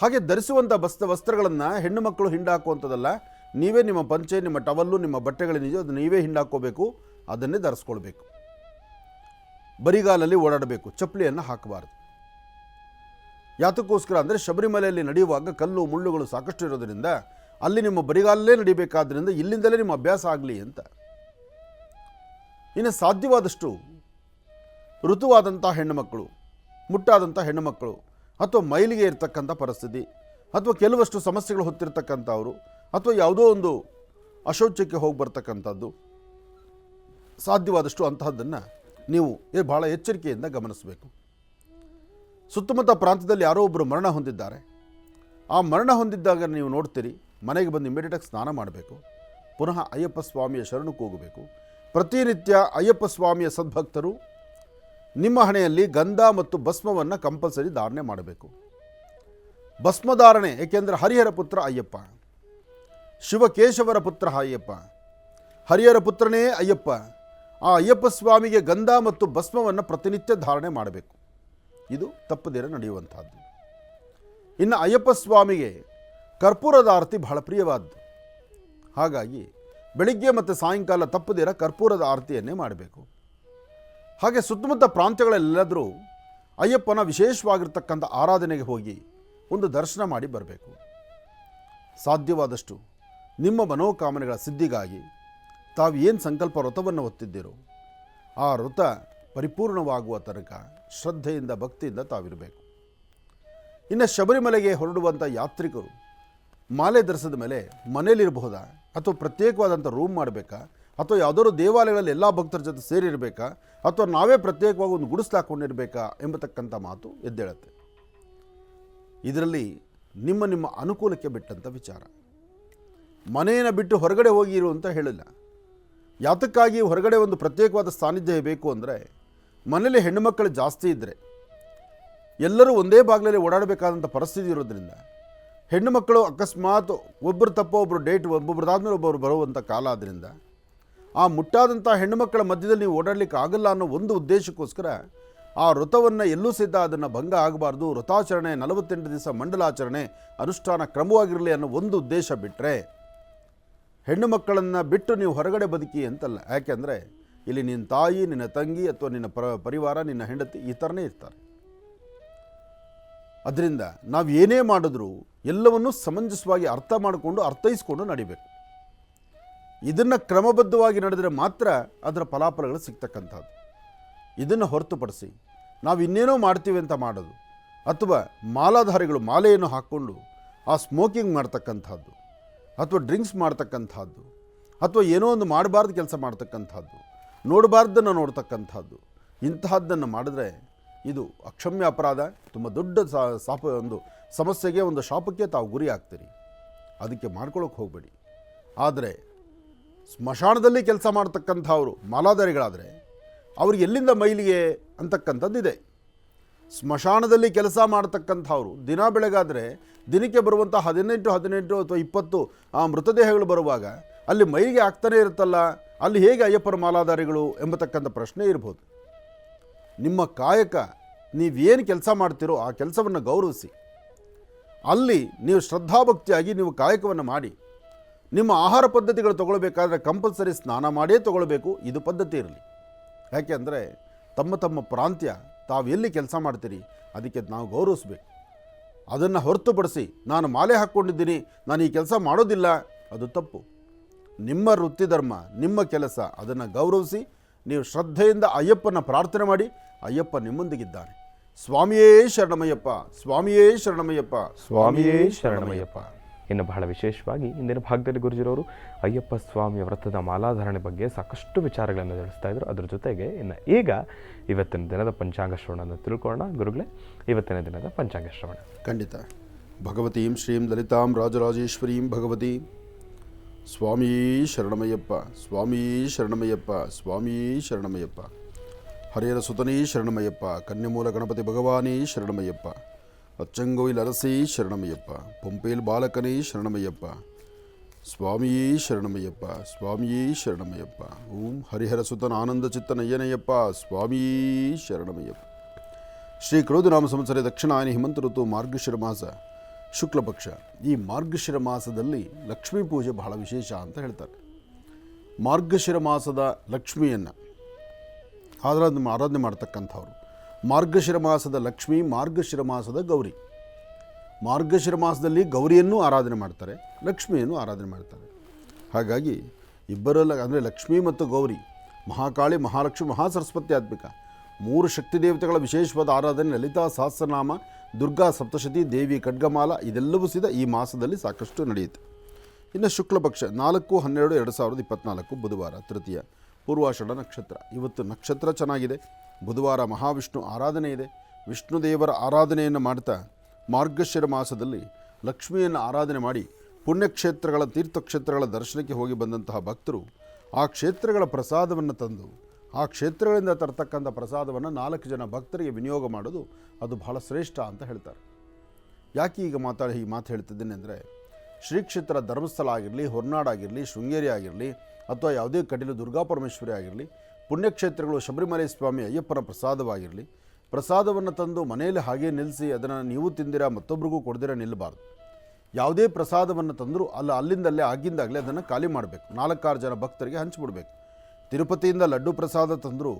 ಹಾಗೆ ಧರಿಸುವಂಥ ವಸ್ತ್ರಗಳನ್ನು ಹೆಣ್ಣು ಮಕ್ಕಳು ಹಿಂಡಾಕುವಂಥದ್ದಲ್ಲ. ನೀವೇ ನಿಮ್ಮ ಪಂಚೆ, ನಿಮ್ಮ ಟವಲ್ಲು, ನಿಮ್ಮ ಬಟ್ಟೆಗಳೇನಿದೆಯೋ ಅದು ನೀವೇ ಹಿಂಡಾಕೋಬೇಕು, ಅದನ್ನೇ ಧರಿಸ್ಕೊಳ್ಬೇಕು. ಬರಿಗಾಲಲ್ಲಿ ಓಡಾಡಬೇಕು, ಚಪ್ಪಲಿಯನ್ನು ಹಾಕಬಾರ್ದು. ಯಾತಕ್ಕೋಸ್ಕರ ಅಂದರೆ ಶಬರಿಮಲೆಯಲ್ಲಿ ನಡೆಯುವಾಗ ಕಲ್ಲು ಮುಳ್ಳುಗಳು ಸಾಕಷ್ಟು ಇರೋದರಿಂದ ಅಲ್ಲಿ ನಿಮ್ಮ ಬರಿಗಾಲಲ್ಲೇ ನಡಿಬೇಕಾದ್ರಿಂದ ಇಲ್ಲಿಂದಲೇ ನಿಮ್ಮ ಅಭ್ಯಾಸ ಆಗಲಿ ಅಂತ. ಇನ್ನು ಸಾಧ್ಯವಾದಷ್ಟು ಋತುವಾದಂಥ ಹೆಣ್ಣುಮಕ್ಕಳು ಮುಟ್ಟಾದಂಥ ಹೆಣ್ಣುಮಕ್ಕಳು ಅಥವಾ ಮೈಲಿಗೆ ಇರ್ತಕ್ಕಂಥ ಪರಿಸ್ಥಿತಿ ಅಥವಾ ಕೆಲವಷ್ಟು ಸಮಸ್ಯೆಗಳು ಹೊತ್ತಿರ್ತಕ್ಕಂಥವ್ರು ಅಥವಾ ಯಾವುದೋ ಒಂದು ಅಶೌಚಕ್ಕೆ ಹೋಗಿ ಬರ್ತಕ್ಕಂಥದ್ದು ಸಾಧ್ಯವಾದಷ್ಟು ಅಂತಹದ್ದನ್ನು ನೀವು ಭಾಳ ಎಚ್ಚರಿಕೆಯಿಂದ ಗಮನಿಸಬೇಕು. ಸುತ್ತಮುತ್ತ ಪ್ರಾಂತ್ಯದಲ್ಲಿ ಯಾರೋ ಒಬ್ಬರು ಮರಣ ಹೊಂದಿದ್ದಾರೆ. ಆ ಮರಣ ಹೊಂದಿದ್ದಾಗ ನೀವು ನೋಡ್ತೀರಿ, ಮನೆಗೆ ಬಂದು ಇಮಿಡಿಯೇಟಾಗಿ ಸ್ನಾನ ಮಾಡಬೇಕು, ಪುನಃ ಅಯ್ಯಪ್ಪ ಸ್ವಾಮಿಯ ಶರಣಕ್ಕೆ ಹೋಗಬೇಕು. ಪ್ರತಿನಿತ್ಯ ಅಯ್ಯಪ್ಪ ಸ್ವಾಮಿಯ ಸದ್ಭಕ್ತರು ನಿಮ್ಮ ಹಣೆಯಲ್ಲಿ ಗಂಧ ಮತ್ತು ಭಸ್ಮವನ್ನು ಕಂಪಲ್ಸರಿ ಧಾರಣೆ ಮಾಡಬೇಕು. ಭಸ್ಮಧಾರಣೆ, ಏಕೆಂದರೆ ಹರಿಹರ ಪುತ್ರ ಅಯ್ಯಪ್ಪ, ಶಿವಕೇಶವರ ಪುತ್ರ ಅಯ್ಯಪ್ಪ, ಹರಿಹರ ಪುತ್ರನೇ ಅಯ್ಯಪ್ಪ. ಆ ಅಯ್ಯಪ್ಪ ಸ್ವಾಮಿಗೆ ಗಂಧ ಮತ್ತು ಭಸ್ಮವನ್ನು ಪ್ರತಿನಿತ್ಯ ಧಾರಣೆ ಮಾಡಬೇಕು. ಇದು ತಪ್ಪದಿರ ನಡೆಯುವಂಥದ್ದು. ಇನ್ನು ಅಯ್ಯಪ್ಪ ಸ್ವಾಮಿಗೆ ಕರ್ಪೂರದ ಆರತಿ ಬಹಳ ಪ್ರಿಯವಾದ್ದು. ಹಾಗಾಗಿ ಬೆಳಿಗ್ಗೆ ಮತ್ತು ಸಾಯಂಕಾಲ ತಪ್ಪದಿರ ಕರ್ಪೂರದ ಆರತಿಯನ್ನೇ ಮಾಡಬೇಕು. ಹಾಗೆ ಸುತ್ತಮುತ್ತ ಪ್ರಾಂತ್ಯಗಳೆಲ್ಲಾದರೂ ಅಯ್ಯಪ್ಪನ ವಿಶೇಷವಾಗಿರ್ತಕ್ಕಂಥ ಆರಾಧನೆಗೆ ಹೋಗಿ ಒಂದು ದರ್ಶನ ಮಾಡಿ ಬರಬೇಕು. ಸಾಧ್ಯವಾದಷ್ಟು ನಿಮ್ಮ ಮನೋಕಾಮನೆಗಳ ಸಿದ್ಧಿಗಾಗಿ ತಾವು ಏನು ಸಂಕಲ್ಪ ವ್ರತವನ್ನು ಹೊತ್ತಿದ್ದೀರೋ ಆ ವ್ರತ ಪರಿಪೂರ್ಣವಾಗುವ ತನಕ ಶ್ರದ್ಧೆಯಿಂದ ಭಕ್ತಿಯಿಂದ ತಾವಿರಬೇಕು. ಇನ್ನು ಶಬರಿಮಲೆಗೆ ಹೊರಡುವಂಥ ಯಾತ್ರಿಕರು ಮಾಲೆ ಧರಿಸಿದ ಮೇಲೆ ಮನೇಲಿರಬಹುದಾ ಅಥವಾ ಪ್ರತ್ಯೇಕವಾದಂಥ ರೂಮ್ ಮಾಡಬೇಕಾ ಅಥವಾ ಯಾವುದಾದ್ರು ದೇವಾಲಯಗಳಲ್ಲಿ ಎಲ್ಲ ಭಕ್ತರ ಜೊತೆ ಸೇರಿರಬೇಕಾ ಅಥವಾ ನಾವೇ ಪ್ರತ್ಯೇಕವಾಗಿ ಒಂದು ಗುಡಿಸ್ಲಾಕೊಂಡಿರಬೇಕಾ ಎಂಬತಕ್ಕಂಥ ಮಾತು ಎದ್ದೇಳುತ್ತೆ. ಇದರಲ್ಲಿ ನಿಮ್ಮ ನಿಮ್ಮ ಅನುಕೂಲಕ್ಕೆ ಬಿಟ್ಟಂಥ ವಿಚಾರ. ಮನೆಯನ್ನು ಬಿಟ್ಟು ಹೊರಗಡೆ ಹೋಗಿ ಇರು ಅಂತ ಹೇಳಿಲ್ಲ. ಯಾತಕ್ಕಾಗಿ ಹೊರಗಡೆ ಒಂದು ಪ್ರತ್ಯೇಕವಾದ ಸಾನ್ನಿಧ್ಯ ಬೇಕು ಅಂದರೆ, ಮನೇಲಿ ಹೆಣ್ಣುಮಕ್ಕಳು ಜಾಸ್ತಿ ಇದ್ದರೆ ಎಲ್ಲರೂ ಒಂದೇ ಬಾಗಿಲಲ್ಲಿ ಓಡಾಡಬೇಕಾದಂಥ ಪರಿಸ್ಥಿತಿ ಇರೋದ್ರಿಂದ ಹೆಣ್ಣು ಮಕ್ಕಳು ಅಕಸ್ಮಾತ್ ಒಬ್ಬರು ತಪ್ಪೋ ಒಬ್ಬರು ಡೇಟ್ ಒಬ್ಬೊಬ್ರದಾದ್ಮೇಲೆ ಒಬ್ಬರು ಬರುವಂಥ ಕಾಲ ಆದ್ದರಿಂದ ಆ ಮುಟ್ಟಾದಂಥ ಹೆಣ್ಣುಮಕ್ಕಳ ಮಧ್ಯದಲ್ಲಿ ನೀವು ಓಡಾಡಲಿಕ್ಕೆ ಆಗಲ್ಲ ಅನ್ನೋ ಒಂದು ಉದ್ದೇಶಕ್ಕೋಸ್ಕರ ಆ ವ್ರತವನ್ನು ಎಲ್ಲೂ ಸಹಿತ ಅದನ್ನು ಭಂಗ ಆಗಬಾರ್ದು, ವ್ರತಾಚರಣೆ 48 ದಿವಸ ಮಂಡಲಾಚರಣೆ ಅನುಷ್ಠಾನ ಕ್ರಮವಾಗಿರಲಿ ಅನ್ನೋ ಒಂದು ಉದ್ದೇಶ ಬಿಟ್ಟರೆ, ಹೆಣ್ಣು ಮಕ್ಕಳನ್ನು ಬಿಟ್ಟು ನೀವು ಹೊರಗಡೆ ಬದುಕಿ ಅಂತಲ್ಲ. ಯಾಕೆಂದರೆ ಇಲ್ಲಿ ನಿನ್ನ ತಾಯಿ, ನಿನ್ನ ತಂಗಿ ಅಥವಾ ನಿನ್ನ ಪರಿವಾರ, ನಿನ್ನ ಹೆಂಡತಿ ಈ ಥರನೇ ಇರ್ತಾರೆ. ಅದರಿಂದ ನಾವು ಏನೇ ಮಾಡಿದ್ರೂ ಎಲ್ಲವನ್ನೂ ಸಮಂಜಸವಾಗಿ ಅರ್ಥ ಮಾಡಿಕೊಂಡು ಅರ್ಥೈಸ್ಕೊಂಡು ನಡಿಬೇಕು. ಇದನ್ನು ಕ್ರಮಬದ್ಧವಾಗಿ ನಡೆದರೆ ಮಾತ್ರ ಅದರ ಫಲಾಫಲಗಳು ಸಿಗ್ತಕ್ಕಂಥದ್ದು. ಇದನ್ನು ಹೊರತುಪಡಿಸಿ ನಾವು ಇನ್ನೇನೋ ಮಾಡ್ತೀವಿ ಅಂತ ಮಾಡೋದು ಅಥವಾ ಮಾಲಾಧಾರಿಗಳು ಮಾಲೆಯನ್ನು ಹಾಕ್ಕೊಂಡು ಆ ಸ್ಮೋಕಿಂಗ್ ಮಾಡ್ತಕ್ಕಂಥದ್ದು ಅಥವಾ ಡ್ರಿಂಕ್ಸ್ ಮಾಡ್ತಕ್ಕಂಥದ್ದು ಅಥವಾ ಏನೋ ಒಂದು ಮಾಡಬಾರ್ದು ಕೆಲಸ ಮಾಡ್ತಕ್ಕಂಥದ್ದು, ನೋಡಬಾರ್ದನ್ನು ನೋಡ್ತಕ್ಕಂಥದ್ದು, ಇಂತಹದ್ದನ್ನು ಮಾಡಿದ್ರೆ ಇದು ಅಕ್ಷಮ್ಯ ಅಪರಾಧ. ತುಂಬ ದೊಡ್ಡ ಒಂದು ಸಮಸ್ಯೆಗೆ, ಒಂದು ಶಾಪಕ್ಕೆ ತಾವು ಗುರಿ ಆಗ್ತೀರಿ. ಅದಕ್ಕೆ ಮಾಡ್ಕೊಳ್ಳೋಕೆ ಹೋಗಬೇಡಿ. ಆದರೆ ಸ್ಮಶಾನದಲ್ಲಿ ಕೆಲಸ ಮಾಡ್ತಕ್ಕಂಥವ್ರು ಮಾಲಾಧಾರಿಗಳಾದರೆ ಅವ್ರಿಗೆ ಎಲ್ಲಿಂದ ಮೈಲಿಗೆ ಅಂತಕ್ಕಂಥದ್ದಿದೆ. ಸ್ಮಶಾನದಲ್ಲಿ ಕೆಲಸ ಮಾಡ್ತಕ್ಕಂಥವ್ರು ದಿನ ಬೆಳಗಾದರೆ ದಿನಕ್ಕೆ ಬರುವಂಥ 18 ಅಥವಾ 20 ಆ ಮೃತದೇಹಗಳು ಬರುವಾಗ ಅಲ್ಲಿ ಮೈಲಿಗೆ ಆಗ್ತಾನೇ ಇರುತ್ತಲ್ಲ, ಅಲ್ಲಿ ಹೇಗೆ ಅಯ್ಯಪ್ಪರ ಮಾಲಾಧಾರಿಗಳು ಎಂಬತಕ್ಕಂಥ ಪ್ರಶ್ನೆ ಇರ್ಬೋದು. ನಿಮ್ಮ ಕಾಯಕ, ನೀವೇನು ಕೆಲಸ ಮಾಡ್ತೀರೋ ಆ ಕೆಲಸವನ್ನು ಗೌರವಿಸಿ. ಅಲ್ಲಿ ನೀವು ಶ್ರದ್ಧಾಭಕ್ತಿಯಾಗಿ ನೀವು ಕಾಯಕವನ್ನು ಮಾಡಿ. ನಿಮ್ಮ ಆಹಾರ ಪದ್ಧತಿಗಳು ತೊಗೊಳ್ಬೇಕಾದ್ರೆ ಕಂಪಲ್ಸರಿ ಸ್ನಾನ ಮಾಡೇ ತೊಗೊಳ್ಬೇಕು. ಇದು ಪದ್ಧತಿ ಇರಲಿ. ಯಾಕೆ ಅಂದರೆ ತಮ್ಮ ತಮ್ಮ ಪ್ರಾಂತ್ಯ, ತಾವು ಎಲ್ಲಿ ಕೆಲಸ ಮಾಡ್ತೀರಿ ಅದಕ್ಕೆ ನಾವು ಗೌರವಿಸ್ಬೇಕು. ಅದನ್ನು ಹೊರತುಪಡಿಸಿ ನಾನು ಮಾಲೆ ಹಾಕ್ಕೊಂಡಿದ್ದೀನಿ, ನಾನು ಈ ಕೆಲಸ ಮಾಡೋದಿಲ್ಲ, ಅದು ತಪ್ಪು. ನಿಮ್ಮ ವೃತ್ತಿ ಧರ್ಮ, ನಿಮ್ಮ ಕೆಲಸ, ಅದನ್ನು ಗೌರವಿಸಿ ನೀವು ಶ್ರದ್ಧೆಯಿಂದ ಅಯ್ಯಪ್ಪನ ಪ್ರಾರ್ಥನೆ ಮಾಡಿ. ಅಯ್ಯಪ್ಪ ನಿಮ್ಮೊಂದಿಗಿದ್ದಾನೆ. ಸ್ವಾಮಿಯೇ ಶರಣಮಯ್ಯಪ್ಪ, ಸ್ವಾಮಿಯೇ ಶರಣಮಯ್ಯಪ್ಪ, ಸ್ವಾಮಿಯೇ ಶರಣಮಯ್ಯಪ್ಪ. ಇನ್ನು ಬಹಳ ವಿಶೇಷವಾಗಿ ಇಂದಿನ ಭಾಗದಲ್ಲಿ ಗುರುಜಿರವರು ಅಯ್ಯಪ್ಪ ಸ್ವಾಮಿಯ ವ್ರತದ ಮಾಲಾಧಾರಣೆ ಬಗ್ಗೆ ಸಾಕಷ್ಟು ವಿಚಾರಗಳನ್ನು ತಿಳಿಸ್ತಾ ಇದ್ರು. ಅದ್ರ ಜೊತೆಗೆ ಇನ್ನು ಈಗ ಇವತ್ತಿನ ದಿನದ ಪಂಚಾಂಗ ಶ್ರವಣವನ್ನು ತಿಳ್ಕೊಳ್ಳೋಣ. ಗುರುಗಳೇ, ಇವತ್ತಿನ ದಿನದ ಪಂಚಾಂಗ ಶ್ರವಣ. ಖಂಡಿತ. ಭಗವತೀಂ ಶ್ರೀಂ ಲಲಿತಾಂ ರಾಜರಾಜೇಶ್ವರೀಂ ಭಗವತಿ ಸ್ವಾಮೀ ಶರಣಮಯ್ಯಪ್ಪ, ಸ್ವಾಮೀ ಶರಣಮಯ್ಯಪ್ಪ, ಸ್ವಾಮೀ ಶರಣಮಯ್ಯಪ್ಪ. ಹರಿಹರ ಸುತನೀ ಶರಣಮಯ್ಯಪ್ಪ, ಕನ್ಯಮೂಲ ಗಣಪತಿ ಭಗವಾನೀ ಶರಣಮಯ್ಯಪ್ಪ, ಅಚ್ಚಂಗೋಯಿಲ್ ಅರಸೀ ಶರಣಮಯ್ಯಪ್ಪ, ಪೊಂಪೇಲ್ ಬಾಲಕನೇ ಶರಣಮಯ್ಯಪ್ಪ, ಸ್ವಾಮಿಯೇ ಶರಣಮಯ್ಯಪ್ಪ, ಸ್ವಾಮಿಯೇ ಶರಣಮಯ್ಯಪ್ಪ. ಓಂ ಹರಿಹರ ಸುತನ ಆನಂದ ಚಿತ್ತನಯ್ಯನಯ್ಯಪ್ಪ, ಸ್ವಾಮಿಯೇ ಶರಣಮಯ್ಯಪ್ಪ. ಶ್ರೀ ಕ್ರೋಧನಾಮ ಸಂವತ್ಸರ ದಕ್ಷಿಣಾಯನಿ ಹಿಮಂತ ಋತು ಮಾರ್ಗಶಿರ ಮಾಸ ಶುಕ್ಲ ಪಕ್ಷ. ಈ ಮಾರ್ಗಶಿರ ಮಾಸದಲ್ಲಿ ಲಕ್ಷ್ಮೀ ಪೂಜೆ ಬಹಳ ವಿಶೇಷ ಅಂತ ಹೇಳ್ತಾರೆ. ಮಾರ್ಗಶಿರ ಮಾಸದ ಲಕ್ಷ್ಮಿಯನ್ನು ಆರಾಧನೆ ಮಾಡ್ತಕ್ಕಂಥವ್ರು ಮಾರ್ಗಶಿರ ಮಾಸದ ಲಕ್ಷ್ಮಿ, ಮಾರ್ಗಶಿರ ಮಾಸದ ಗೌರಿ. ಮಾರ್ಗಶಿರ ಮಾಸದಲ್ಲಿ ಗೌರಿಯನ್ನು ಆರಾಧನೆ ಮಾಡ್ತಾರೆ, ಲಕ್ಷ್ಮಿಯನ್ನು ಆರಾಧನೆ ಮಾಡ್ತಾರೆ. ಹಾಗಾಗಿ ಇಬ್ಬರಲ್ಲ, ಅಂದರೆ ಲಕ್ಷ್ಮಿ ಮತ್ತು ಗೌರಿ, ಮಹಾಕಾಳಿ, ಮಹಾಲಕ್ಷ್ಮಿ, ಮಹಾಸರಸ್ವತಿ ಆತ್ಮಿಕ 3 ಶಕ್ತಿ ದೇವತೆಗಳ ವಿಶೇಷವಾದ ಆರಾಧನೆ, ಲಲಿತಾ ಸಹಸ್ರನಾಮ, ದುರ್ಗಾ ಸಪ್ತಶತಿ, ದೇವಿ ಖಡ್ಗಮಾಲ, ಇದೆಲ್ಲವೂ ಸಹಿತ ಈ ಮಾಸದಲ್ಲಿ ಸಾಕಷ್ಟು ನಡೆಯುತ್ತೆ. ಇನ್ನು ಶುಕ್ಲಪಕ್ಷ 4/12/2024 ಬುಧವಾರ, ತೃತೀಯ, ಪೂರ್ವಾಷಾಢ ನಕ್ಷತ್ರ. ಇವತ್ತು ನಕ್ಷತ್ರ ಚೆನ್ನಾಗಿದೆ. ಬುಧವಾರ ಮಹಾವಿಷ್ಣು ಆರಾಧನೆ ಇದೆ. ವಿಷ್ಣು ದೇವರ ಆರಾಧನೆಯನ್ನು ಮಾಡ್ತಾ ಮಾರ್ಗಶಿರ ಮಾಸದಲ್ಲಿ ಲಕ್ಷ್ಮಿಯನ್ನು ಆರಾಧನೆ ಮಾಡಿ ಪುಣ್ಯಕ್ಷೇತ್ರಗಳ, ತೀರ್ಥಕ್ಷೇತ್ರಗಳ ದರ್ಶನಕ್ಕೆ ಹೋಗಿ ಬಂದಂತಹ ಭಕ್ತರು ಆ ಕ್ಷೇತ್ರಗಳ ಪ್ರಸಾದವನ್ನು ತಂದು, ಆ ಕ್ಷೇತ್ರಗಳಿಂದ ತರ್ತಕ್ಕಂಥ ಪ್ರಸಾದವನ್ನು 4 ಜನ ಭಕ್ತರಿಗೆ ವಿನಿಯೋಗ ಮಾಡೋದು ಅದು ಬಹಳ ಶ್ರೇಷ್ಠ ಅಂತ ಹೇಳ್ತಾರೆ. ಯಾಕೆ ಈಗ ಈ ಮಾತು ಹೇಳ್ತಿದ್ದೇನೆ ಅಂದರೆ, ಶ್ರೀಕ್ಷೇತ್ರ ಧರ್ಮಸ್ಥಳ ಆಗಿರಲಿ, ಹೊರನಾಡಾಗಿರಲಿ, ಶೃಂಗೇರಿ ಆಗಿರಲಿ, ಅಥವಾ ಯಾವುದೇ ಕಟೀಲು ದುರ್ಗಾ ಪರಮೇಶ್ವರಿ ಆಗಿರಲಿ, ಪುಣ್ಯಕ್ಷೇತ್ರಗಳು ಶಬರಿಮಲೆ ಸ್ವಾಮಿ ಅಯ್ಯಪ್ಪನ ಪ್ರಸಾದವಾಗಿರಲಿ, ಪ್ರಸಾದವನ್ನು ತಂದು ಮನೆಯಲ್ಲಿ ಹಾಗೇ ನಿಲ್ಲಿಸಿ ಅದನ್ನು ನೀವು ತಿಂದಿರ ಮತ್ತೊಬ್ಬರಿಗೂ ಕೊಡ್ದಿರ ನಿಲ್ಲಬಾರ್ದು. ಯಾವುದೇ ಪ್ರಸಾದವನ್ನು ತಂದರೂ ಅಲ್ಲಿಂದಲ್ಲೇ ಆಗಿಂದಾಗಲೇ ಅದನ್ನು ಖಾಲಿ ಮಾಡಬೇಕು. 4-6 ಜನ ಭಕ್ತರಿಗೆ ಹಂಚಿಬಿಡ್ಬೇಕು. ತಿರುಪತಿಯಿಂದ ಲಡ್ಡು ಪ್ರಸಾದ ತಂದರೂ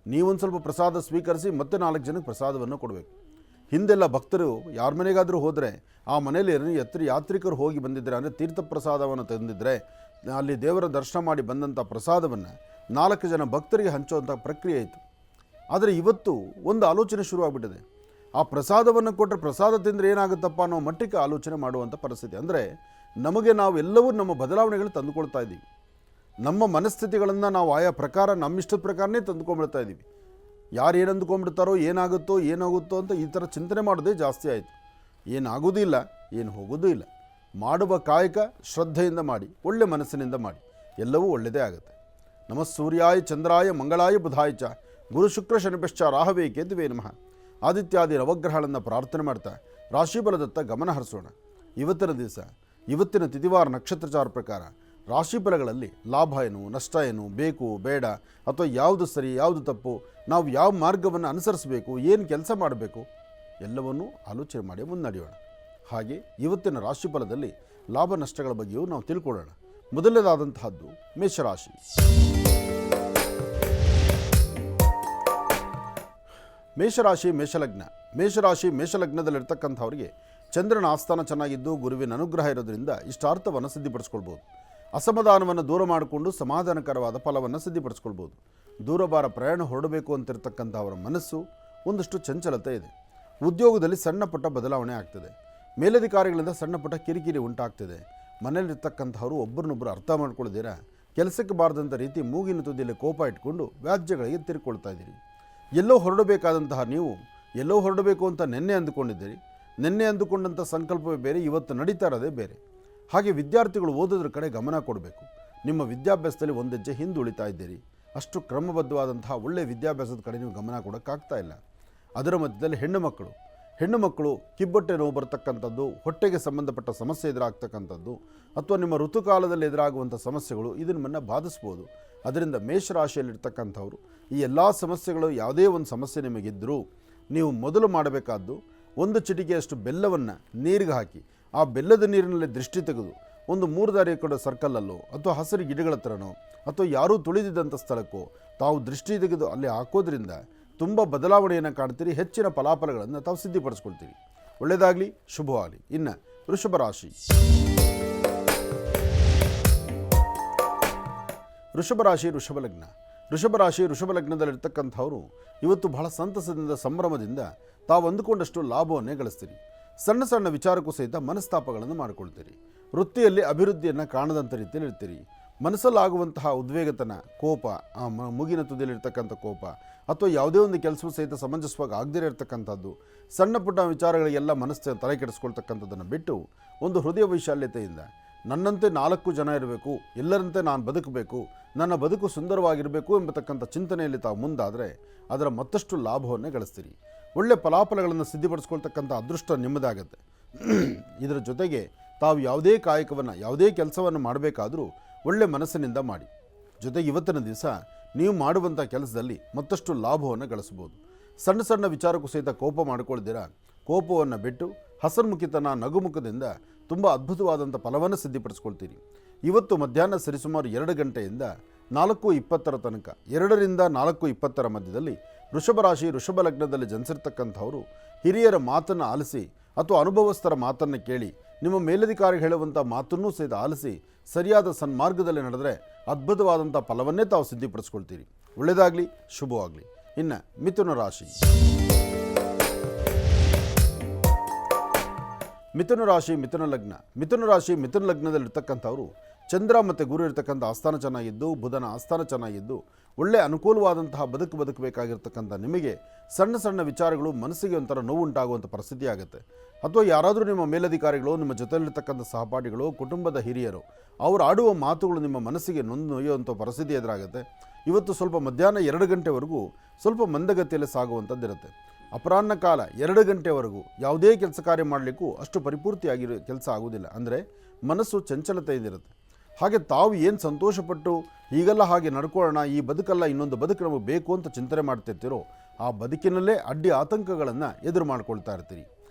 ನೀವೊಂದು ಸ್ವಲ್ಪ ಪ್ರಸಾದ ಸ್ವೀಕರಿಸಿ ಮತ್ತೆ 4 ಜನಕ್ಕೆ ಪ್ರಸಾದವನ್ನು ಕೊಡಬೇಕು. ಹಿಂದೆಲ್ಲ ಭಕ್ತರು ಯಾರ ಮನೆಗಾದರೂ ಹೋದರೆ ಆ ಮನೆಯಲ್ಲಿ ಯಾತ್ರಿಕರು ಹೋಗಿ ಬಂದಿದ್ದರೆ, ಅಂದರೆ ತೀರ್ಥ ಪ್ರಸಾದವನ್ನು ತಂದಿದ್ದರೆ ಅಲ್ಲಿ ದೇವರ ದರ್ಶನ ಮಾಡಿ ಬಂದಂಥ ಪ್ರಸಾದವನ್ನು 4 ಜನ ಭಕ್ತರಿಗೆ ಹಂಚುವಂಥ ಪ್ರಕ್ರಿಯೆ ಇತ್ತು. ಆದರೆ ಇವತ್ತು ಒಂದು ಆಲೋಚನೆ ಶುರುವಾಗ್ಬಿಟ್ಟಿದೆ. ಆ ಪ್ರಸಾದವನ್ನು ಕೊಟ್ಟರೆ ಪ್ರಸಾದ ತಿಂದರೆ ಏನಾಗುತ್ತಪ್ಪ ಅನ್ನೋ ಮಟ್ಟಿಗೆ ಆಲೋಚನೆ ಮಾಡುವಂಥ ಪರಿಸ್ಥಿತಿ. ಅಂದರೆ ನಮಗೆ ನಾವೆಲ್ಲವೂ ನಮ್ಮ ಬದಲಾವಣೆಗಳು ತಂದುಕೊಳ್ತಾ ಇದ್ದೀವಿ. ನಮ್ಮ ಮನಸ್ಥಿತಿಗಳನ್ನು ನಾವು ಆಯಾ ಪ್ರಕಾರ ನಮ್ಮಿಷ್ಟದ ಪ್ರಕಾರನೇ ತಂದುಕೊಂಡ್ಬಿಡ್ತಾ ಇದ್ದೀವಿ. ಯಾರು ಏನು ಅಂದ್ಕೊಂಡ್ಬಿಡ್ತಾರೋ, ಏನಾಗುತ್ತೋ ಅಂತ ಈ ಥರ ಚಿಂತನೆ ಮಾಡೋದೇ ಜಾಸ್ತಿ ಆಯಿತು. ಏನಾಗೋದೂ ಇಲ್ಲ, ಏನು ಹೋಗೋದೂ ಇಲ್ಲ. ಮಾಡುವ ಕಾಯಕ ಶ್ರದ್ಧೆಯಿಂದ ಮಾಡಿ, ಒಳ್ಳೆ ಮನಸ್ಸಿನಿಂದ ಮಾಡಿ, ಎಲ್ಲವೂ ಒಳ್ಳೆಯದೇ ಆಗುತ್ತೆ. ನಮಃ ಸೂರ್ಯಾಯ ಚಂದ್ರಾಯ ಮಂಗಳಾಯ ಬುಧಾಯ ಚ ಗುರು ಶುಕ್ರ ಶನಿಪಶ್ಚ ರಾಹವೇ ಕೇತುವೇ ನಮಃ. ಆದಿತ್ಯಾದಿ ನವಗ್ರಹಗಳನ್ನು ಪ್ರಾರ್ಥನೆ ಮಾಡ್ತಾ ರಾಶಿಫಲದತ್ತ ಗಮನ ಹರಿಸೋಣ. ಇವತ್ತಿನ ದಿವಸ, ಇವತ್ತಿನ ತಿಥಿವಾರ ನಕ್ಷತ್ರಚಾರ ಪ್ರಕಾರ ರಾಶಿಫಲಗಳಲ್ಲಿ ಲಾಭ ಏನು, ನಷ್ಟ ಏನು, ಬೇಕು ಬೇಡ, ಅಥವಾ ಯಾವುದು ಸರಿ ಯಾವುದು ತಪ್ಪು, ನಾವು ಯಾವ ಮಾರ್ಗವನ್ನು ಅನುಸರಿಸಬೇಕು, ಏನು ಕೆಲಸ ಮಾಡಬೇಕು, ಎಲ್ಲವನ್ನೂ ಆಲೋಚನೆ ಮಾಡಿ ಮುನ್ನಡೆಯೋಣ. ಹಾಗೆ ಇವತ್ತಿನ ರಾಶಿಫಲದಲ್ಲಿ ಲಾಭ ನಷ್ಟಗಳ ಬಗ್ಗೆಯೂ ನಾವು ತಿಳ್ಕೊಳ್ಳೋಣ. ಮೊದಲನೇದಾದಂತಹದ್ದು ಮೇಷರಾಶಿ. ಮೇಷಲಗ್ನದಲ್ಲಿರ್ತಕ್ಕಂಥವ್ರಿಗೆ ಚಂದ್ರನ ಆಸ್ಥಾನ ಚೆನ್ನಾಗಿದ್ದು ಗುರುವಿನ ಅನುಗ್ರಹ ಇರೋದ್ರಿಂದ ಇಷ್ಟಾರ್ಥವನ್ನು ಸಿದ್ಧಿಪಡಿಸ್ಕೊಳ್ಬೋದು. ಅಸಮಾಧಾನವನ್ನು ದೂರ ಮಾಡಿಕೊಂಡು ಸಮಾಧಾನಕರವಾದ ಫಲವನ್ನು ಸಿದ್ಧಿಪಡಿಸ್ಕೊಳ್ಬೋದು. ದೂರಬಾರ ಪ್ರಯಾಣ ಹೊರಡಬೇಕು ಅಂತಿರ್ತಕ್ಕಂಥವರ ಮನಸ್ಸು ಒಂದಷ್ಟು ಚಂಚಲತೆ ಇದೆ. ಉದ್ಯೋಗದಲ್ಲಿ ಸಣ್ಣ ಪುಟ್ಟ ಬದಲಾವಣೆ ಆಗ್ತದೆ. ಮೇಲಧಿಕಾರಿಗಳಿಂದ ಸಣ್ಣ ಪುಟ್ಟ ಕಿರಿಕಿರಿ ಉಂಟಾಗ್ತದೆ. ಮನೆಯಲ್ಲಿರ್ತಕ್ಕಂಥವರು ಒಬ್ಬರನ್ನೊಬ್ಬರು ಅರ್ಥ ಮಾಡ್ಕೊಳ್ಳದಿರ ಕೆಲಸಕ್ಕೆ ಬಾರದಂಥ ರೀತಿ ಮೂಗಿನ ತುದಿಯಲ್ಲಿ ಕೋಪ ಇಟ್ಕೊಂಡು ವ್ಯಾಜ್ಯಗಳಿಗೆ ತಿರ್ಕೊಳ್ತಾ ಇದ್ದೀರಿ. ಎಲ್ಲೋ ಹೊರಡಬೇಕಾದಂತಹ ನೀವು ಎಲ್ಲೋ ಹೊರಡಬೇಕು ಅಂತ ನೆನ್ನೆ ಅಂದುಕೊಂಡಿದ್ದೀರಿ. ನೆನ್ನೆ ಅಂದುಕೊಂಡಂಥ ಸಂಕಲ್ಪವೇ ಬೇರೆ, ಇವತ್ತು ನಡೀತಾ ಇರೋದೇ ಬೇರೆ. ಹಾಗೆ ವಿದ್ಯಾರ್ಥಿಗಳು ಓದೋದ್ರ ಕಡೆ ಗಮನ ಕೊಡಬೇಕು. ನಿಮ್ಮ ವಿದ್ಯಾಭ್ಯಾಸದಲ್ಲಿ ಒಂದು ಹೆಜ್ಜೆ ಹಿಂದುಳಿತಾ ಇದ್ದೀರಿ. ಅಷ್ಟು ಕ್ರಮಬದ್ಧವಾದಂತಹ ಒಳ್ಳೆಯ ವಿದ್ಯಾಭ್ಯಾಸದ ಕಡೆ ನೀವು ಗಮನ ಕೊಡೋಕ್ಕಾಗ್ತಾ ಇಲ್ಲ. ಅದರ ಮಧ್ಯದಲ್ಲಿ ಹೆಣ್ಣು ಮಕ್ಕಳು ಕಿಬ್ಬೊಟ್ಟೆ ನೋವು ಬರ್ತಕ್ಕಂಥದ್ದು, ಹೊಟ್ಟೆಗೆ ಸಂಬಂಧಪಟ್ಟ ಸಮಸ್ಯೆ ಎದುರಾಗ್ತಕ್ಕಂಥದ್ದು, ಅಥವಾ ನಿಮ್ಮ ಋತುಕಾಲದಲ್ಲಿ ಎದುರಾಗುವಂಥ ಸಮಸ್ಯೆಗಳು ಇದನ್ನು ಬಾಧಿಸ್ಬೋದು. ಅದರಿಂದ ಮೇಷರಾಶಿಯಲ್ಲಿರ್ತಕ್ಕಂಥವ್ರು ಈ ಎಲ್ಲ ಸಮಸ್ಯೆಗಳು, ಯಾವುದೇ ಒಂದು ಸಮಸ್ಯೆ ನಿಮಗಿದ್ದರೂ ನೀವು ಮೊದಲು ಮಾಡಬೇಕಾದ್ದು, ಒಂದು ಚಿಟಿಕೆಯಷ್ಟು ಬೆಲ್ಲವನ್ನು ನೀರಿಗೆ ಹಾಕಿ ಆ ಬೆಲ್ಲದ ನೀರಿನಲ್ಲಿ ದೃಷ್ಟಿ ತೆಗೆದು ಒಂದು 3 ದಾರಿ ಕಡೆ ಸರ್ಕಲಲ್ಲೋ ಅಥವಾ ಹಸಿರು ಗಿಡಗಳ ಹತ್ರನೋ ಅಥವಾ ಯಾರೂ ತುಳಿದಿದ್ದಂಥ ಸ್ಥಳಕ್ಕೋ ತಾವು ದೃಷ್ಟಿ ತೆಗೆದು ಅಲ್ಲಿ ಹಾಕೋದ್ರಿಂದ ತುಂಬ ಬದಲಾವಣೆಯನ್ನು ಕಾಣ್ತೀರಿ. ಹೆಚ್ಚಿನ ಫಲಾಫಲಗಳನ್ನು ತಾವು ಸಿದ್ಧಿಪಡಿಸ್ಕೊಳ್ತೀರಿ. ಒಳ್ಳೆಯದಾಗಲಿ, ಶುಭವಾಗಲಿ. ಇನ್ನು ವೃಷಭ ರಾಶಿ ವೃಷಭ ಲಗ್ನದಲ್ಲಿರ್ತಕ್ಕಂಥವರು ಇವತ್ತು ಬಹಳ ಸಂತಸದಿಂದ ಸಂಭ್ರಮದಿಂದ ತಾವು ಅಂದುಕೊಂಡಷ್ಟು ಲಾಭವನ್ನೇ ಗಳಿಸ್ತೀರಿ. ಸಣ್ಣ ಸಣ್ಣ ವಿಚಾರಕ್ಕೂ ಸಹಿತ ಮನಸ್ತಾಪಗಳನ್ನು ಮಾಡಿಕೊಳ್ತೀರಿ. ವೃತ್ತಿಯಲ್ಲಿ ಅಭಿವೃದ್ಧಿಯನ್ನು ಕಾಣದಂಥ ರೀತಿಯಲ್ಲಿ ಇರ್ತೀರಿ. ಮನಸ್ಸಲ್ಲಾಗುವಂತಹ ಉದ್ವೇಗತನ, ಕೋಪ, ಮುಗಿನ ತುದಿಯಲ್ಲಿರ್ತಕ್ಕಂಥ ಕೋಪ, ಅಥವಾ ಯಾವುದೇ ಒಂದು ಕೆಲಸವೂ ಸಹಿತ ಸಮಂಜಸವಾಗಿ ಆಗದೇ ಇರತಕ್ಕಂಥದ್ದು, ಸಣ್ಣ ಪುಟ್ಟ ವಿಚಾರಗಳಿಗೆಲ್ಲ ಮನಸ್ಸು ತಲೆ ಕೆಡಿಸ್ಕೊಳ್ತಕ್ಕಂಥದ್ದನ್ನು ಬಿಟ್ಟು ಒಂದು ಹೃದಯ ವೈಶಾಲ್ಯತೆಯಿಂದ ನನ್ನಂತೆ 4 ಜನ ಇರಬೇಕು, ಎಲ್ಲರಂತೆ ನಾನು ಬದುಕಬೇಕು, ನನ್ನ ಬದುಕು ಸುಂದರವಾಗಿರಬೇಕು ಎಂಬತಕ್ಕಂಥ ಚಿಂತನೆಯಲ್ಲಿ ತಾವು ಮುಂದಾದರೆ ಅದರ ಮತ್ತಷ್ಟು ಲಾಭವನ್ನೇ ಗಳಿಸ್ತೀರಿ. ಒಳ್ಳೆಯ ಫಲಾಫಲಗಳನ್ನು ಸಿದ್ಧಿಪಡಿಸ್ಕೊಳ್ತಕ್ಕಂಥ ಅದೃಷ್ಟ ನಿಮ್ಮದಾಗತ್ತೆ. ಇದರ ಜೊತೆಗೆ ತಾವು ಯಾವುದೇ ಕಾಯಕವನ್ನು, ಯಾವುದೇ ಕೆಲಸವನ್ನು ಮಾಡಬೇಕಾದರೂ ಒಳ್ಳೆ ಮನಸ್ಸಿನಿಂದ ಮಾಡಿ. ಜೊತೆಗೆ ಇವತ್ತಿನ ದಿವಸ ನೀವು ಮಾಡುವಂಥ ಕೆಲಸದಲ್ಲಿ ಮತ್ತಷ್ಟು ಲಾಭವನ್ನು ಗಳಿಸ್ಬೋದು. ಸಣ್ಣ ಸಣ್ಣ ವಿಚಾರಕ್ಕೂ ಸಹಿತ ಕೋಪ ಮಾಡಿಕೊಳ್ದಿರ ಕೋಪವನ್ನು ಬಿಟ್ಟು ಹಸನ್ಮುಖಿತನ, ನಗುಮುಖದಿಂದ ತುಂಬ ಅದ್ಭುತವಾದಂಥ ಫಲವನ್ನು ಸಿದ್ಧಿಪಡಿಸ್ಕೊಳ್ತೀರಿ. ಇವತ್ತು ಮಧ್ಯಾಹ್ನ ಸರಿಸುಮಾರು 2 ಗಂಟೆಯಿಂದ 4:20 ತನಕ, 2 ರಿಂದ 4:20 ಮಧ್ಯದಲ್ಲಿ ವೃಷಭ ಲಗ್ನದಲ್ಲಿ ಜನಿಸಿರ್ತಕ್ಕಂಥವರು ಹಿರಿಯರ ಮಾತನ್ನು ಆಲಿಸಿ ಅಥವಾ ಅನುಭವಸ್ಥರ ಮಾತನ್ನು ಕೇಳಿ ನಿಮ್ಮ ಮೇಲಧಿಕಾರಿ ಹೇಳುವಂಥ ಮಾತನ್ನೂ ಸಹಿತ ಆಲಿಸಿ ಸರಿಯಾದ ಸನ್ಮಾರ್ಗದಲ್ಲಿ ನಡೆದರೆ ಅದ್ಭುತವಾದಂಥ ಫಲವನ್ನೇ ತಾವು ಸಿದ್ಧಿಪಡಿಸ್ಕೊಳ್ತೀರಿ. ಒಳ್ಳೆಯದಾಗಲಿ, ಶುಭವಾಗಲಿ. ಇನ್ನು ಮಿಥುನ ರಾಶಿ. ಮಿಥುನ ರಾಶಿ ಮಿಥುನ ಲಗ್ನ. ಮಿಥುನ ರಾಶಿ ಮಿಥುನ ಲಗ್ನದಲ್ಲಿರ್ತಕ್ಕಂಥವ್ರು ಚಂದ್ರ ಮತ್ತು ಗುರು ಇರ್ತಕ್ಕಂಥ ಆಸ್ಥಾನ ಚೆನ್ನಾಗಿದ್ದು, ಬುಧನ ಆಸ್ಥಾನ ಚೆನ್ನಾಗಿದ್ದು, ಒಳ್ಳೆ ಅನುಕೂಲವಾದಂತಹ ಬದುಕಬೇಕಾಗಿರ್ತಕ್ಕಂಥ ನಿಮಗೆ ಸಣ್ಣ ಸಣ್ಣ ವಿಚಾರಗಳು ಮನಸ್ಸಿಗೆ ಒಂಥರ ನೋವುಂಟಾಗುವಂಥ ಪರಿಸ್ಥಿತಿ ಆಗುತ್ತೆ. ಅಥವಾ ಯಾರಾದರೂ ನಿಮ್ಮ ಮೇಲಧಿಕಾರಿಗಳು, ನಿಮ್ಮ ಜೊತೆಯಲ್ಲಿರ್ತಕ್ಕಂಥ ಸಹಪಾಠಿಗಳು, ಕುಟುಂಬದ ಹಿರಿಯರು ಅವರು ಆಡುವ ಮಾತುಗಳು ನಿಮ್ಮ ಮನಸ್ಸಿಗೆ ನೊಯ್ಯುವಂಥ ಪರಿಸ್ಥಿತಿ ಎದುರಾಗುತ್ತೆ. ಇವತ್ತು ಸ್ವಲ್ಪ ಮಧ್ಯಾಹ್ನ 2 ಗಂಟೆವರೆಗೂ ಸ್ವಲ್ಪ ಮಂದಗತಿಯಲ್ಲಿ ಸಾಗುವಂಥದ್ದಿರುತ್ತೆ. ಅಪರಾಹ್ನ ಕಾಲ 2 ಗಂಟೆವರೆಗೂ ಯಾವುದೇ ಕೆಲಸ ಕಾರ್ಯ ಮಾಡಲಿಕ್ಕೂ ಅಷ್ಟು ಪರಿಪೂರ್ತಿಯಾಗಿರೋ ಕೆಲಸ ಆಗೋದಿಲ್ಲ. ಅಂದರೆ ಮನಸ್ಸು ಚಂಚಲತೆಯಿಂದಿರುತ್ತೆ. ಹಾಗೆ ತಾವು ಏನು ಸಂತೋಷಪಟ್ಟು ಈಗೆಲ್ಲ ಹಾಗೆ ನಡ್ಕೊಳ್ಳೋಣ, ಈ ಬದುಕಲ್ಲ ಇನ್ನೊಂದು ಬದುಕು ನಮಗೆ ಬೇಕು ಅಂತ ಚಿಂತನೆ ಮಾಡ್ತಿರ್ತೀರೋ ಆ ಬದುಕಿನಲ್ಲೇ ಅಡ್ಡಿ ಆತಂಕಗಳನ್ನು ಎದುರು ಮಾಡ್ಕೊಳ್ತಾ ಇರ್ತೀರಿ.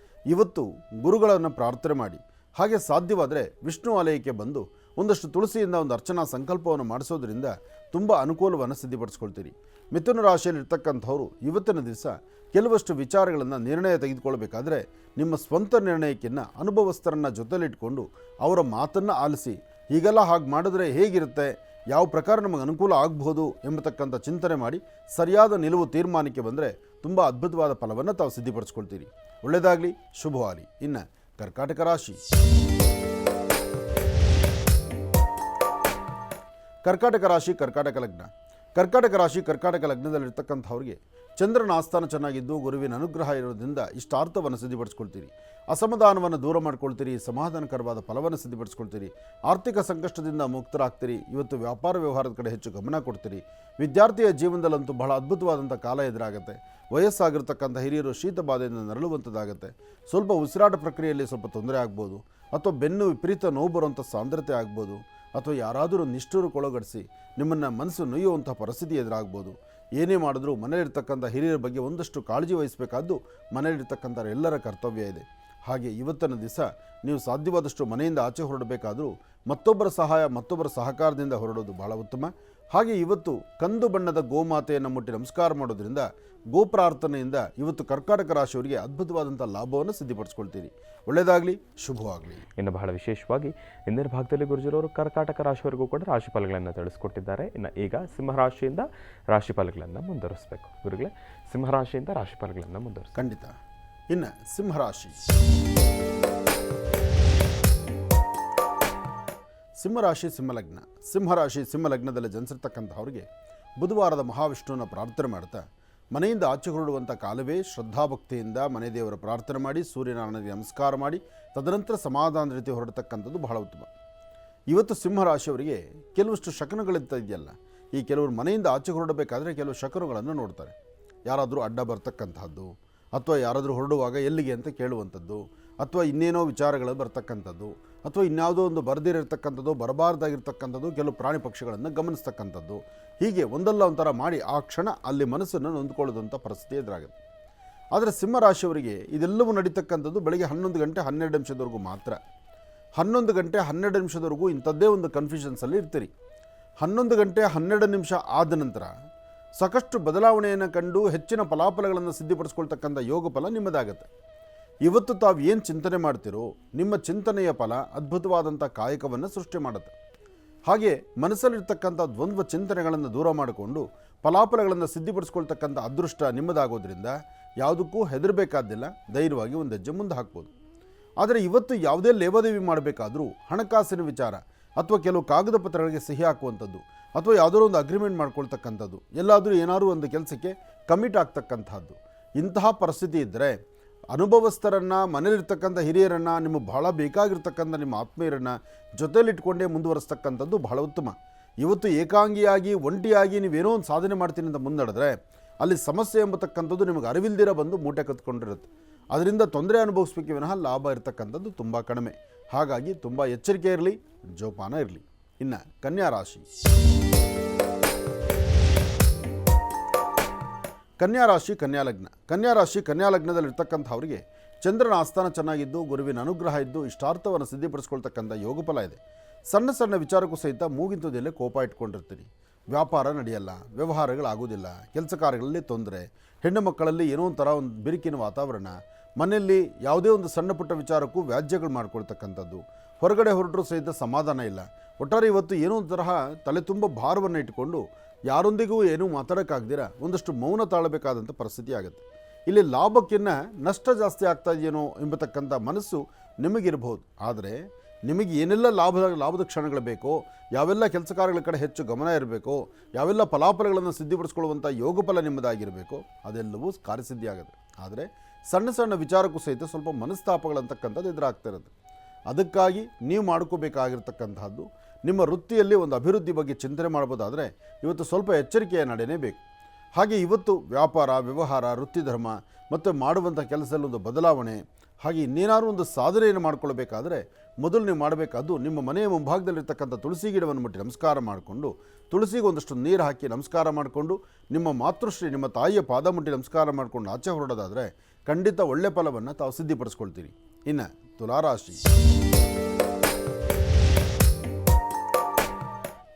ಇವತ್ತು ಗುರುಗಳನ್ನು ಪ್ರಾರ್ಥನೆ ಮಾಡಿ, ಹಾಗೆ ಸಾಧ್ಯವಾದರೆ ವಿಷ್ಣು ಆಲಯಕ್ಕೆ ಬಂದು ಒಂದಷ್ಟು ತುಳಸಿಯಿಂದ ಒಂದು ಅರ್ಚನಾ ಸಂಕಲ್ಪವನ್ನು ಮಾಡಿಸೋದ್ರಿಂದ ತುಂಬ ಅನುಕೂಲವನ್ನು ಸಿದ್ಧಪಡಿಸ್ಕೊಳ್ತೀರಿ. ಮಿಥುನ ರಾಶಿಯಲ್ಲಿ ಇರ್ತಕ್ಕಂಥವ್ರು ಇವತ್ತಿನ ದಿವಸ ಕೆಲವಷ್ಟು ವಿಚಾರಗಳನ್ನು ನಿರ್ಣಯ ತೆಗೆದುಕೊಳ್ಬೇಕಾದ್ರೆ ನಿಮ್ಮ ಸ್ವಂತ ನಿರ್ಣಯಕ್ಕಿಂತ ಅನುಭವಸ್ಥರನ್ನು ಜೊತೆಲಿಟ್ಕೊಂಡು ಅವರ ಮಾತನ್ನು ಆಲಿಸಿ, ಹೀಗೆಲ್ಲ ಹಾಗೆ ಮಾಡಿದ್ರೆ ಹೇಗಿರುತ್ತೆ, ಯಾವ ಪ್ರಕಾರ ನಮಗೆ ಅನುಕೂಲ ಆಗಬಹುದು ಎಂಬತಕ್ಕಂಥ ಚಿಂತನೆ ಮಾಡಿ ಸರಿಯಾದ ನಿಲುವು ತೀರ್ಮಾನಕ್ಕೆ ಬಂದರೆ ತುಂಬ ಅದ್ಭುತವಾದ ಫಲವನ್ನು ತಾವು ಸಿದ್ಧಪಡಿಸ್ಕೊಳ್ತೀರಿ. ಒಳ್ಳೆಯದಾಗಲಿ, ಶುಭವಾಗಲಿ. ಇನ್ನು ಕರ್ಕಾಟಕ ರಾಶಿ. ಕರ್ಕಾಟಕ ರಾಶಿ ಕರ್ಕಾಟಕ ಲಗ್ನ. ಕರ್ಕಾಟಕ ರಾಶಿ ಕರ್ಕಾಟಕ ಲಗ್ನದಲ್ಲಿರ್ತಕ್ಕಂಥವ್ರಿಗೆ ಚಂದ್ರನ ಆಸ್ಥಾನ ಚೆನ್ನಾಗಿದ್ದು, ಗುರುವಿನ ಅನುಗ್ರಹ ಇರೋದ್ರಿಂದ ಇಷ್ಟಾರ್ಥವನ್ನು ಸಿದ್ಧಪಡಿಸ್ಕೊಳ್ತೀರಿ. ಅಸಮಾಧಾನವನ್ನು ದೂರ ಮಾಡ್ಕೊಳ್ತೀರಿ, ಸಮಾಧಾನಕರವಾದ ಫಲವನ್ನು ಸಿದ್ಧಪಡಿಸ್ಕೊಳ್ತೀರಿ. ಆರ್ಥಿಕ ಸಂಕಷ್ಟದಿಂದ ಮುಕ್ತರಾಗ್ತೀರಿ. ಇವತ್ತು ವ್ಯಾಪಾರ ವ್ಯವಹಾರದ ಕಡೆ ಹೆಚ್ಚು ಗಮನ ಕೊಡ್ತೀರಿ. ವಿದ್ಯಾರ್ಥಿಯ ಜೀವನದಲ್ಲಂತೂ ಬಹಳ ಅದ್ಭುತವಾದಂಥ ಕಾಲ ಎದುರಾಗುತ್ತೆ. ವಯಸ್ಸಾಗಿರ್ತಕ್ಕಂಥ ಹಿರಿಯರು ಶೀತ ಬಾಧೆಯಿಂದ ನರಳುವಂಥದ್ದಾಗುತ್ತೆ. ಸ್ವಲ್ಪ ಉಸಿರಾಟ ಪ್ರಕ್ರಿಯೆಯಲ್ಲಿ ಸ್ವಲ್ಪ ತೊಂದರೆ ಆಗ್ಬೋದು, ಅಥವಾ ಬೆನ್ನು ವಿಪರೀತ ನೋವು ಬರುವಂಥ ಸಾಂದ್ರತೆ ಆಗ್ಬೋದು, ಅಥವಾ ಯಾರಾದರೂ ನಿಷ್ಠುರಕ್ಕೊಳಗಡಿಸಿ ನಿಮ್ಮನ್ನು ಮನಸ್ಸು ನೋಯುವಂಥ ಪರಿಸ್ಥಿತಿ ಎದುರಾಗ್ಬೋದು. ಏನೇ ಮಾಡಿದ್ರೂ ಮನೆಯಲ್ಲಿರ್ತಕ್ಕಂಥ ಹಿರಿಯರ ಬಗ್ಗೆ ಒಂದಷ್ಟು ಕಾಳಜಿ ವಹಿಸಬೇಕಾದ್ದು ಮನೆಯಲ್ಲಿರ್ತಕ್ಕಂಥ ಎಲ್ಲರ ಕರ್ತವ್ಯ ಇದೆ. ಹಾಗೆ ಇವತ್ತಿನ ದಿವಸ ನೀವು ಸಾಧ್ಯವಾದಷ್ಟು ಮನೆಯಿಂದ ಆಚೆ ಹೊರಡಬೇಕಾದರೂ ಮತ್ತೊಬ್ಬರ ಸಹಾಯ, ಮತ್ತೊಬ್ಬರ ಸಹಕಾರದಿಂದ ಹೊರಡೋದು ಬಹಳ ಉತ್ತಮ. ಹಾಗೆ ಇವತ್ತು ಕಂದು ಬಣ್ಣದ ಗೋಮಾತೆಯನ್ನು ಮುಟ್ಟಿ ನಮಸ್ಕಾರ ಮಾಡೋದ್ರಿಂದ, ಗೋಪ್ರಾರ್ಥನೆಯಿಂದ ಇವತ್ತು ಕರ್ಕಾಟಕ ರಾಶಿಯವರಿಗೆ ಅದ್ಭುತವಾದಂಥ ಲಾಭವನ್ನು ಸಿದ್ಧಪಡಿಸ್ಕೊಳ್ತೀರಿ. ಒಳ್ಳೆಯದಾಗಲಿ, ಶುಭವಾಗಲಿ. ಇನ್ನು ಬಹಳ ವಿಶೇಷವಾಗಿ ಇಂದಿನ ಭಾಗದಲ್ಲಿ ಗುರುಜಿರವರು ಕರ್ಕಾಟಕ ರಾಶಿಯವರೆಗೂ ಕೂಡ ರಾಶಿಫಲಗಳನ್ನು ತಿಳಿಸ್ಕೊಟ್ಟಿದ್ದಾರೆ. ಇನ್ನು ಈಗ ಸಿಂಹರಾಶಿಯಿಂದ ರಾಶಿಫಲಗಳನ್ನು ಮುಂದುವರಿಸಬೇಕು. ಗುರುಗಳೇ, ಸಿಂಹರಾಶಿಯಿಂದ ರಾಶಿಫಲಗಳನ್ನು ಮುಂದುವರಿಸಿ. ಖಂಡಿತ. ಇನ್ನು ಸಿಂಹರಾಶಿ. ಸಿಂಹರಾಶಿ ಸಿಂಹಲಗ್ನ. ಸಿಂಹರಾಶಿ ಸಿಂಹಲಗ್ನದಲ್ಲಿ ಜನಿಸಿರ್ತಕ್ಕಂಥವ್ರಿಗೆ ಬುಧವಾರದ ಮಹಾವಿಷ್ಣುವನ್ನ ಪ್ರಾರ್ಥನೆ ಮಾಡ್ತಾ ಮನೆಯಿಂದ ಆಚೆ ಹೊರಡುವಂಥ ಕಾಲವೇ ಶ್ರದ್ಧಾಭಕ್ತಿಯಿಂದ ಮನೆ ದೇವರ ಪ್ರಾರ್ಥನೆ ಮಾಡಿ, ಸೂರ್ಯನಾರಾಯಣನಿಗೆ ನಮಸ್ಕಾರ ಮಾಡಿ, ತದನಂತರ ಸಮಾಧಾನದ ರೀತಿ ಹೊರಡತಕ್ಕಂಥದ್ದು ಬಹಳ ಉತ್ತಮ. ಇವತ್ತು ಸಿಂಹರಾಶಿಯವರಿಗೆ ಕೆಲವಷ್ಟು ಶಕನಗಳಿಂತ ಇದೆಯಲ್ಲ, ಈ ಕೆಲವರು ಮನೆಯಿಂದ ಆಚೆ ಹೊರಡಬೇಕಾದ್ರೆ ಕೆಲವು ಶಕನಗಳನ್ನು ನೋಡ್ತಾರೆ. ಯಾರಾದರೂ ಅಡ್ಡ ಬರ್ತಕ್ಕಂಥದ್ದು, ಅಥವಾ ಯಾರಾದರೂ ಹೊರಡುವಾಗ ಎಲ್ಲಿಗೆ ಅಂತ ಕೇಳುವಂಥದ್ದು, ಅಥವಾ ಇನ್ನೇನೋ ವಿಚಾರಗಳು ಬರ್ತಕ್ಕಂಥದ್ದು, ಅಥವಾ ಇನ್ಯಾವುದೋ ಒಂದು ಬರದಿರತಕ್ಕಂಥದ್ದು, ಬರಬಾರ್ದಾಗಿರ್ತಕ್ಕಂಥದ್ದು, ಕೆಲವು ಪ್ರಾಣಿ ಪಕ್ಷಿಗಳನ್ನು ಗಮನಿಸ್ತಕ್ಕಂಥದ್ದು, ಹೀಗೆ ಒಂದಲ್ಲ ಒಂಥರ ಮಾಡಿ ಆ ಕ್ಷಣ ಅಲ್ಲಿ ಮನಸ್ಸನ್ನು ನೊಂದ್ಕೊಳ್ಳೋದಂಥ ಪರಿಸ್ಥಿತಿ ಎದುರಾಗುತ್ತೆ. ಆದರೆ ಸಿಂಹರಾಶಿಯವರಿಗೆ ಇದೆಲ್ಲವೂ ನಡೀತಕ್ಕಂಥದ್ದು ಬೆಳಗ್ಗೆ 11 ಗಂಟೆ 12 ನಿಮಿಷದವರೆಗೂ ಮಾತ್ರ. 11 ಗಂಟೆ 12 ನಿಮಿಷದವರೆಗೂ ಇಂಥದ್ದೇ ಒಂದು ಕನ್ಫ್ಯೂಷನ್ಸಲ್ಲಿ ಇರ್ತೀರಿ. 11 ಗಂಟೆ 12 ನಿಮಿಷ ಆದ ನಂತರ ಸಾಕಷ್ಟು ಬದಲಾವಣೆಯನ್ನು ಕಂಡು ಹೆಚ್ಚಿನ ಫಲಾಫಲಗಳನ್ನು ಸಿದ್ಧಪಡಿಸ್ಕೊಳ್ತಕ್ಕಂಥ ಯೋಗ ಫಲ ನಿಮ್ಮದಾಗತ್ತೆ. ಇವತ್ತು ತಾವು ಏನು ಚಿಂತನೆ ಮಾಡ್ತೀರೋ ನಿಮ್ಮ ಚಿಂತನೆಯ ಫಲ ಅದ್ಭುತವಾದಂಥ ಕಾಯಕವನ್ನು ಸೃಷ್ಟಿ ಮಾಡುತ್ತೆ. ಹಾಗೆ ಮನಸ್ಸಲ್ಲಿರ್ತಕ್ಕಂಥ ದ್ವಂದ್ವ ಚಿಂತನೆಗಳನ್ನು ದೂರ ಮಾಡಿಕೊಂಡು ಫಲಾಫಲಗಳನ್ನು ಸಿದ್ಧಪಡಿಸ್ಕೊಳ್ತಕ್ಕಂಥ ಅದೃಷ್ಟ ನಿಮ್ಮದಾಗೋದ್ರಿಂದ ಯಾವುದಕ್ಕೂ ಹೆದರಬೇಕಾದಿಲ್ಲ, ಧೈರ್ಯವಾಗಿ ಒಂದು ಹೆಜ್ಜೆ ಮುಂದೆ ಹಾಕ್ಬೋದು. ಆದರೆ ಇವತ್ತು ಯಾವುದೇ ಲೇವಾದೇವಿ ಮಾಡಬೇಕಾದ್ರೂ ಹಣಕಾಸಿನ ವಿಚಾರ ಅಥವಾ ಕೆಲವು ಕಾಗದ ಪತ್ರಗಳಿಗೆ ಸಹಿ ಹಾಕುವಂಥದ್ದು, ಅಥವಾ ಯಾವುದೋ ಒಂದು ಅಗ್ರಿಮೆಂಟ್ ಮಾಡ್ಕೊಳ್ತಕ್ಕಂಥದ್ದು, ಎಲ್ಲಾದರೂ ಏನಾದರೂ ಒಂದು ಕೆಲಸಕ್ಕೆ ಕಮಿಟ್ ಆಗ್ತಕ್ಕಂಥದ್ದು, ಇಂತಹ ಪರಿಸ್ಥಿತಿ ಇದ್ದರೆ ಅನುಭವಸ್ಥರನ್ನು, ಮನೇಲಿರ್ತಕ್ಕಂಥ ಹಿರಿಯರನ್ನು, ನಿಮಗೆ ಬಹಳ ಬೇಕಾಗಿರ್ತಕ್ಕಂಥ ನಿಮ್ಮ ಆತ್ಮೀಯರನ್ನು ಜೊತೆಲಿಟ್ಕೊಂಡೇ ಮುಂದುವರಿಸ್ತಕ್ಕಂಥದ್ದು ಬಹಳ ಉತ್ತಮ. ಇವತ್ತು ಏಕಾಂಗಿಯಾಗಿ ಒಂಟಿಯಾಗಿ ನೀವೇನೋ ಒಂದು ಸಾಧನೆ ಮಾಡ್ತೀನಿ ಅಂತ ಮುಂದೆಡಿದ್ರೆ ಅಲ್ಲಿ ಸಮಸ್ಯೆ ಎಂಬತಕ್ಕಂಥದ್ದು ನಿಮಗೆ ಅರಿವಿಲ್ದಿರ ಬಂದು ಮೂಟೆ ಕತ್ಕೊಂಡಿರುತ್ತೆ. ಅದರಿಂದ ತೊಂದರೆ ಅನುಭವಿಸ್ಬೇಕೆ ವಿನಃ ಲಾಭ ಇರತಕ್ಕಂಥದ್ದು ತುಂಬ ಕಡಿಮೆ. ಹಾಗಾಗಿ ತುಂಬ ಎಚ್ಚರಿಕೆ ಇರಲಿ, ಜೋಪಾನ ಇರಲಿ. ಇನ್ನು ಕನ್ಯಾ ರಾಶಿ. ಕನ್ಯಾ ರಾಶಿ ಕನ್ಯಾ ಲಗ್ನ. ಕನ್ಯಾ ರಾಶಿ ಕನ್ಯಾ ಲಗ್ನದಲ್ಲಿರ್ತಕ್ಕಂಥವ್ರಿಗೆ ಚಂದ್ರನ ಆಸ್ಥಾನ ಚೆನ್ನಾಗಿದ್ದು, ಗುರುವಿನ ಅನುಗ್ರಹ ಇದ್ದು, ಇಷ್ಟಾರ್ಥವನ್ನು ಸಿದ್ಧಪಡಿಸ್ಕೊಳ್ತಕ್ಕಂಥ ಯೋಗ ಫಲ ಇದೆ. ಸಣ್ಣ ಸಣ್ಣ ವಿಚಾರಕ್ಕೂ ಸಹಿತ ಮೂಗಿಂತದಲ್ಲೇ ಕೋಪ ಇಟ್ಕೊಂಡಿರ್ತೀರಿ. ವ್ಯಾಪಾರ ನಡೆಯಲ್ಲ, ವ್ಯವಹಾರಗಳಾಗೋದಿಲ್ಲ, ಕೆಲಸ ಕಾರ್ಯಗಳಲ್ಲಿ ತೊಂದರೆ, ಹೆಣ್ಣು ಮಕ್ಕಳಲ್ಲಿ ಏನೋ ಒಂಥರ ಒಂದು ಬಿರುಕಿನ ವಾತಾವರಣ, ಮನೆಯಲ್ಲಿ ಯಾವುದೇ ಒಂದು ಸಣ್ಣ ಪುಟ್ಟ ವಿಚಾರಕ್ಕೂ ವ್ಯಾಜ್ಯಗಳು ಮಾಡ್ಕೊಳ್ತಕ್ಕಂಥದ್ದು, ಹೊರಗಡೆ ಹೊರಟರೂ ಸಹಿತ ಸಮಾಧಾನ ಇಲ್ಲ. ಒಟ್ಟಾರೆ ಇವತ್ತು ಏನೋ ಒಂದು ತರಹ ತಲೆ ತುಂಬ ಭಾರವನ್ನು ಇಟ್ಟುಕೊಂಡು ಯಾರೊಂದಿಗೂ ಏನೂ ಮಾತಾಡೋಕ್ಕಾಗ್ದಿರ ಒಂದಷ್ಟು ಮೌನ ತಾಳಬೇಕಾದಂಥ ಪರಿಸ್ಥಿತಿ ಆಗುತ್ತೆ. ಇಲ್ಲಿ ಲಾಭಕ್ಕಿಂತ ನಷ್ಟ ಜಾಸ್ತಿ ಆಗ್ತಾ ಇದೆಯೇನೋ ಎಂಬತಕ್ಕಂಥ ಮನಸ್ಸು ನಿಮಗಿರ್ಬೋದು. ಆದರೆ ನಿಮಗೆ ಏನೆಲ್ಲ ಲಾಭದ ಕ್ಷಣಗಳು ಬೇಕೋ, ಯಾವೆಲ್ಲ ಕೆಲಸ ಕಾರ್ಯಗಳ ಕಡೆ ಹೆಚ್ಚು ಗಮನ ಇರಬೇಕೋ, ಯಾವೆಲ್ಲ ಫಲಾಫಲಗಳನ್ನು ಸಿದ್ಧಿಪಡಿಸ್ಕೊಳ್ಳುವಂಥ ಯೋಗಫಲ ನಿಮ್ಮದಾಗಿರಬೇಕೋ ಅದೆಲ್ಲವೂ ಕಾರ್ಯಸಿದ್ಧಿ ಆಗುತ್ತೆ. ಆದರೆ ಸಣ್ಣ ಸಣ್ಣ ವಿಚಾರಕ್ಕೂ ಸಹಿತ ಸ್ವಲ್ಪ ಮನಸ್ತಾಪಗಳಂತಕ್ಕಂಥದ್ದು ಎದುರಾಗ್ತಾ ಇರುತ್ತೆ. ಅದಕ್ಕಾಗಿ ನೀವು ಮಾಡ್ಕೋಬೇಕಾಗಿರ್ತಕ್ಕಂಥದ್ದು ನಿಮ್ಮ ವೃತ್ತಿಯಲ್ಲಿ ಒಂದು ಅಭಿವೃದ್ಧಿ ಬಗ್ಗೆ ಚಿಂತನೆ ಮಾಡ್ಬೋದಾದರೆ ಇವತ್ತು ಸ್ವಲ್ಪ ಎಚ್ಚರಿಕೆಯ ನಡೆಯೇ ಬೇಕು. ಹಾಗೆ ಇವತ್ತು ವ್ಯಾಪಾರ, ವ್ಯವಹಾರ, ವೃತ್ತಿ ಧರ್ಮ ಮತ್ತು ಮಾಡುವಂಥ ಕೆಲಸದಲ್ಲಿ ಒಂದು ಬದಲಾವಣೆ, ಹಾಗೆ ಇನ್ನೇನಾದ್ರೂ ಒಂದು ಸಾಧನೆಯನ್ನು ಮಾಡ್ಕೊಳ್ಬೇಕಾದ್ರೆ ಮೊದಲು ನೀವು ಮಾಡಬೇಕಾದ್ದು ನಿಮ್ಮ ಮನೆಯ ಮುಂಭಾಗದಲ್ಲಿರ್ತಕ್ಕಂಥ ತುಳಸಿ ಗಿಡವನ್ನು ಮುಟ್ಟಿ ನಮಸ್ಕಾರ ಮಾಡಿಕೊಂಡು, ತುಳಸಿಗೆ ಒಂದಷ್ಟು ನೀರು ಹಾಕಿ ನಮಸ್ಕಾರ ಮಾಡಿಕೊಂಡು, ನಿಮ್ಮ ಮಾತೃಶ್ರೀ ನಿಮ್ಮ ತಾಯಿಯ ಪಾದ ಮುಟ್ಟಿ ನಮಸ್ಕಾರ ಮಾಡಿಕೊಂಡು ಆಚೆ ಹೊರಡೋದಾದರೆ ಖಂಡಿತ ಒಳ್ಳೆ ಫಲವನ್ನು ತಾವು ಸಿದ್ಧಿಪಡಿಸ್ಕೊಳ್ತೀರಿ. ಇನ್ನು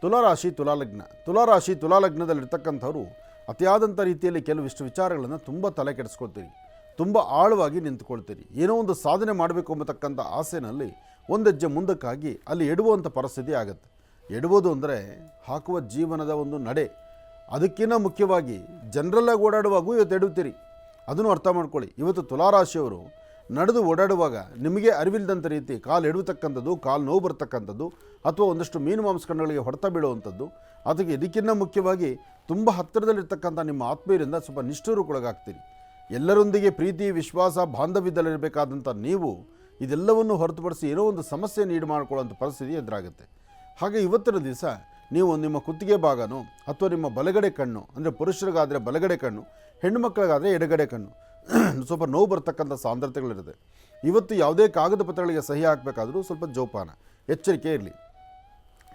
ತುಲಾರಾಶಿ, ತುಲಾಲಗ್ನದಲ್ಲಿರ್ತಕ್ಕಂಥವ್ರು ಅತಿಯಾದಂಥ ರೀತಿಯಲ್ಲಿ ಕೆಲವಿಷ್ಟು ವಿಚಾರಗಳನ್ನು ತುಂಬ ತಲೆ ಕೆಡಿಸ್ಕೊಳ್ತೀರಿ, ತುಂಬ ಆಳವಾಗಿ ನಿಂತ್ಕೊಳ್ತೀರಿ. ಏನೋ ಒಂದು ಸಾಧನೆ ಮಾಡಬೇಕು ಎಂಬತಕ್ಕಂಥ ಆಸೆನಲ್ಲಿ ಒಂದು ಹೆಜ್ಜೆ ಮುಂದಕ್ಕಾಗಿ ಅಲ್ಲಿ ಎಡುವಂಥ ಪರಿಸ್ಥಿತಿ ಆಗುತ್ತೆ. ಎಡುವುದು ಅಂದರೆ ಹಾಕುವ ಜೀವನದ ಒಂದು ನಡೆ. ಅದಕ್ಕಿಂತ ಮುಖ್ಯವಾಗಿ ಜನರಲ್ಲಾಗಿ ಓಡಾಡುವಾಗೂ ಇವತ್ತು ಎಡುತ್ತೀರಿ. ಅದನ್ನು ಅರ್ಥ ಮಾಡ್ಕೊಳ್ಳಿ. ಇವತ್ತು ತುಲಾರಾಶಿಯವರು ನಡೆದು ಓಡಾಡುವಾಗ ನಿಮಗೆ ಅರಿವಿಲ್ಲದಂಥ ರೀತಿ ಕಾಲು ಎಡುವತಕ್ಕಂಥದ್ದು, ಕಾಲು ನೋವು ಬರ್ತಕ್ಕಂಥದ್ದು, ಅಥವಾ ಒಂದಷ್ಟು ಮೀನು ಮಾಂಸಕಂಡಗಳಿಗೆ ಹೊಡೆತ ಬೀಳುವಂಥದ್ದು, ಅದಕ್ಕೆ ಇದಕ್ಕಿಂತ ಮುಖ್ಯವಾಗಿ ತುಂಬ ಹತ್ತಿರದಲ್ಲಿರ್ತಕ್ಕಂಥ ನಿಮ್ಮ ಆತ್ಮೀಯರಿಂದ ಸ್ವಲ್ಪ ನಿಷ್ಠೂರಕ್ಕೊಳಗಾಗ್ತೀರಿ. ಎಲ್ಲರೊಂದಿಗೆ ಪ್ರೀತಿ, ವಿಶ್ವಾಸ, ಬಾಂಧವ್ಯದಲ್ಲಿರಬೇಕಾದಂಥ ನೀವು ಇದೆಲ್ಲವನ್ನು ಹೊರತುಪಡಿಸಿ ಏನೋ ಒಂದು ಸಮಸ್ಯೆಯನ್ನು ಈಡು ಮಾಡಿಕೊಳ್ಳುವಂಥ ಪರಿಸ್ಥಿತಿ ಎದುರಾಗುತ್ತೆ. ಹಾಗೆ ಇವತ್ತಿನ ದಿವಸ ನೀವು ನಿಮ್ಮ ಕುತ್ತಿಗೆ ಭಾಗನೋ ಅಥವಾ ನಿಮ್ಮ ಬಲಗಡೆ ಕಣ್ಣು, ಅಂದರೆ ಪುರುಷರಿಗಾದರೆ ಬಲಗಡೆ ಕಣ್ಣು, ಹೆಣ್ಣು ಮಕ್ಕಳಿಗಾದರೆ ಎಡಗಡೆ ಕಣ್ಣು ಸ್ವಲ್ಪ ನೋವು ಬರ್ತಕ್ಕಂಥ ಸಾಂದ್ರತೆಗಳಿರುತ್ತೆ. ಇವತ್ತು ಯಾವುದೇ ಕಾಗದ ಪತ್ರಗಳಿಗೆ ಸಹಿ ಹಾಕಬೇಕಾದ್ರೂ ಸ್ವಲ್ಪ ಜೋಪಾನ, ಎಚ್ಚರಿಕೆ ಇರಲಿ.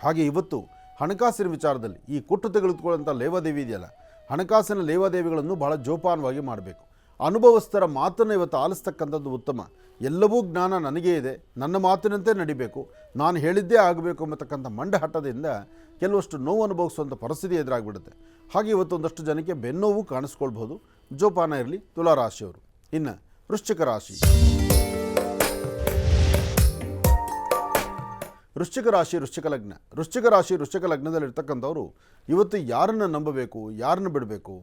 ಹಾಗೆ ಇವತ್ತು ಹಣಕಾಸಿನ ವಿಚಾರದಲ್ಲಿ ಈ ಕುಟ್ಟು ತೆಗೆದುಕೊಳ್ಳುವಂಥ ಲೇವಾದೇವಿ ಇದೆಯಲ್ಲ, ಹಣಕಾಸಿನ ಲೇವಾದೇವಿಗಳನ್ನು ಬಹಳ ಜೋಪಾನವಾಗಿ ಮಾಡಬೇಕು. ಅನುಭವಸ್ಥರ ಮಾತನ್ನು ಇವತ್ತು ಆಲಿಸ್ತಕ್ಕಂಥದ್ದು ಉತ್ತಮ. ಎಲ್ಲವೂ ಜ್ಞಾನ ನನಗೇ ಇದೆ, ನನ್ನ ಮಾತಿನಂತೆ ನಡಿಬೇಕು, ನಾನು ಹೇಳಿದ್ದೇ ಆಗಬೇಕು ಎಂಬತಕ್ಕಂಥ ಮಂಡಹಟ್ಟದಿಂದ ಕೆಲವಷ್ಟು ನೋವು ಅನುಭವಿಸುವಂಥ ಪರಿಸ್ಥಿತಿ ಎದುರಾಗಿಬಿಡುತ್ತೆ. ಹಾಗೆ ಇವತ್ತು ಒಂದಷ್ಟು ಜನಕ್ಕೆ ಬೆನ್ನೋವು ಕಾಣಿಸ್ಕೊಳ್ಬೋದು. ಜೋಪಾನ ಇರಲಿ ತುಲಾರಾಶಿಯವರು. ಇನ್ನು ವೃಶ್ಚಿಕ ರಾಶಿ, ವೃಶ್ಚಿಕ ಲಗ್ನದಲ್ಲಿರ್ತಕ್ಕಂಥವ್ರು ಇವತ್ತು ಯಾರನ್ನು ನಂಬಬೇಕು, ಯಾರನ್ನು ಬಿಡಬೇಕು,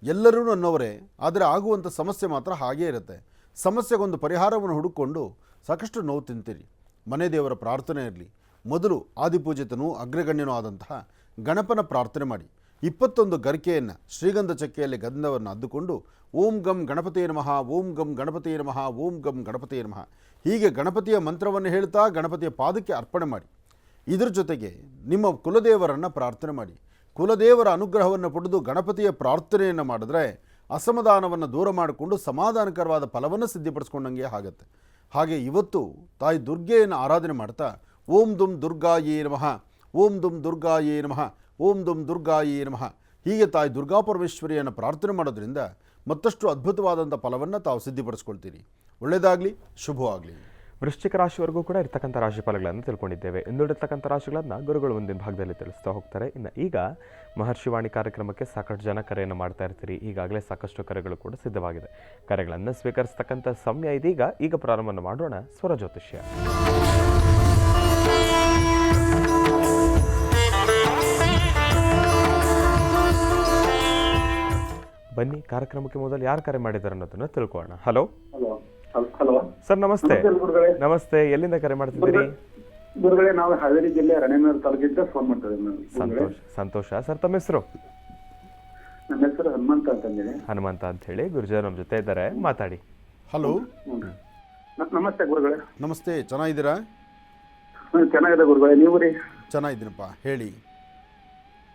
ಎಲ್ಲರೂ ಅನ್ನೋವರೇ. ಆದರೆ ಆಗುವಂಥ ಸಮಸ್ಯೆ ಮಾತ್ರ ಹಾಗೇ ಇರುತ್ತೆ. ಸಮಸ್ಯೆಗೊಂದು ಪರಿಹಾರವನ್ನು ಹುಡುಕೊಂಡು ಸಾಕಷ್ಟು ನೋವು ತಿಂತೀರಿ. ಮನೆ ದೇವರ ಪ್ರಾರ್ಥನೆ ಇರಲಿ. ಮೊದಲು ಆದಿಪೂಜಿತನೂ ಅಗ್ರಗಣ್ಯನೂ ಆದಂತಹ ಗಣಪನ ಪ್ರಾರ್ಥನೆ ಮಾಡಿ 21 ಗರಿಕೆಯನ್ನು ಶ್ರೀಗಂಧ ಚಕ್ಕೆಯಲ್ಲಿ ಗಂಧವನ್ನು ಅದ್ದುಕೊಂಡು ಓಂ ಗಂ ಗಣಪತಿಯೇ ನಮಃ, ಓಂ ಗಂ ಗಣಪತಿಯೇ ನಮಃ, ಓಂ ಗಂ ಗಣಪತಿಯೇ ನಮಃ ಹೀಗೆ ಗಣಪತಿಯ ಮಂತ್ರವನ್ನು ಹೇಳ್ತಾ ಗಣಪತಿಯ ಪಾದಕ್ಕೆ ಅರ್ಪಣೆ ಮಾಡಿ. ಇದರ ಜೊತೆಗೆ ನಿಮ್ಮ ಕುಲದೇವರನ್ನು ಪ್ರಾರ್ಥನೆ ಮಾಡಿ. ಕುಲದೇವರ ಅನುಗ್ರಹವನ್ನು ಪಡೆದು ಗಣಪತಿಯ ಪ್ರಾರ್ಥನೆಯನ್ನು ಮಾಡಿದ್ರೆ ಅಸಮಾಧಾನವನ್ನು ದೂರ ಮಾಡಿಕೊಂಡು ಸಮಾಧಾನಕರವಾದ ಫಲವನ್ನು ಸಿದ್ಧಿಪಡಿಸ್ಕೊಂಡಂಗೆ ಆಗುತ್ತೆ. ಹಾಗೆ ಇವತ್ತು ತಾಯಿ ದುರ್ಗೆಯನ್ನು ಆರಾಧನೆ ಮಾಡ್ತಾ ಓಂ ದುಂ ದುರ್ಗಾಯೇ ನಮಃ, ಓಂ ದುಂ ದುರ್ಗಾಯೇ ನಮಃ, ಓಂ ದುಂ ದುರ್ಗಾಯೇ ನಮಃ ಹೀಗೆ ತಾಯಿ ದುರ್ಗಾ ಪರಮೇಶ್ವರಿಯನ್ನು ಪ್ರಾರ್ಥನೆ ಮಾಡೋದ್ರಿಂದ ಮತ್ತಷ್ಟು ಅದ್ಭುತವಾದಂಥ ಫಲವನ್ನು ತಾವು ಸಿದ್ಧಿಪಡಿಸ್ಕೊಳ್ತೀರಿ. ಒಳ್ಳೆಯದಾಗಲಿ, ಶುಭವಾಗಲಿ. ವೃಶ್ಚಿಕ ರಾಶಿವರೆಗೂ ಕೂಡ ಇರ್ತಕ್ಕಂಥ ರಾಶಿ ಫಲಗಳನ್ನು ತಿಳ್ಕೊಂಡಿದ್ದೇವೆ. ಇನ್ನುಳಿರ್ತಕ್ಕಂಥ ರಾಶಿಗಳನ್ನು ಗುರುಗಳು ಮುಂದಿನ ಭಾಗದಲ್ಲಿ ತಿಳಿಸ್ತಾ ಹೋಗ್ತಾರೆ. ಇನ್ನು ಈಗ ಮಹರ್ಷಿವಾಣಿ ಕಾರ್ಯಕ್ರಮಕ್ಕೆ ಸಾಕಷ್ಟು ಜನ ಕರೆಯನ್ನು ಮಾಡ್ತಾ ಇರ್ತೀರಿ. ಈಗಾಗಲೇ ಸಾಕಷ್ಟು ಕರೆಗಳು ಕೂಡ ಸಿದ್ಧವಾಗಿದೆ. ಕರೆಗಳನ್ನು ಸ್ವೀಕರಿಸ್ತಕ್ಕಂಥ ಸಮಯ ಇದೀಗ. ಈಗ ಪ್ರಾರಂಭವನ್ನು ಮಾಡೋಣ ಸ್ವರ ಜ್ಯೋತಿಷ್ಯ. ಬನ್ನಿ, ಕಾರ್ಯಕ್ರಮಕ್ಕೆ ಮೊದಲು ಯಾರು ಕರೆ ಮಾಡಿದ್ದಾರೆ ಅನ್ನೋದನ್ನ ತಿಳ್ಕೊಳ್ಳೋಣ. ಹಲೋ ಹಲೋ ಸರ್, ನಮಸ್ತೆ. ನಮಸ್ತೆ, ಎಲ್ಲಿಂದ ಕರೆ ಮಾಡ್ತಿದ್ದೀರಿ? ಗುರುಗಳೇ, ನಾವು ಹಾವೇರಿ ಜಿಲ್ಲೆ ರಾಣೆಬೆನ್ನೂರು ತಾಲೂಕಿಂದ ಫೋನ್ ಮಾಡ್ತಿದ್ದೀವಿ. ಸಂತೋಷ ಸರ್, ತಮ್ಮ ಹೆಸರು? ನನ್ನ ಹೆಸರು ಹನುಮಂತ ಅಂತಂದೇಳಿ. ಹನುಮಂತ ಅಂತ ಹೇಳಿ. ಗುರುಜಿ ನಮ್ಮ ಜೊತೆ ಇದ್ದಾರೆ, ಮಾತಾಡಿ. ಹಲೋ, ನಮಸ್ತೆ ಗುರುಗಳೇ. ನಮಸ್ತೆ, ಚೆನ್ನಾಗಿದ್ದೀರಾ? ಚೆನ್ನಾಗಿದೆ ಗುರುಗಳೇ, ನೀವು ರೀ? ಚೆನ್ನಾಗಿದ್ದೀನಪ್ಪ, ಹೇಳಿ.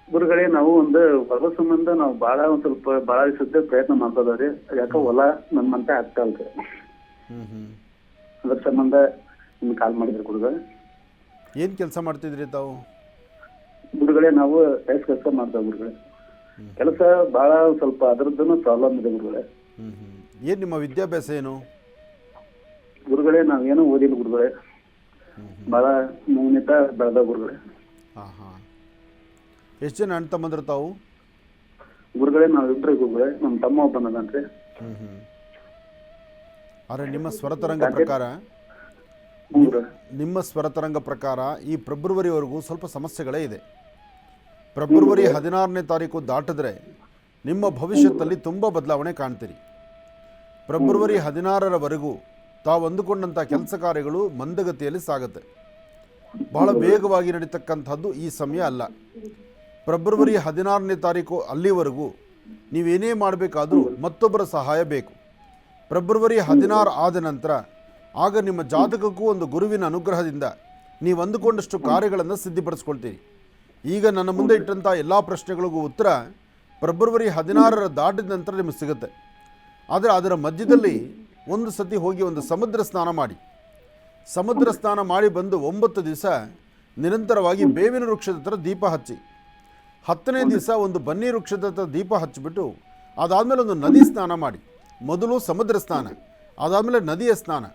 ಗುರುಗಳೇ, ನಾವು ಒಂದು ಹೊಲ ಸಂಬಂಧ ನಾವು ಒಂದ್ ಸ್ವಲ್ಪ ಬಾಳ ದಿವಸದ ಪ್ರಯತ್ನ ಮಾಡ್ತದವ್ರಿ. ಯಾಕ ಹೊಲ ನಮ್ಮಂತ ಆಗ್ತಾ ಅಲ್ರಿ, ಅದ್ರ ಸಂಬಂಧ ನಿಮ್ಗೆ ಕಾಲ್ ಮಾಡಿದ್ರಿ ಗುರುಗಳೇ. ಏನು ಕೆಲಸ ಮಾಡ್ತಿದ್ರಿ ತಾವು? ಗುರುಗಳೇ, ನಾವು ಕೆಲಸ ಮಾಡ್ತೇವೆ ಗುರುಗಳೇ. ಕೆಲಸ ಬಹಳ ಸ್ವಲ್ಪ ಅದ್ರದ್ದು ಪ್ರಾಬ್ಲಮ್ ಇದೆ ಗುರುಗಳೇ. ಏನು ನಿಮ್ಮ ವಿದ್ಯಾಭ್ಯಾಸ ಏನು? ಗುರುಗಳೇ, ನಾವೇನು ಓದಿಲ್ಲ ಗುರುಗಳೇ, ಬಹಳ ನವನೀತ ಬೆಳೆದ ಗುರುಗಳೇ. ಹಾಂ ಹಾಂ. ಎಷ್ಟು ಜನ ಅಣ್ಣ ತಮ್ಮಂದ್ರೆ ತಾವು? ಗುರುಗಳೇ, ನಾವು ಇಬ್ಬರೇ ಗುರುಗಳೇ, ನಮ್ಮ ತಮ್ಮ ಒಬ್ಬನದನ್ರಿ. ಆದರೆ ನಿಮ್ಮ ಸ್ವರತರಂಗ ಪ್ರಕಾರ ಈ ಫೆಬ್ರವರಿವರೆಗೂ ಸ್ವಲ್ಪ ಸಮಸ್ಯೆಗಳೇ ಇದೆ. ಫೆಬ್ರವರಿ 16ನೇ ತಾರೀಕು ದಾಟಿದ್ರೆ ನಿಮ್ಮ ಭವಿಷ್ಯದಲ್ಲಿ ತುಂಬ ಬದಲಾವಣೆ ಕಾಣ್ತೀರಿ. ಫೆಬ್ರವರಿ 16ರವರೆಗೂ ತಾವು ಅಂದುಕೊಂಡಂಥ ಕೆಲಸ ಕಾರ್ಯಗಳು ಮಂದಗತಿಯಲ್ಲಿ ಸಾಗುತ್ತೆ. ಬಹಳ ವೇಗವಾಗಿ ನಡೀತಕ್ಕಂಥದ್ದು ಈ ಸಮಯ ಅಲ್ಲ. ಫೆಬ್ರವರಿ 16ನೇ ತಾರೀಕು ಅಲ್ಲಿವರೆಗೂ ನೀವೇನೇ ಮಾಡಬೇಕಾದ್ರೂ ಮತ್ತೊಬ್ಬರ ಸಹಾಯ ಬೇಕು. ಫೆಬ್ರವರಿ 16 ಆದ ನಂತರ ಆಗ ನಿಮ್ಮ ಜಾತಕಕ್ಕೂ ಒಂದು ಗುರುವಿನ ಅನುಗ್ರಹದಿಂದ ನೀವು ಅಂದುಕೊಂಡಷ್ಟು ಕಾರ್ಯಗಳನ್ನು ಸಿದ್ಧಿಪಡಿಸ್ಕೊಳ್ತೀರಿ. ಈಗ ನನ್ನ ಮುಂದೆ ಇಟ್ಟಂಥ ಎಲ್ಲ ಪ್ರಶ್ನೆಗಳಿಗೂ ಉತ್ತರ ಫೆಬ್ರವರಿ 16ರ ದಾಟಿದ ನಂತರ ನಿಮಗೆ ಸಿಗುತ್ತೆ. ಆದರೆ ಅದರ ಮಧ್ಯದಲ್ಲಿ ಒಂದು ಸತಿ ಹೋಗಿ ಒಂದು ಸಮುದ್ರ ಸ್ನಾನ ಮಾಡಿ. ಸಮುದ್ರ ಸ್ನಾನ ಮಾಡಿ ಬಂದು 9 ದಿವಸ ನಿರಂತರವಾಗಿ ಬೇವಿನ ವೃಕ್ಷದ ಹತ್ರ ದೀಪ ಹಚ್ಚಿ. 10ನೇ ದಿವಸ ಒಂದು ಬನ್ನಿ ವೃಕ್ಷದ ಹತ್ರ ದೀಪ ಹಚ್ಚಿಬಿಟ್ಟು ಅದಾದಮೇಲೆ ಒಂದು ನದಿ ಸ್ನಾನ ಮಾಡಿ. ಮೊದಲು ಸಮುದ್ರ ಸ್ನಾನ, ಅದಾದಮೇಲೆ ನದಿಯ ಸ್ನಾನ.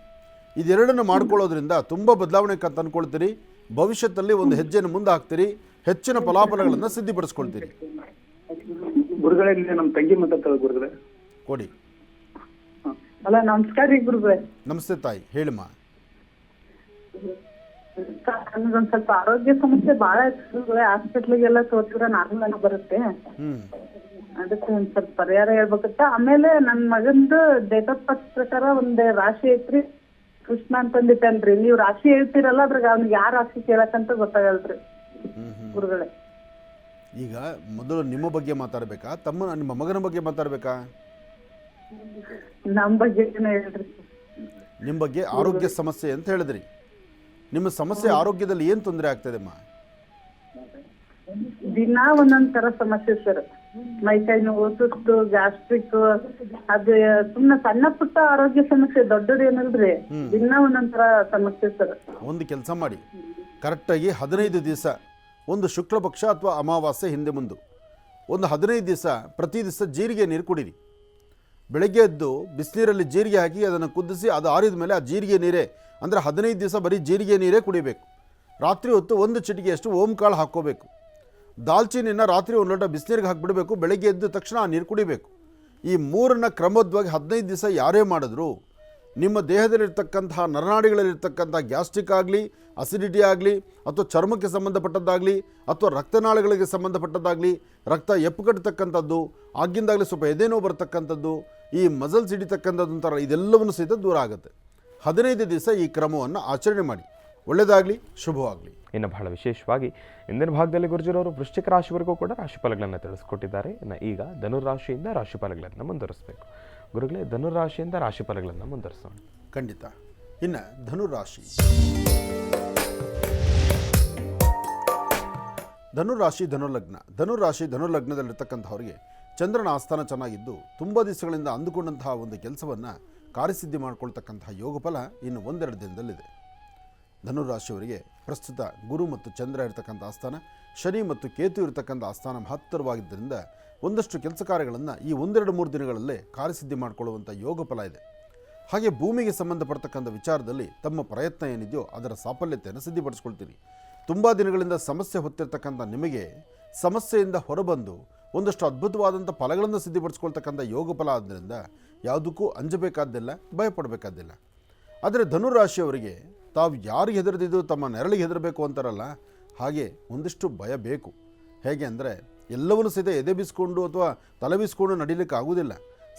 ಇದೆರಡನ್ನು ಮಾಡ್ಕೊಳ್ಳೋದ್ರಿಂದ ತುಂಬ ಬದಲಾವಣೆ ತಂದ್ಕೊಳ್ತೀರಿ. ಭವಿಷ್ಯದಲ್ಲಿ ಒಂದು ಹೆಜ್ಜೆಯನ್ನು ಮುಂದೆ ಹಾಕ್ತೀರಿ. ಹೆಚ್ಚಿನ ಫಲಾಫಲಗಳನ್ನು ಸಿದ್ಧಿಪಡಿಸ್ಕೊಳ್ತೀರಿ. ಗುರುಗಳೇ, ನಮ್ಮ ತಂಗಿ ಮಾತಾಡ್ತಾಳೆ ಗುರುಗಳೇ. ಕೊಡಿ. ಹಲೋ, ನಮಸ್ಕಾರ ರೀ ಗುರುಗಳೇ. ನಮಸ್ತೆ ತಾಯಿ, ಹೇಳಿಮ್ಮ. ನನಗೊಂದು ಸ್ವಲ್ಪ ಆರೋಗ್ಯ ಸಮಸ್ಯೆ ಭಾಳ ಗುರುಗಳೇ. ಹಾಸ್ಪಿಟ್ಲಿಗೆಲ್ಲ ತೋರಿಸಿದ್ರೆ ನಾರ್ಮಲ್ ಬರುತ್ತೆ. ಅದಕ್ಕೆ ಒಂದ್ ಸ್ವಲ್ಪ ಪರಿಹಾರ ಹೇಳ್ಬೇಕತ್ತ. ಆಮೇಲೆ ನನ್ನ ಮಗಂದು ಡೇಟ್ ಆಫ್ ಬರ್ತ್ ಪ್ರಕಾರ ಒಂದು ರಾಶಿ ಐತ್ರಿ, ಕೃಷ್ಣ ಅಂತಂದಿಟ್ಟನ್ರಿ. ನೀವು ರಾಶಿ ಹೇಳ್ತೀರಲ್ಲ, ಅದ್ರಾಗ ಅವ್ನಿಗೆ ಯಾವ ರಾಶಿ ಕೇಳಕ್ಕಂತ ಗೊತ್ತಾಗಲ್ರಿ ಗುರುಗಳೇ. ಈಗ ಮೊದಲು ನಿಮ್ಮ ಬಗ್ಗೆ ಮಾತಾಡಬೇಕಾ, ನಿಮ್ಮ ಮಗನ ಬಗ್ಗೆ ಮಾತಾಡಬೇಕಾ? ನಮ್ಮ ಬಗ್ಗೆ ಹೇಳ್ರಿ. ನಿಮ್ಮ ಬಗ್ಗೆ ಆರೋಗ್ಯ ಸಮಸ್ಯೆ ಅಂತ ಹೇಳಿದ್ರಿ. ನಿಮ್ಮ ಸಮಸ್ಯೆ ಆರೋಗ್ಯದಲ್ಲಿ ಏನು ತೊಂದರೆ ಆಗ್ತದೆಮ್ಮ? ದಿನ ಒಂದೊಂದ್ ತರ ಸಮಸ್ಯೆ ಸರ್. ಮೈಕೈ ನೋವು, ಸುಸ್ತು, ಗ್ಯಾಸ್ಟ್ರಿಕ್, ಅದು ಸುಮ್ಮನೆ ಸಣ್ಣ ಪುಟ್ಟ ಆರೋಗ್ಯ ಸಮಸ್ಯೆ, ದೊಡ್ಡದೇನಲ್ರಿ. ದಿನ ಒಂದೊಂದ್ ತರ ಸಮಸ್ಯೆ ಸರ್. ಒಂದು ಕೆಲಸ ಮಾಡಿ, ಕರೆಕ್ಟಾಗಿ 15 ದಿವಸ, ಒಂದು ಶುಕ್ಲ ಪಕ್ಷ ಅಥವಾ ಅಮಾವಾಸ್ಯೆ ಹಿಂದೆ ಮುಂದೆ ಒಂದು 15 ದಿವಸ ಪ್ರತಿ ದಿವಸ ಜೀರಿಗೆ ನೀರು ಕುಡೀರಿ. ಬೆಳಗ್ಗೆ ಎದ್ದು ಬಿಸಿನೀರಲ್ಲಿ ಜೀರಿಗೆ ಹಾಕಿ ಅದನ್ನು ಕುದಿಸಿ ಅದು ಆರಿದ ಮೇಲೆ ಆ ಜೀರಿಗೆ ನೀರೇ, ಅಂದರೆ 15 ದಿವಸ ಬರೀ ಜೀರಿಗೆ ನೀರೇ ಕುಡಿಬೇಕು. ರಾತ್ರಿ ಹೊತ್ತು 1 ಚಿಟಿಕೆಯಷ್ಟು ಓಂ ಕಾಳು ಹಾಕ್ಕೋಬೇಕು. ದಾಲ್ಚಿನಿನ ರಾತ್ರಿ 1 ಲೋಟ ಬಿಸಿನೀರಿಗೆ ಹಾಕಿಬಿಡಬೇಕು. ಬೆಳಗ್ಗೆ ಎದ್ದ ತಕ್ಷಣ ಆ ನೀರು ಕುಡಿಬೇಕು. ಈ 3ನ್ನು ಕ್ರಮಬದ್ಧವಾಗಿ 15 ದಿವಸ ಯಾರೇ ಮಾಡಿದ್ರು ನಿಮ್ಮ ದೇಹದಲ್ಲಿರ್ತಕ್ಕಂತಹ ನರನಾಡಿಗಳಲ್ಲಿರ್ತಕ್ಕಂಥ ಗ್ಯಾಸ್ಟ್ರಿಕ್ ಆಗಲಿ, ಅಸಿಡಿಟಿ ಆಗಲಿ, ಅಥವಾ ಚರ್ಮಕ್ಕೆ ಸಂಬಂಧಪಟ್ಟದ್ದಾಗಲಿ, ಅಥವಾ ರಕ್ತನಾಳಗಳಿಗೆ ಸಂಬಂಧಪಟ್ಟದ್ದಾಗಲಿ, ರಕ್ತ ಎಪ್ಪುಕಟ್ಟತಕ್ಕಂಥದ್ದು, ಆಗಿಂದಾಗಲಿ ಸ್ವಲ್ಪ ಎದೆನೋವು ಬರ್ತಕ್ಕಂಥದ್ದು, ಈ ಮಸಲ್ಸ್ ಹಿಡಿತಕ್ಕಂಥದ್ದು ಅಂತಾರ, ಇದೆಲ್ಲವನ್ನು ಸಹಿತ ದೂರ ಆಗುತ್ತೆ. 15 ದಿವಸ ಈ ಕ್ರಮವನ್ನು ಆಚರಣೆ ಮಾಡಿ. ಒಳ್ಳೆಯದಾಗಲಿ, ಶುಭವಾಗಲಿ. ಇನ್ನು ಬಹಳ ವಿಶೇಷವಾಗಿ ಇಂದಿನ ಭಾಗದಲ್ಲಿ ಗುರುಜಿರವರು ವೃಶ್ಚಿಕ ರಾಶಿವರೆಗೂ ಕೂಡ ರಾಶಿಫಲಗಳನ್ನು ತಿಳಿಸ್ಕೊಟ್ಟಿದ್ದಾರೆ. ಇನ್ನು ಈಗ ಧನುರಾಶಿಯಿಂದ ರಾಶಿಫಲಗಳನ್ನು ಮುಂದುವರಿಸಬೇಕು. ಗುರುಗಳೇ, ಧನುರಾಶಿಯಿಂದ ರಾಶಿಫಲಗಳನ್ನು ಮುಂದುವರಿಸೋಣ. ಖಂಡಿತ. ಇನ್ನು ಧನುರಾಶಿ. ಧನುಲಗ್ನದಲ್ಲಿರ್ತಕ್ಕಂಥವ್ರಿಗೆ ಚಂದ್ರನ ಆಸ್ಥಾನ ಚೆನ್ನಾಗಿದ್ದು ತುಂಬ ದಿವಸಗಳಿಂದ ಅಂದುಕೊಂಡಂತಹ ಒಂದು ಕೆಲಸವನ್ನು ಕಾರ್ಯಸಿದ್ಧಿ ಮಾಡಿಕೊಳ್ತಕ್ಕಂತಹ ಯೋಗ ಫಲ ಇನ್ನು 1-2 ದಿನದಲ್ಲಿದೆ. ಧನುರಾಶಿಯವರಿಗೆ ಪ್ರಸ್ತುತ ಗುರು ಮತ್ತು ಚಂದ್ರ ಇರತಕ್ಕಂಥ ಆಸ್ಥಾನ, ಶನಿ ಮತ್ತು ಕೇತು ಇರತಕ್ಕಂಥ ಆಸ್ಥಾನ ಮಹತ್ತರವಾಗಿದ್ದರಿಂದ ಒಂದಷ್ಟು ಕೆಲಸ ಕಾರ್ಯಗಳನ್ನು ಈ 1-2-3 ದಿನಗಳಲ್ಲೇ ಕಾರ್ಯಸಿದ್ಧಿ ಮಾಡಿಕೊಳ್ಳುವಂಥ ಯೋಗ ಫಲ ಇದೆ. ಹಾಗೆ ಭೂಮಿಗೆ ಸಂಬಂಧಪಡ್ತಕ್ಕಂಥ ವಿಚಾರದಲ್ಲಿ ತಮ್ಮ ಪ್ರಯತ್ನ ಏನಿದೆಯೋ ಅದರ ಸಾಫಲ್ಯತೆಯನ್ನು ಸಿದ್ಧಿಪಡಿಸ್ಕೊಳ್ತೀರಿ. ತುಂಬ ದಿನಗಳಿಂದ ಸಮಸ್ಯೆ ಹೊತ್ತಿರ್ತಕ್ಕಂಥ ನಿಮಗೆ ಸಮಸ್ಯೆಯಿಂದ ಹೊರಬಂದು ಒಂದಷ್ಟು ಅದ್ಭುತವಾದಂಥ ಫಲಗಳನ್ನು ಸಿದ್ಧಿಪಡಿಸ್ಕೊಳ್ತಕ್ಕಂಥ ಯೋಗ ಫಲ ಆದ್ದರಿಂದ ಯಾವುದಕ್ಕೂ ಅಂಜಬೇಕಾದ್ದಿಲ್ಲ, ಭಯಪಡಬೇಕಾದ್ದಿಲ್ಲ. ಆದರೆ ಧನುರಾಶಿಯವರಿಗೆ ತಾವು ಯಾರಿಗೆ ಹೆದರ್ದಿದ್ದು ತಮ್ಮ ನೆರಳಿಗೆ ಹೆದರಬೇಕು ಅಂತಾರಲ್ಲ, ಹಾಗೆ ಒಂದಿಷ್ಟು ಭಯ ಬೇಕು. ಹೇಗೆ ಅಂದರೆ ಎಲ್ಲವನ್ನೂ ಸಹಿತ ಎದೆ ಬೀಸ್ಕೊಂಡು ಅಥವಾ ತಲೆ ಬೀಸ್ಕೊಂಡು ನಡೀಲಿಕ್ಕೆ ಆಗೋದಿಲ್ಲ.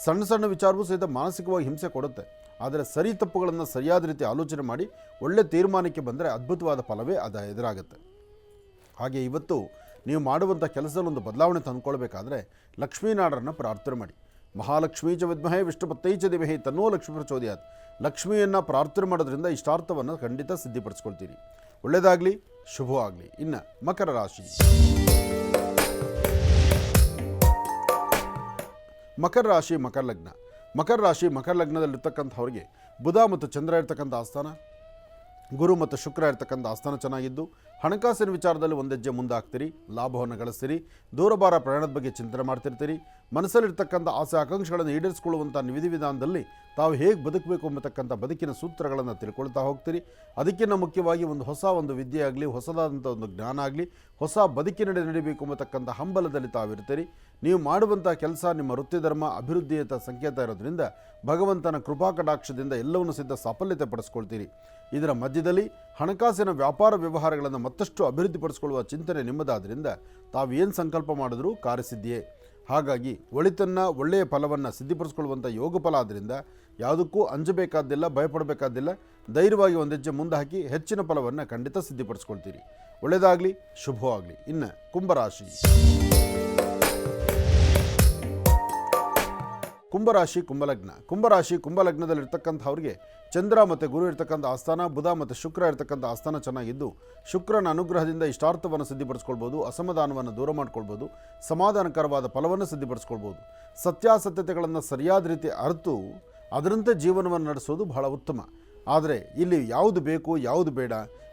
ಸಣ್ಣ ಸಣ್ಣ ವಿಚಾರವೂ ಸಹಿತ ಮಾನಸಿಕವಾಗಿ ಹಿಂಸೆ ಕೊಡುತ್ತೆ. ಆದರೆ ಸರಿ ತಪ್ಪುಗಳನ್ನು ಸರಿಯಾದ ರೀತಿ ಆಲೋಚನೆ ಮಾಡಿ ಒಳ್ಳೆ ತೀರ್ಮಾನಕ್ಕೆ ಬಂದರೆ ಅದ್ಭುತವಾದ ಫಲವೇ ಅದು ಎದುರಾಗುತ್ತೆ. ಹಾಗೆ ಇವತ್ತು ನೀವು ಮಾಡುವಂಥ ಕೆಲಸದಲ್ಲಿ ಒಂದು ಬದಲಾವಣೆ ತಂದುಕೊಳ್ಬೇಕಾದ್ರೆ ಲಕ್ಷ್ಮೀನಾರಾಯಣನ ಪ್ರಾರ್ಥನೆ ಮಾಡಿ. ಮಹಾಲಕ್ಷ್ಮೀ ಚ ವಿದ್ಮಹೇ ವಿಷ್ಣುಪತ್ತೈ ಚ ಧೀಮಹಿ ತನ್ನೋ ಲಕ್ಷ್ಮೀ ಪ್ರಚೋದಯಾತ್. ಲಕ್ಷ್ಮಿಯನ್ನು ಪ್ರಾರ್ಥನೆ ಮಾಡೋದ್ರಿಂದ ಇಷ್ಟಾರ್ಥವನ್ನು ಖಂಡಿತ ಸಿದ್ಧಿಪಡಿಸ್ಕೊಳ್ತೀರಿ. ಒಳ್ಳೆಯದಾಗಲಿ, ಶುಭವಾಗಲಿ. ಇನ್ನು ಮಕರ ರಾಶಿ. ಮಕರ ರಾಶಿ ಮಕರ ಲಗ್ನದಲ್ಲಿರ್ತಕ್ಕಂಥವ್ರಿಗೆ ಬುಧ ಮತ್ತು ಚಂದ್ರ ಇರ್ತಕ್ಕಂಥ ಆಸ್ಥಾನ, ಗುರು ಮತ್ತು ಶುಕ್ರ ಇರ್ತಕ್ಕಂಥ ಆಸ್ಥಾನ ಚೆನ್ನಾಗಿದ್ದು ಹಣಕಾಸಿನ ವಿಚಾರದಲ್ಲಿ ಒಂದು ಹೆಜ್ಜೆ ಮುಂದೆ ಹಾಕ್ತೀರಿ, ಲಾಭವನ್ನು ಗಳಿಸ್ತೀರಿ. ದೂರಭಾರ ಪ್ರಯಾಣದ ಬಗ್ಗೆ ಚಿಂತನೆ ಮಾಡ್ತಿರ್ತೀರಿ. ಮನಸ್ಸಲ್ಲಿರ್ತಕ್ಕಂಥ ಆಸೆ ಆಕಾಂಕ್ಷೆಗಳನ್ನು ಈಡೇರಿಸಿಕೊಳ್ಳುವಂಥ ವಿಧಿವಿಧಾನದಲ್ಲಿ ತಾವು ಹೇಗೆ ಬದುಕಬೇಕು ಎಂಬತಕ್ಕಂಥ ಬದುಕಿನ ಸೂತ್ರಗಳನ್ನು ತಿಳ್ಕೊಳ್ತಾ ಹೋಗ್ತೀರಿ. ಅದಕ್ಕಿಂತ ಮುಖ್ಯವಾಗಿ ಒಂದು ವಿದ್ಯೆ ಆಗಲಿ, ಹೊಸದಾದಂಥ ಒಂದು ಜ್ಞಾನ ಆಗಲಿ, ಹೊಸ ಬದುಕಿನಡೆ ನಡೀಬೇಕು ಎಂಬತಕ್ಕಂಥ ಹಂಬಲದಲ್ಲಿ ತಾವಿರ್ತೀರಿ. ನೀವು ಮಾಡುವಂಥ ಕೆಲಸ ನಿಮ್ಮ ವೃತ್ತಿ ಧರ್ಮ ಅಭಿವೃದ್ಧಿಯತ ಸಂಕೇತ ಇರೋದ್ರಿಂದ ಭಗವಂತನ ಕೃಪಾ ಕಟಾಕ್ಷದಿಂದ ಎಲ್ಲವನ್ನು ಸಿದ್ಧ ಸಾಫಲ್ಯತೆ ಪಡಿಸ್ಕೊಳ್ತೀರಿ. ಇದರ ಮಧ್ಯದಲ್ಲಿ ಹಣಕಾಸಿನ ವ್ಯಾಪಾರ ವ್ಯವಹಾರಗಳನ್ನು ಮತ್ತಷ್ಟು ಅಭಿವೃದ್ಧಿಪಡಿಸಿಕೊಳ್ಳುವ ಚಿಂತನೆ ನಿಮ್ಮದಾದ್ದರಿಂದ ತಾವೇನು ಸಂಕಲ್ಪ ಮಾಡಿದ್ರೂ ಕಾರ್ಯಸಿದ್ಧಿಯೇ. ಹಾಗಾಗಿ ಒಳ್ಳೆಯ ಫಲವನ್ನು ಸಿದ್ಧಿಪಡಿಸ್ಕೊಳ್ಳುವಂಥ ಯೋಗ ಫಲ ಆದ್ದರಿಂದ ಯಾವುದಕ್ಕೂ ಅಂಜಬೇಕಾದ್ದಿಲ್ಲ, ಭಯಪಡಬೇಕಾದ್ದಿಲ್ಲ. ಧೈರ್ಯವಾಗಿ ಒಂದು ಹೆಜ್ಜೆ ಮುಂದೆ ಹಾಕಿ ಹೆಚ್ಚಿನ ಫಲವನ್ನು ಖಂಡಿತ ಸಿದ್ಧಿಪಡಿಸ್ಕೊಳ್ತೀರಿ. ಒಳ್ಳೆಯದಾಗಲಿ, ಶುಭವಾಗಲಿ. ಇನ್ನು ಕುಂಭರಾಶಿ. ಕುಂಭಲಗ್ನದಲ್ಲಿರ್ತಕ್ಕಂಥವ್ರಿಗೆ ಚಂದ್ರ ಮತ್ತು ಗುರು ಇರ್ತಕ್ಕಂಥ ಆಸ್ಥಾನ, ಬುಧ ಮತ್ತು ಶುಕ್ರ ಇರ್ತಕ್ಕಂಥ ಆಸ್ಥಾನ ಚೆನ್ನಾಗಿದ್ದು ಶುಕ್ರನ ಅನುಗ್ರಹದಿಂದ ಇಷ್ಟಾರ್ಥವನ್ನು ಸಿದ್ಧಿಪಡಿಸ್ಕೊಳ್ಬೋದು, ಅಸಮಾಧಾನವನ್ನು ದೂರ ಮಾಡ್ಕೊಳ್ಬೋದು, ಸಮಾಧಾನಕರವಾದ ಫಲವನ್ನು ಸಿದ್ಧಿಪಡಿಸ್ಕೊಳ್ಬೋದು. ಸತ್ಯಾಸತ್ಯತೆಗಳನ್ನು ಸರಿಯಾದ ರೀತಿ ಅರಿತು ಅದರಂತೆ ಜೀವನವನ್ನು ನಡೆಸೋದು ಬಹಳ ಉತ್ತಮ. ಆದರೆ ಇಲ್ಲಿ ಯಾವುದು ಬೇಕು, ಯಾವುದು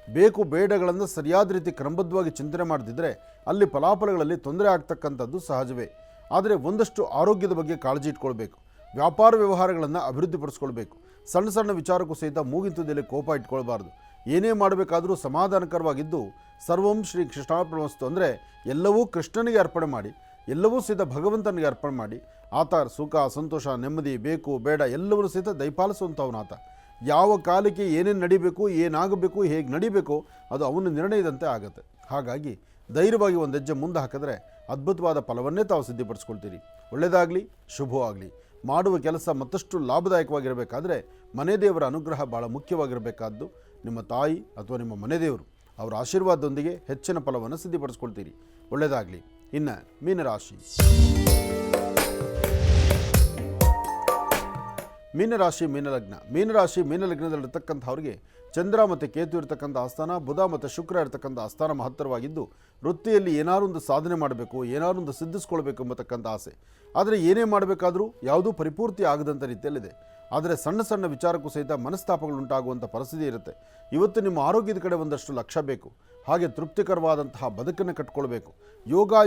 ಬೇಕು ಬೇಡಗಳನ್ನು ಸರಿಯಾದ ರೀತಿ ಕ್ರಮಬದ್ಧವಾಗಿ ಚಿಂತನೆ ಮಾಡದಿದ್ದರೆ ಅಲ್ಲಿ ಫಲಾಫಲಗಳಲ್ಲಿ ತೊಂದರೆ ಆಗ್ತಕ್ಕಂಥದ್ದು ಸಹಜವೇ. ಆದರೆ ಒಂದಷ್ಟು ಆರೋಗ್ಯದ ಬಗ್ಗೆ ಕಾಳಜಿ ಇಟ್ಕೊಳ್ಬೇಕು. ವ್ಯಾಪಾರ ವ್ಯವಹಾರಗಳನ್ನು ಅಭಿವೃದ್ಧಿಪಡಿಸ್ಕೊಳ್ಬೇಕು. ಸಣ್ಣ ವಿಚಾರಕ್ಕೂ ಸಹಿತ ಮೂಗಿಂತದಲ್ಲಿ ಕೋಪ ಇಟ್ಕೊಳ್ಬಾರ್ದು. ಏನೇ ಮಾಡಬೇಕಾದರೂ ಸಮಾಧಾನಕರವಾಗಿದ್ದು ಸರ್ವಂ ಶ್ರೀ ಕೃಷ್ಣಾರ್ಪಣಮಸ್ತು ಅಂದರೆ ಎಲ್ಲವೂ ಕೃಷ್ಣನಿಗೆ ಅರ್ಪಣೆ ಮಾಡಿ, ಎಲ್ಲವೂ ಸಹಿತ ಭಗವಂತನಿಗೆ ಅರ್ಪಣೆ ಮಾಡಿ ಆತ ಸುಖ, ಸಂತೋಷ, ನೆಮ್ಮದಿ, ಬೇಕು ಬೇಡ ಎಲ್ಲವನ್ನೂ ಸಹಿತ ದಯಪಾಲಿಸುವಂಥವನಾತ. ಯಾವ ಕಾಲಕ್ಕೆ ಏನೇನು ನಡಿಬೇಕು, ಏನಾಗಬೇಕು, ಹೇಗೆ ನಡಿಬೇಕೋ ಅದು ಅವನ ನಿರ್ಣಯದಂತೆ ಆಗುತ್ತೆ. ಹಾಗಾಗಿ ಧೈರ್ಯವಾಗಿ ಒಂದು ಹೆಜ್ಜೆ ಮುಂದೆ ಹಾಕಿದ್ರೆ ಅದ್ಭುತವಾದ ಫಲವನ್ನೇ ತಾವು ಸಿದ್ಧಿಪಡಿಸ್ಕೊಳ್ತೀರಿ. ಒಳ್ಳೆಯದಾಗಲಿ, ಶುಭವಾಗಲಿ. ಮಾಡುವ ಕೆಲಸ ಮತ್ತಷ್ಟು ಲಾಭದಾಯಕವಾಗಿರಬೇಕಾದ್ರೆ ಮನೆ ದೇವರ ಅನುಗ್ರಹ ಭಾಳ ಮುಖ್ಯವಾಗಿರಬೇಕಾದ್ದು. ನಿಮ್ಮ ತಾಯಿ ಅಥವಾ ನಿಮ್ಮ ಮನೆ ದೇವರು ಅವರ ಆಶೀರ್ವಾದದೊಂದಿಗೆ ಹೆಚ್ಚಿನ ಫಲವನ್ನು ಸಿದ್ಧಿಪಡಿಸ್ಕೊಳ್ತೀರಿ. ಒಳ್ಳೆಯದಾಗಲಿ. ಇನ್ನು ಮೀನರಾಶಿ. ಮೀನಲಗ್ನದಲ್ಲಿರ್ತಕ್ಕಂಥವ್ರಿಗೆ ಚಂದ್ರ ಮತ್ತು ಕೇತು ಇರತಕ್ಕಂಥ ಆಸ್ಥಾನ, ಬುಧ ಮತ್ತು ಶುಕ್ರ ಇರತಕ್ಕಂಥ ಆಸ್ಥಾನ ಮಹತ್ತರವಾಗಿದ್ದು ವೃತ್ತಿಯಲ್ಲಿ ಏನಾರು ಒಂದು ಸಾಧನೆ ಮಾಡಬೇಕು, ಏನಾರು ಒಂದು ಸಿದ್ಧಿಸ್ಕೊಳ್ಬೇಕು ಎಂಬತಕ್ಕಂಥ ಆಸೆ. ಆದರೆ ಏನೇ ಮಾಡಬೇಕಾದರೂ ಯಾವುದೂ ಪರಿಪೂರ್ತಿ ಆಗದಂಥ ರೀತಿಯಲ್ಲಿದೆ. ಆದರೆ ಸಣ್ಣ ವಿಚಾರಕ್ಕೂ ಸಹಿತ ಮನಸ್ತಾಪಗಳುಂಟಾಗುವಂಥ ಪರಿಸ್ಥಿತಿ ಇರುತ್ತೆ. ಇವತ್ತು ನಿಮ್ಮ ಆರೋಗ್ಯದ ಕಡೆ ಒಂದಷ್ಟು ಲಕ್ಷ್ಯ ಬೇಕು. ಹಾಗೆ ತೃಪ್ತಿಕರವಾದಂತಹ ಬದುಕನ್ನು ಕಟ್ಕೊಳ್ಬೇಕು.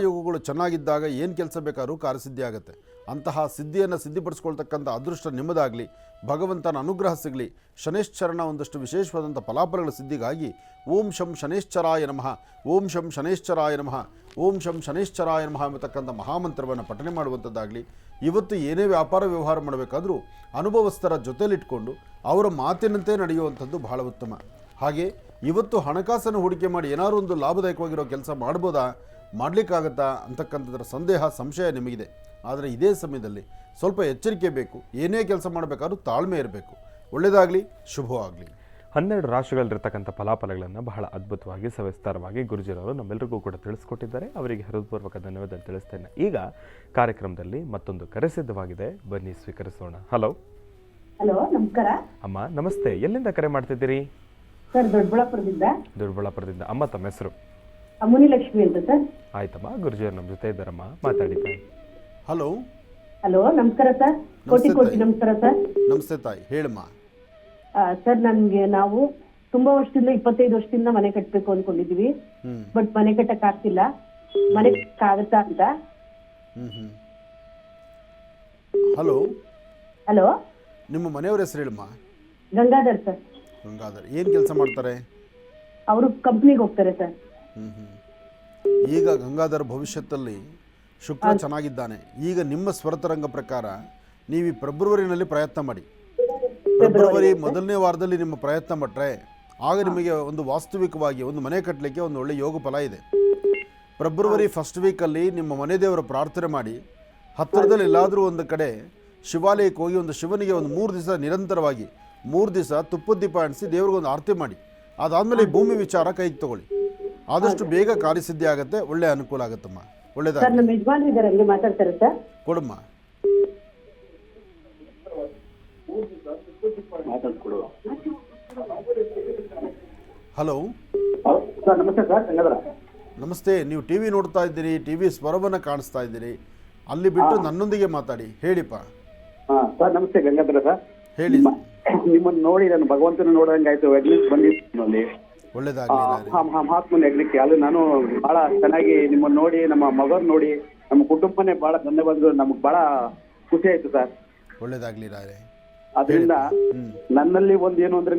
ಯೋಗಗಳು ಚೆನ್ನಾಗಿದ್ದಾಗ ಏನು ಕೆಲಸ ಬೇಕಾದ್ರೂ ಕಾರ್ಯಸಿದ್ಧಿ ಆಗುತ್ತೆ. ಅಂತಹ ಸಿದ್ಧಿಯನ್ನು ಸಿದ್ಧಿಪಡಿಸ್ಕೊಳ್ತಕ್ಕಂಥ ಅದೃಷ್ಟ ನಿಮ್ಮದಾಗಲಿ, ಭಗವಂತನ ಅನುಗ್ರಹ ಸಿಗಲಿ. ಶನೇಶ್ಚರನ ಒಂದಷ್ಟು ವಿಶೇಷವಾದಂಥ ಫಲಾಫಲಗಳ ಸಿದ್ಧಿಗಾಗಿ ಓಂ ಶಂ ಶನೇಶ್ಚರಾಯ ನಮಃ, ಓಂ ಶಂ ಶನೇಶ್ಚರಾಯ ನಮಃ, ಓಂ ಶಂ ಶನೇಶ್ಚರಾಯ ನಮಃ ಎಂಬತಕ್ಕಂಥ ಮಹಾಮಂತ್ರವನ್ನು ಪಠನೆ ಮಾಡುವಂಥದ್ದಾಗಲಿ. ಇವತ್ತು ಏನೇ ವ್ಯಾಪಾರ ವ್ಯವಹಾರ ಮಾಡಬೇಕಾದ್ರೂ ಅನುಭವಸ್ಥರ ಜೊತೆಲಿಟ್ಕೊಂಡು ಅವರ ಮಾತಿನಂತೆ ನಡೆಯುವಂಥದ್ದು ಬಹಳ ಉತ್ತಮ. ಹಾಗೆ ಇವತ್ತು ಹಣಕಾಸನ್ನು ಹೂಡಿಕೆ ಮಾಡಿ ಏನಾದರೂ ಒಂದು ಲಾಭದಾಯಕವಾಗಿರೋ ಕೆಲಸ ಮಾಡ್ಬೋದಾ, ಮಾಡಲಿಕ್ಕಾಗತ್ತಾ ಅಂತಕ್ಕಂಥದ್ರ ಸಂಶಯ ನಿಮಗಿದೆ. ಆದರೆ ಇದೇ ಸಮಯದಲ್ಲಿ ಸ್ವಲ್ಪ ಎಚ್ಚರಿಕೆ ಬೇಕು. ಏನೇ ಕೆಲಸ ಮಾಡಬೇಕಾದ್ರೂ ತಾಳ್ಮೆ ಇರಬೇಕು. ಒಳ್ಳೆಯದಾಗಲಿ, ಶುಭವಾಗಲಿ. 12 ರಾಶಿಗಳಿರ್ತಕ್ಕಂಥ ಫಲಾಫಲಗಳನ್ನು ಬಹಳ ಅದ್ಭುತವಾಗಿ ಸವಿಸ್ತಾರವಾಗಿ ಗುರುಜಿರವರು ನಮ್ಮೆಲ್ಲರಿಗೂ ಕೂಡ ತಿಳಿಸ್ಕೊಟ್ಟಿದ್ದಾರೆ. ಅವರಿಗೆ ಹೃದಯಪೂರ್ವಕ ಧನ್ಯವಾದ ತಿಳಿಸ್ತೇನೆ. ಈಗ ಕಾರ್ಯಕ್ರಮದಲ್ಲಿ ಮತ್ತೊಂದು ಕರೆ ಸಿದ್ಧವಾಗಿದೆ, ಬನ್ನಿ ಸ್ವೀಕರಿಸೋಣ. ಹಲೋ ನಮಸ್ಕಾರ ಅಮ್ಮ. ನಮಸ್ತೆ. ಎಲ್ಲಿಂದ ಕರೆ ಮಾಡ್ತಿದ್ದೀರಿ? ಸರ್, ದೊಡ್ಡಬಳ್ಳಾಪುರದಿಂದ. ಅಮ್ಮ, ತಮ್ಮ ಹೆಸರು? ಮುನಿಲಕ್ಷ್ಮಿ ಅಂತ ಸರ್. ಆಯ್ತಮ್ಮ, ಗುರುಜಿಯವರು ನಮ್ಮ ಜೊತೆ ಇದ್ದಾರಮ್ಮ, ಮಾತಾಡಿ. ಹಲೋ ನಮಸ್ಕಾರ ಸರ್. ಕೋಟಿ ನಮಸ್ಕಾರ ಸರ್. ನಮಸ್ತೆ ತಾಯಿ, ಹೇಳಮ್ಮ. ಸರ್, ನಾವು ತುಂಬಾ ವರ್ಷದಿಂದ 25 ವರ್ಷದಿಂದ ಮನೆ ಕಟ್ಟಬೇಕು ಅನ್ಕೊಂಡಿದೀವಿ. ಬಟ್ ಮನೆ ಕಟ್ಟಕ್ ಆಗ್ತಿಲ್ಲ. ಮನೆ ಆಗುತ್ತಾ ಅಂತ. ಹಲೋ ಹಲೋ, ನಿಮ್ಮ ಮನೆಯವರ ಹೆಸರು ಹೇಳಮ್ಮ. ಗಂಗಾಧರ್ ಸರ್. ಗಂಗಾಧರ್ ಏನು ಕೆಲಸ ಮಾಡ್ತಾರೆ? ಅವರು ಕಂಪ್ನಿಗೆ ಹೋಗ್ತಾರೆ ಸರ್. ಈಗ ಗಂಗಾಧರ್ ಭವಿಷ್ಯದಲ್ಲಿ ಶುಕ್ರ ಚೆನ್ನಾಗಿದ್ದಾನೆ. ಈಗ ನಿಮ್ಮ ಸ್ವರತರಂಗ ಪ್ರಕಾರ ನೀವು ಫೆಬ್ರವರಿನಲ್ಲಿ ಪ್ರಯತ್ನ ಮಾಡಿ. ಫೆಬ್ರವರಿ ಮೊದಲನೇ ವಾರದಲ್ಲಿ ನಿಮ್ಮ ಪ್ರಯತ್ನ ಪಟ್ಟರೆ ಆಗ ನಿಮಗೆ ಒಂದು ವಾಸ್ತವಿಕವಾಗಿ ಒಂದು ಮನೆ ಕಟ್ಟಲಿಕ್ಕೆ ಒಂದು ಒಳ್ಳೆ ಯೋಗ ಫಲ ಇದೆ. ಫೆಬ್ರವರಿ ಫಸ್ಟ್ ವೀಕಲ್ಲಿ ನಿಮ್ಮ ಮನೆ ದೇವರ ಪ್ರಾರ್ಥನೆ ಮಾಡಿ ಹತ್ತಿರದಲ್ಲಿ ಎಲ್ಲಾದರೂ ಒಂದು ಕಡೆ ಶಿವಾಲಯಕ್ಕೆ ಹೋಗಿ ಒಂದು ಶಿವನಿಗೆ ಒಂದು 3 ದಿವಸ ನಿರಂತರವಾಗಿ 3 ದಿವಸ ತುಪ್ಪದ ದೀಪ ಅಂಟಿಸಿ ದೇವ್ರಿಗೊಂದು ಆರತಿ ಮಾಡಿ. ಅದಾದಮೇಲೆ ಭೂಮಿ ವಿಚಾರ ಕೈಗೆ ತಗೊಳ್ಳಿ. ಆದಷ್ಟು ಬೇಗ ಕಾರ್ಯಸಿದ್ಧಿ ಆಗುತ್ತೆ, ಒಳ್ಳೆ ಅನುಕೂಲ ಆಗುತ್ತಮ್ಮ. ಒಳ್ಳೆಯದಾಗಿ ಕೊಡಮ್ಮ. ಹಲೋ ಸರ್, ನಮಸ್ತೆ ಸರ್. ನಮಸ್ತೆ. ನೀವು ಟಿವಿ ನೋಡ್ತಾ ಇದ್ದೀರಿ, ಟಿವಿ ಸ್ವರವನ್ನು ಕಾಣಿಸ್ತಾ ಇದ್ದೀರಿ, ಅಲ್ಲಿ ಬಿಟ್ಟು ನನ್ನೊಂದಿಗೆ ಮಾತಾಡಿ. ಹೇಳಿಪ್ಪ. ಸರ್, ನಮಸ್ತೆ. ಗಂಗಾಧರ ಸರ್, ಹೇಳಿ. ನಿಮ್ಮನ್ನು ನೋಡಿ ನಾನು ಭಗವಂತನ ನೋಡಂಗಾಯ್ತು. ಬಂದಿದ್ದಲ್ಲಿ ಒಳ್ಳೇದಾಗಲಿ. ಮಹಾತ್ಮನ ಹೆಗ್ಲಿಕ್ಕೆ ಅಲ್ಲಿ ನಾನು ಬಹಳ ಚೆನ್ನಾಗಿ ನಿಮ್ಮನ್ನು ನೋಡಿ, ನಮ್ಮ ಮಗರ್ ನೋಡಿ ನಮ್ಮ ಕುಟುಂಬನೇ ಬಹಳ ಧನ್ಯವಾದಗಳು. ನಮ್ಗೆ ಬಹಳ ಖುಷಿ ಆಯ್ತು ಸರ್. ಒಳ್ಳೇದಾಗ್ಲಿ ರಾಯರೇ. ಅದರಿಂದ ನನ್ನಲ್ಲಿ ಒಂದು ಏನು ಅಂದ್ರೆ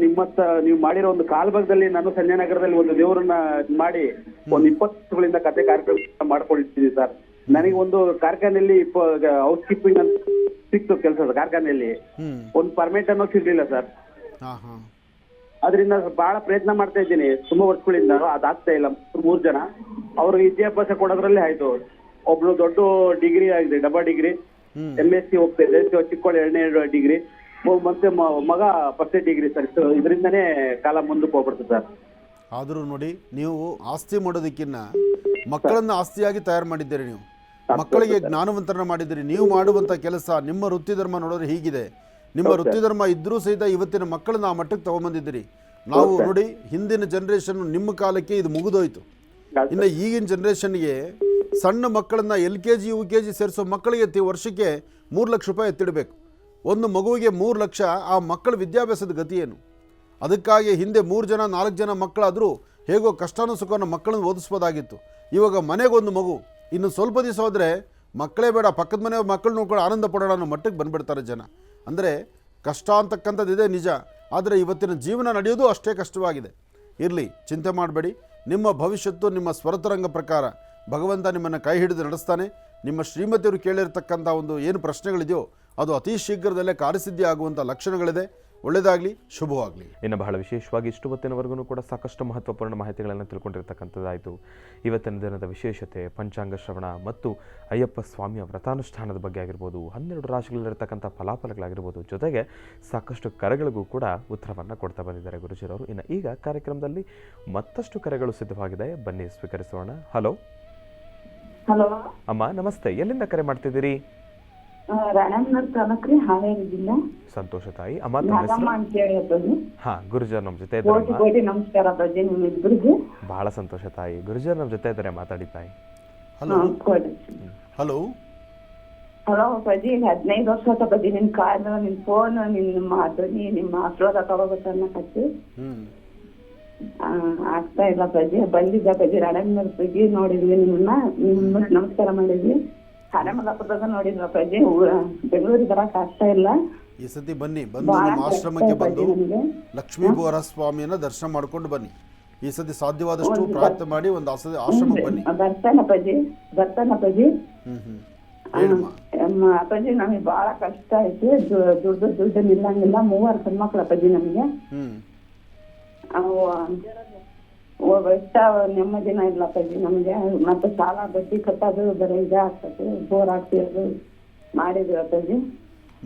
ನೀವು ಮಾಡಿರೋ ಒಂದು ಕಾಲ್ಭಾಗದಲ್ಲಿ ನಾನು ಸಂಜಯ್ ನಗರದಲ್ಲಿ ಒಂದು ದೇವರನ್ನ ಮಾಡಿ ಒಂದು 20 ವರ್ಷಗಳಿಂದ ಕತೆ ಕಾರ್ಯಕ್ರಮ ಮಾಡ್ಕೊಂಡಿದ್ದೀನಿ ಸರ್. ನನಗೆ ಒಂದು ಕಾರ್ಖಾನೆಯಲ್ಲಿ ಹೌಸ್ ಕೀಪಿಂಗ್ ಅಂತ ಸಿಕ್ತು ಕೆಲಸ ಕಾರ್ಖಾನೆಯಲ್ಲಿ. ಒಂದು ಪರ್ಮಿಟ್ ಅನ್ನೋ ಸಿಗ್ಲಿಲ್ಲ ಸರ್. ಅದರಿಂದ ಬಹಳ ಪ್ರಯತ್ನ ಮಾಡ್ತಾ ಇದ್ದೀನಿ ತುಂಬಾ ವರ್ಷಗಳಿಂದ, ಅದಾಗ್ತಾ ಇಲ್ಲ. 3 ಜನ ಅವ್ರಿಗೆ ವಿದ್ಯಾಭ್ಯಾಸ ಕೊಡೋದ್ರಲ್ಲೇ ಆಯ್ತು. ಒಬ್ರು ದೊಡ್ಡ ಡಿಗ್ರಿ ಆಗಿದೆ, ಡಬಲ್ ಡಿಗ್ರಿ, MSc ಹೋಗ್ತಾ ಇದೆ, ಚಿಕ್ಕೋಳಿ 2ನೇ ಡಿಗ್ರಿ, ಮತ್ತೆ ಮಗ ಫಸ್ಟ್ ಡಿಗ್ರಿ ಸರ್. ಇದರಿಂದನೇ ಕಾಲ ಮುಂದಕ್ಕೆ ಹೋಗ್ಬಿಡ್ತದೆ ಸರ್. ಆದರೂ ನೋಡಿ, ನೀವು ಆಸ್ತಿ ಮಾಡೋದಕ್ಕಿಂತ ಮಕ್ಕಳನ್ನ ಆಸ್ತಿಯಾಗಿ ತಯಾರು ಮಾಡಿದ್ದೀರಿ. ನೀವು ಮಕ್ಕಳಿಗೆ ಜ್ಞಾನವಂತರನ್ನ ಮಾಡಿದ್ದೀರಿ. ನೀವು ಮಾಡುವಂಥ ಕೆಲಸ, ನಿಮ್ಮ ವೃತ್ತಿ ಧರ್ಮ ನೋಡಿದ್ರೆ ಹೀಗಿದೆ. ನಿಮ್ಮ ವೃತ್ತಿ ಧರ್ಮ ಇದ್ರೂ ಸಹಿತ ಇವತ್ತಿನ ಮಕ್ಕಳನ್ನ ಆ ಮಟ್ಟಕ್ಕೆ ತಗೊಂಬಂದಿದ್ದೀರಿ. ನಾವು ನೋಡಿ, ಹಿಂದಿನ ಜನ್ರೇಷನ್ ನಿಮ್ಮ ಕಾಲಕ್ಕೆ ಇದು ಮುಗಿದೋಯ್ತು. ಇನ್ನು ಈಗಿನ ಜನ್ರೇಷನ್ಗೆ ಸಣ್ಣ ಮಕ್ಕಳನ್ನ LKG UKG ಸೇರಿಸೋ ಮಕ್ಕಳಿಗೆ ವರ್ಷಕ್ಕೆ 3 ಲಕ್ಷ ರೂಪಾಯಿ ಎತ್ತಿಡಬೇಕು. ಒಂದು ಮಗುವಿಗೆ 3 ಲಕ್ಷ. ಆ ಮಕ್ಕಳ ವಿದ್ಯಾಭ್ಯಾಸದ ಗತಿ ಏನು? ಅದಕ್ಕಾಗಿ ಹಿಂದೆ 3 ಜನ 4 ಜನ ಮಕ್ಕಳಾದರೂ ಹೇಗೋ ಕಷ್ಟನೂ ಸುಖವನ್ನು ಮಕ್ಕಳನ್ನು ಓದಿಸ್ಬೋದಾಗಿತ್ತು. ಇವಾಗ ಮನೆಗೊಂದು ಮಗು. ಇನ್ನು ಸ್ವಲ್ಪ ದಿವಸ ಹೋದರೆ ಮಕ್ಕಳೇ ಬೇಡ, ಪಕ್ಕದ ಮನೆಯವ್ರ ಮಕ್ಕಳು ನೋಡ್ಕೊಂಡು ಆನಂದ ಪಡೋಣ ಅನ್ನೋ ಮಟ್ಟಕ್ಕೆ ಬಂದುಬಿಡ್ತಾರೆ ಜನ. ಅಂದರೆ ಕಷ್ಟ ಅಂತಕ್ಕಂಥದ್ದು ಇದೆ ನಿಜ, ಆದರೆ ಇವತ್ತಿನ ಜೀವನ ನಡೆಯೋದು ಅಷ್ಟೇ ಕಷ್ಟವಾಗಿದೆ. ಇರಲಿ, ಚಿಂತೆ ಮಾಡಬೇಡಿ. ನಿಮ್ಮ ಭವಿಷ್ಯತ್ತು ನಿಮ್ಮ ಸ್ವರತರಂಗ ಪ್ರಕಾರ ಭಗವಂತ ನಿಮ್ಮನ್ನು ಕೈ ಹಿಡಿದು ನಡೆಸ್ತಾನೆ. ನಿಮ್ಮ ಶ್ರೀಮತಿಯವರು ಕೇಳಿರ್ತಕ್ಕಂಥ ಒಂದು ಏನು ಪ್ರಶ್ನೆಗಳಿದೆಯೋ ಅದು ಅತಿ ಶೀಘ್ರದಲ್ಲೇ ಕಾರ್ಯಸಿದ್ಧಿ ಆಗುವಂಥ ಲಕ್ಷಣಗಳಿದೆ. ಒಳ್ಳೆಯದಾಗಲಿ, ಶುಭವಾಗಲಿ. ಇನ್ನು ಬಹಳ ವಿಶೇಷವಾಗಿ ಇಷ್ಟು ಹೊತ್ತಿನವರೆಗೂ ಕೂಡ ಸಾಕಷ್ಟು ಮಹತ್ವಪೂರ್ಣ ಮಾಹಿತಿಗಳನ್ನು ತಿಳ್ಕೊಂಡಿರ್ತಕ್ಕಂಥದ್ದಾಯಿತು. ಇವತ್ತಿನ ದಿನದ ವಿಶೇಷತೆ, ಪಂಚಾಂಗ ಶ್ರವಣ ಮತ್ತು ಅಯ್ಯಪ್ಪ ಸ್ವಾಮಿಯ ವ್ರತಾನುಷ್ಠಾನದ ಬಗ್ಗೆ ಆಗಿರ್ಬೋದು, 12 ರಾಶಿಗಳಲ್ಲಿರ್ತಕ್ಕಂಥ ಫಲಾಫಲಗಳಾಗಿರ್ಬೋದು, ಜೊತೆಗೆ ಸಾಕಷ್ಟು ಕರೆಗಳಿಗೂ ಕೂಡ ಉತ್ತರವನ್ನು ಕೊಡ್ತಾ ಬಂದಿದ್ದಾರೆ ಗುರುಜಿರವರು. ಇನ್ನು ಈಗ ಕಾರ್ಯಕ್ರಮದಲ್ಲಿ ಮತ್ತಷ್ಟು ಕರೆಗಳು ಸಿದ್ಧವಾಗಿದೆ, ಬನ್ನಿ ಸ್ವೀಕರಿಸೋಣ. ಹಲೋ ಹಲೋ ಅಮ್ಮ, ನಮಸ್ತೆ. ಎಲ್ಲಿಂದ ಕರೆ ಮಾಡ್ತಿದ್ದೀರಿ? ರಾಣೆಬೆನ್ನೂರು ತಾಲೂಕ್ರಿ, ಹಾವೇರಿ ಜಿಲ್ಲಾ. ಸಂತೋಷ ತಾಯಿ. ಅಮ್ಮ, ತಮ್ಮ ಹೆಸರು? ಅಂತ ಹೇಳಿ ಅಪ್ಪಾಜಿ. ಹಾ, ಗುರುಜರ್ ನಮ್ಮ ಜೊತೆ ಕೋಟಿ ಇದ್ದಾರೆ. ಕೋಟಿ ನಮಸ್ಕಾರ ಅಪ್ಪಾಜಿ ನಿಮ್ಮಿಬ್ಬರಿಗೆ. ಬಹಳ ಸಂತೋಷ ತಾಯಿ. ಗುರುಜರ್ ನಮ್ಮ ಜೊತೆ ಇದ್ದಾರೆ, ಮಾತಾಡಿ ತಾಯಿ. ಹಲೋ ಕೊಡಿ. ಹಲೋ ಹಲೋ ಅಪ್ಪಾಜಿ, 15 ವರ್ಷ ಆಯ್ತು ಅಪ್ಪಾಜಿ ನಿನ್ ಕಾಲ್, ನಿನ್ ಫೋನ್, ನಿಮ್ಮ ಧ್ವನಿ, ನಿಮ್ಮ ಆಶೀರ್ವಾದ ತಗೋಬೇಕನ್ನಕತ್ತಿ ಆಗ್ತಾ ಇಲ್ಲ ಅಪ್ಪಾಜಿ. ಬಂದಿದ್ದ ಅಪ್ಪಾಜಿ, ರಾಣೆಬೆನ್ನೂರಿಗೆ ನೋಡಿದ್ವಿ ನಿಮ್ಮನ್ನ ನಮಸ್ಕಾರ ಮಾಡಿದ್ವಿ. ಹಣಮಲಾಪುರದಾಗ ನೋಡಿದ್ವಿ ಅಪ್ಪಾಜಿ. ಬೆಂಗಳೂರಿಗೆ ಬರಕ್ ಆಗ್ತಾ ಇಲ್ಲ. ಈ ಸತಿ ಬನ್ನಿ, ಬಂದು ನಮ್ಮ ಆಶ್ರಮಕ್ಕೆ ಬಂದು ಲಕ್ಷ್ಮೀ ಬೋರ ಸ್ವಾಮಿಯನ್ನ ದರ್ಶನ ಮಾಡ್ಕೊಂಡು ಬನ್ನಿ. ಈ ಸತಿ ಸಾಧ್ಯವಾದಷ್ಟು ಪ್ರಯತ್ನ ಮಾಡಿ ಒಂದು ಆಶ್ರಮಕ್ಕೆ ಬನ್ನಿ. ಬರ್ತಾನಪ್ಪಾಜಿ. ಅಪ್ಪಾಜಿ, ನಮಗೆ ಬಹಳ ಕಷ್ಟ ಐತಿ. ದುಡ್ಡು ನಿಲ್ಲಂಗಿಲ್ಲ. 3 ಗಂಡ್ಮಕ್ಳು ಅಪ್ಪಾಜಿ ನಮಗೆ. ಇಷ್ಟ ನೆಮ್ಮದಿನ ಇಲ್ಲ ಅಪ್ಪಾಜಿ ನಮ್ಗೆ. ಮತ್ತೆ ಸಾಲ ಬಡ್ಡಿ ಕಟ್ಟೋದು ಬರೀ ಇದಾಗ್ತದೆ, ಬೋರ್ ಆಗ್ತಿರೋದು ಮಾಡಿದ್ವಿ ಅಪ್ಪಾಜಿ.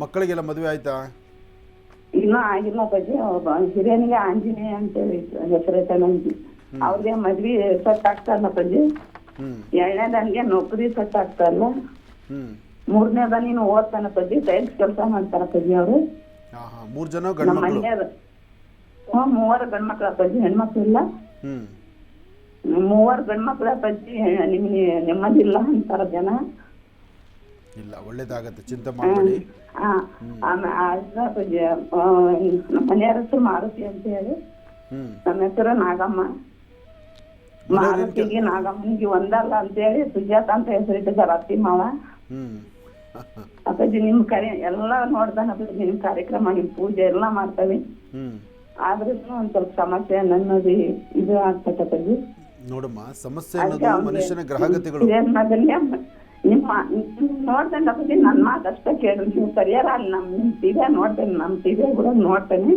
ಮಕ್ಕಳಿಗೆಲ್ಲ ಮದುವೆ ಆಯ್ತಾ? ಇನ್ನೂ ಆಗಿಲ್ಲ ಅಪ್ಪಾಜಿ. ಹಿರಿಯನಿಗೆ ಆಂಜನೇಯ ಅಂತೇಳಿ ಹೆಸರೈತೆ ನಮ್ಗೆ. ಅವ್ರಿಗೆ ಮದ್ವಿ ಸೆಟ್ ಆಗ್ತಾ ಇಲ್ಲ ಅಪ್ಪಾಜಿ. 2ನೇದನಿಗೆ ನೌಕರಿ ಸೆಟ್ ಆಗ್ತಾ ಇಲ್ಲ. 3ನೇದ ನೀನು ಓದ್ತಾನಪ್ಪಾಜಿ, ಟೈಲ್ಸ್ ಕೆಲಸ ಮಾಡ್ತಾರಪ್ಪಾಜಿ ಅವರು. 3 ಜನ ಗಂಡು ನಮ್ಮ ಮನೆಯವ್ರು 3 ಗಂಡ್ಮಕ್ಳು ಅಪ್ಪಾಜಿ, ಹೆಣ್ಮಕ್ಳು ಇಲ್ಲ. 3 ಗಂಡ್ಮಕ್ಳ ಅಪ್ಪಾಜಿ. ನಿಮ್ಗೆ ನೆಮ್ಮದಿ ಇಲ್ಲ ಅಂತಾರ ಜನ. ಇಲ್ಲ, ಒಳ್ಳೇದಾಗತ್ತೆ, ಚಿಂತೆ ಮಾಡಬೇಡಿ. ಅಪ್ಪಾಜಿ, ನಮ್ಮ ಮನೆಯವ್ರ ಹೆಸರು ಮಾರುತಿ ಅಂತ ಹೇಳಿ. ನಮ್ಮ ಹೆಸರು ನಾಗಮ್ಮ. ಮಾರುತಿಗೆ ನಾಗಮ್ಮನಿಗೆ ಒಂದಲ್ಲ ಅಂತ ಹೇಳಿ ಸುಜಾತ ಅಂತ ಹೆಸರಿಟ್ಟಿದ್ದಾರೆ ಅತ್ತಿ ಮಾವ. ಅಪ್ಪಾಜಿ, ನಿಮ್ ಎಲ್ಲ ನೋಡ್ದಾನ ಅಪ್ಪಾಜಿ, ನಿಮ್ ಕಾರ್ಯಕ್ರಮ, ನಿಮ್ ಪೂಜೆ ಎಲ್ಲ ಮಾಡ್ತೇವೆ. ಆದ್ರೂ ಒಂದ್ ಸ್ವಲ್ಪ ಸಮಸ್ಯೆ ನನ್ನದು ಇದು ಆಗ್ತದೆ. ನೋಡಮ್ಮ, ಸಮಸ್ಯೆ ಅನ್ನೋದು ಮನುಷ್ಯನ ಗ್ರಹಗತಿಗಳು. ನಿಮ್ಮ ನೋಡ್ತೇನೆ ಅಪ್ಪಾಜಿ, ನನ್ ಮಾತು ಅಷ್ಟೇ ಕೇಳಿ. ನೀವು ಪರಿಹಾರ ಅಲ್ಲಿ ನಿಮ್ ಟಿವಿ ನೋಡ್ತೇನೆ, ನಮ್ ಟಿವಿ ಕೂಡ ನೋಡ್ತೇನೆ.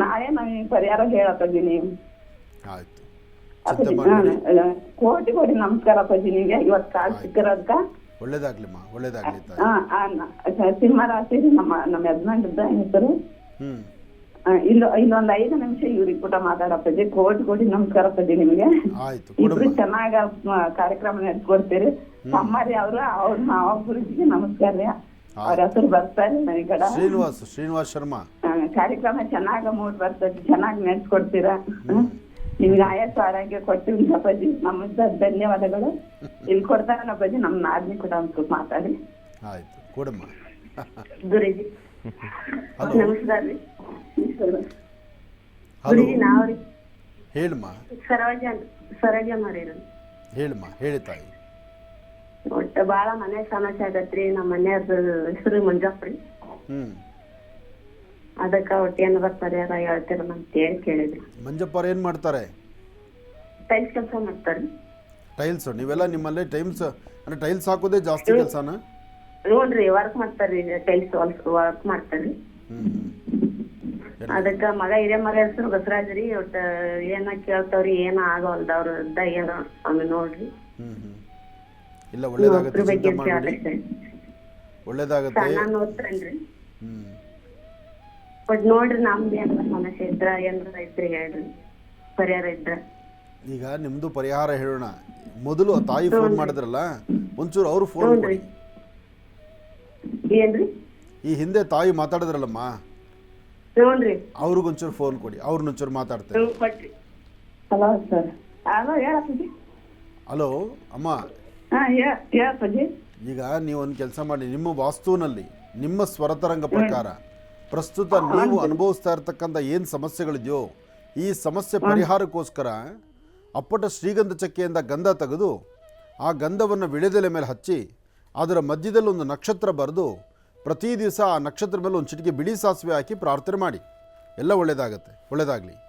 ನಾಳೆ ನಮಗೆ ಪರಿಹಾರ ಹೇಳಪ್ಪಾಜಿ ನೀವು. ಕೋಟಿ ಕೋಟಿ ನಮಸ್ಕಾರ ಅಪ್ಪಾಜಿ ನಿಮ್ಗೆ. ಇವತ್ತು ಕಾಲ್ ಸಿಕ್ಕಿರೋದ್ಕ ಒಳ್ಳೇದಾಗ್ಲಿಮ್ಮ, ಒಳ್ಳೇದಾಗ್ಲಿ. ಸಿಂಹ ರಾಶಿ ನಮ್ಮ ಯಜಮಾನ್ರದ ಹೆಸರು. ಇಲ್ಲೊಂದ್ 5 ನಿಮಿಷ ಇವ್ರಿಗೆ ಕೂಡ ಮಾತಾಡಪ್ಪಾಜಿ. ಕೋಟಿ ಕೋಟಿ ನಮಸ್ಕಾರ ಅಪ್ಪಾಜಿ ನಿಮ್ಗೆ. ಇಬ್ರು ಚೆನ್ನಾಗ ಕಾರ್ಯಕ್ರಮ ನಡೆಸ್ಕೊಡ್ತೀರಿ. ಅಮ್ಮಾರಿ ಅವ್ರ ಮಾವ ಗುರುಜಿಗೆ ನಮಸ್ಕಾರ ರೀ. ಅವ್ರ ಹೆಸರು ಬರ್ತಾರೆ ನನಗಡ ಶ್ರೀನಿವಾಸ್ ಶರ್ಮಾ. ಕಾರ್ಯಕ್ರಮ ಚೆನ್ನಾಗ ಮೂಡ್ ಬರ್ತದೆ, ಚೆನ್ನಾಗಿ ನಡೆಸ್ಕೊಡ್ತೀರಾ. ನಿಮ್ಗೆ ಆಯಸ್ಸು ಆರೋಗ್ಯ ಕೊಡ್ತೀವಿ ಅಪ್ಪಾಜಿ. ನಮ್ಮಿಂದ ಧನ್ಯವಾದಗಳು. ಇಲ್ಲಿ ಕೊಡ್ತಾರಲ್ಲ ಅಪ್ಪಾಜಿ, ನಮ್ಮ ನಾದ್ನಿ ಕೂಡ ಒಂದು ಮಾತಾಡಿ. ಆಯ್ತು, ಕೊಡಮ್ಮ. ಗುರುಜಿ ನಮಸ್ಕಾರ ರೀ. ಹೇಳಮ್ಮ. ಸರೋಜ ಮಾರೇರ. ಹೇಳಮ್ಮ, ಹೇಳಿ ತಾಯಿ. ಒಟ್ಟ ಬಾಳ ಮನೆ ಸಮಸ್ಯೆ ಆಗತ್ರಿ. ನಮ್ಮ ಮನೆಯವ್ರ ಹೆಸರು ಮಂಜಪ್ಪ ರೀ. ಹ್ಞೂ ಅದಕ್ಕ ಒಟ್ಟು ಏನಾರ ಪರಿಹಾರ ಹೇಳ್ತೀರ ಅಂತ ಹೇಳಿ ಕೇಳಿದ್ರಿ. ಮಂಜಪ್ಪರು ಏನು ಮಾಡ್ತಾರೆ? ಟೈಲ್ಸ್ ಕೆಲಸ ಮಾಡ್ತಾರ್ರಿ. ಟೈಲ್ಸು ನೀವೆಲ್ಲ ನಿಮ್ಮಲ್ಲೇ ಅಂದರೆ ಟೈಲ್ಸ್ ಹಾಕೋದೇ ಜಾಸ್ತಿ ಕೆಲಸನ? ನೋಡ್ರಿ ವರ್ಕ್ ಮಾಡ್ತಾರ್ರಿ, ಟೈಲ್ಸ್ ವರ್ಕ್ ಮಾಡ್ತಾರ್ರಿ. ಅದಕ್ಕ ಮಗ ಹಿರಿಯ ಮಗ ಹೆಸರು ಬಸವರಾಜ್ ರೀ. ಒಟ್ಟ ಏನ ಕೇಳ್ತಾವ್ರಿ, ಏನ ಆಗೋಲ್ದ ಅವ್ರ ಏನ ಆಮೇಲೆ ನೋಡ್ರಿ. ಇಲ್ಲ ಒಳ್ಳೇದಾಗತ್ತೆ, ಅದ್ರ ಬಗ್ಗೆ ಚಿಂತೆ ಮಾಡಬೇಡಿ, ಒಳ್ಳೇದಾಗತ್ತೆ. ನಾನು ಓದ್ತೇನ್ರಿ. ಹ್ಞೂ ಒಟ್ ನೋಡ್ರಿ, ನಮ್ದು ಏನಾರ ಸಮಸ್ಯೆ ಇದ್ರ ಏನಾರ ಇದ್ರಿ ಹೇಳ್ರಿ, ಪರಿಹಾರ ಇದ್ರ. ಈಗ ನಿಮ್ಮದು ಪರಿಹಾರ ಹೇಳೋಣ. ಮೊದಲು ಆ ತಾಯಿ ಫೋನ್ ಮಾಡಿದ್ರಲ್ಲ, ಒಂಚೂರು ಅವರು ಫೋನ್ ಕೊಡಿ. ಏನ್ರಿ? ಈ ಹಿಂದೆ ತಾಯಿ ಮಾತಾಡಿದ್ರಲ್ಲಮ್ಮ, ನೋಡ್ರಿ ಅವ್ರಿಗೊಂಚೂರು ಫೋನ್ ಕೊಡಿ, ಅವ್ರನ್ನೊಂಚೂರು ಮಾತಾಡ್ತಾರೆ. ಕೊಟ್ರಿ. Hello sir. ಹಲೋ ಹೇಳಪ್ಪಾಜಿ. ಹಲೋ ಅಮ್ಮ, ಹಾಂ ಹೇಳಪ್ಪಾಜಿ. ಈಗ ನೀವು ಒಂದು ಕೆಲಸ ಮಾಡಿ, ನಿಮ್ಮ ವಾಸ್ತುವಿನಲ್ಲಿ ನಿಮ್ಮ ಸ್ವರತರಂಗ ಪ್ರಕಾರ ಪ್ರಸ್ತುತ ನೀವು ಅನುಭವಿಸ್ತಾ ಇರ್ತಕ್ಕಂಥ ಏನು ಸಮಸ್ಯೆಗಳಿದೆಯೋ ಈ ಸಮಸ್ಯೆ ಪರಿಹಾರಕ್ಕೋಸ್ಕರ ಅಪ್ಪಟ ಶ್ರೀಗಂಧ ಚಕ್ಕೆಯಿಂದ ಗಂಧ ತೆಗೆದು ಆ ಗಂಧವನ್ನು ವಿಳೆದೆಲೆ ಮೇಲೆ ಹಚ್ಚಿ ಅದರ ಮಧ್ಯದಲ್ಲಿ ಒಂದು ನಕ್ಷತ್ರ ಬರೆದು ಪ್ರತಿ ದಿವಸ ಆ ನಕ್ಷತ್ರ ಮೇಲೆ ಒಂದು ಚಿಟಿಕೆ ಬಿಳಿ ಸಾಸಿವೆ ಹಾಕಿ ಪ್ರಾರ್ಥನೆ ಮಾಡಿ. ಎಲ್ಲ ಒಳ್ಳೆಯದಾಗತ್ತೆ. ಒಳ್ಳೆಯದಾಗಲಿ.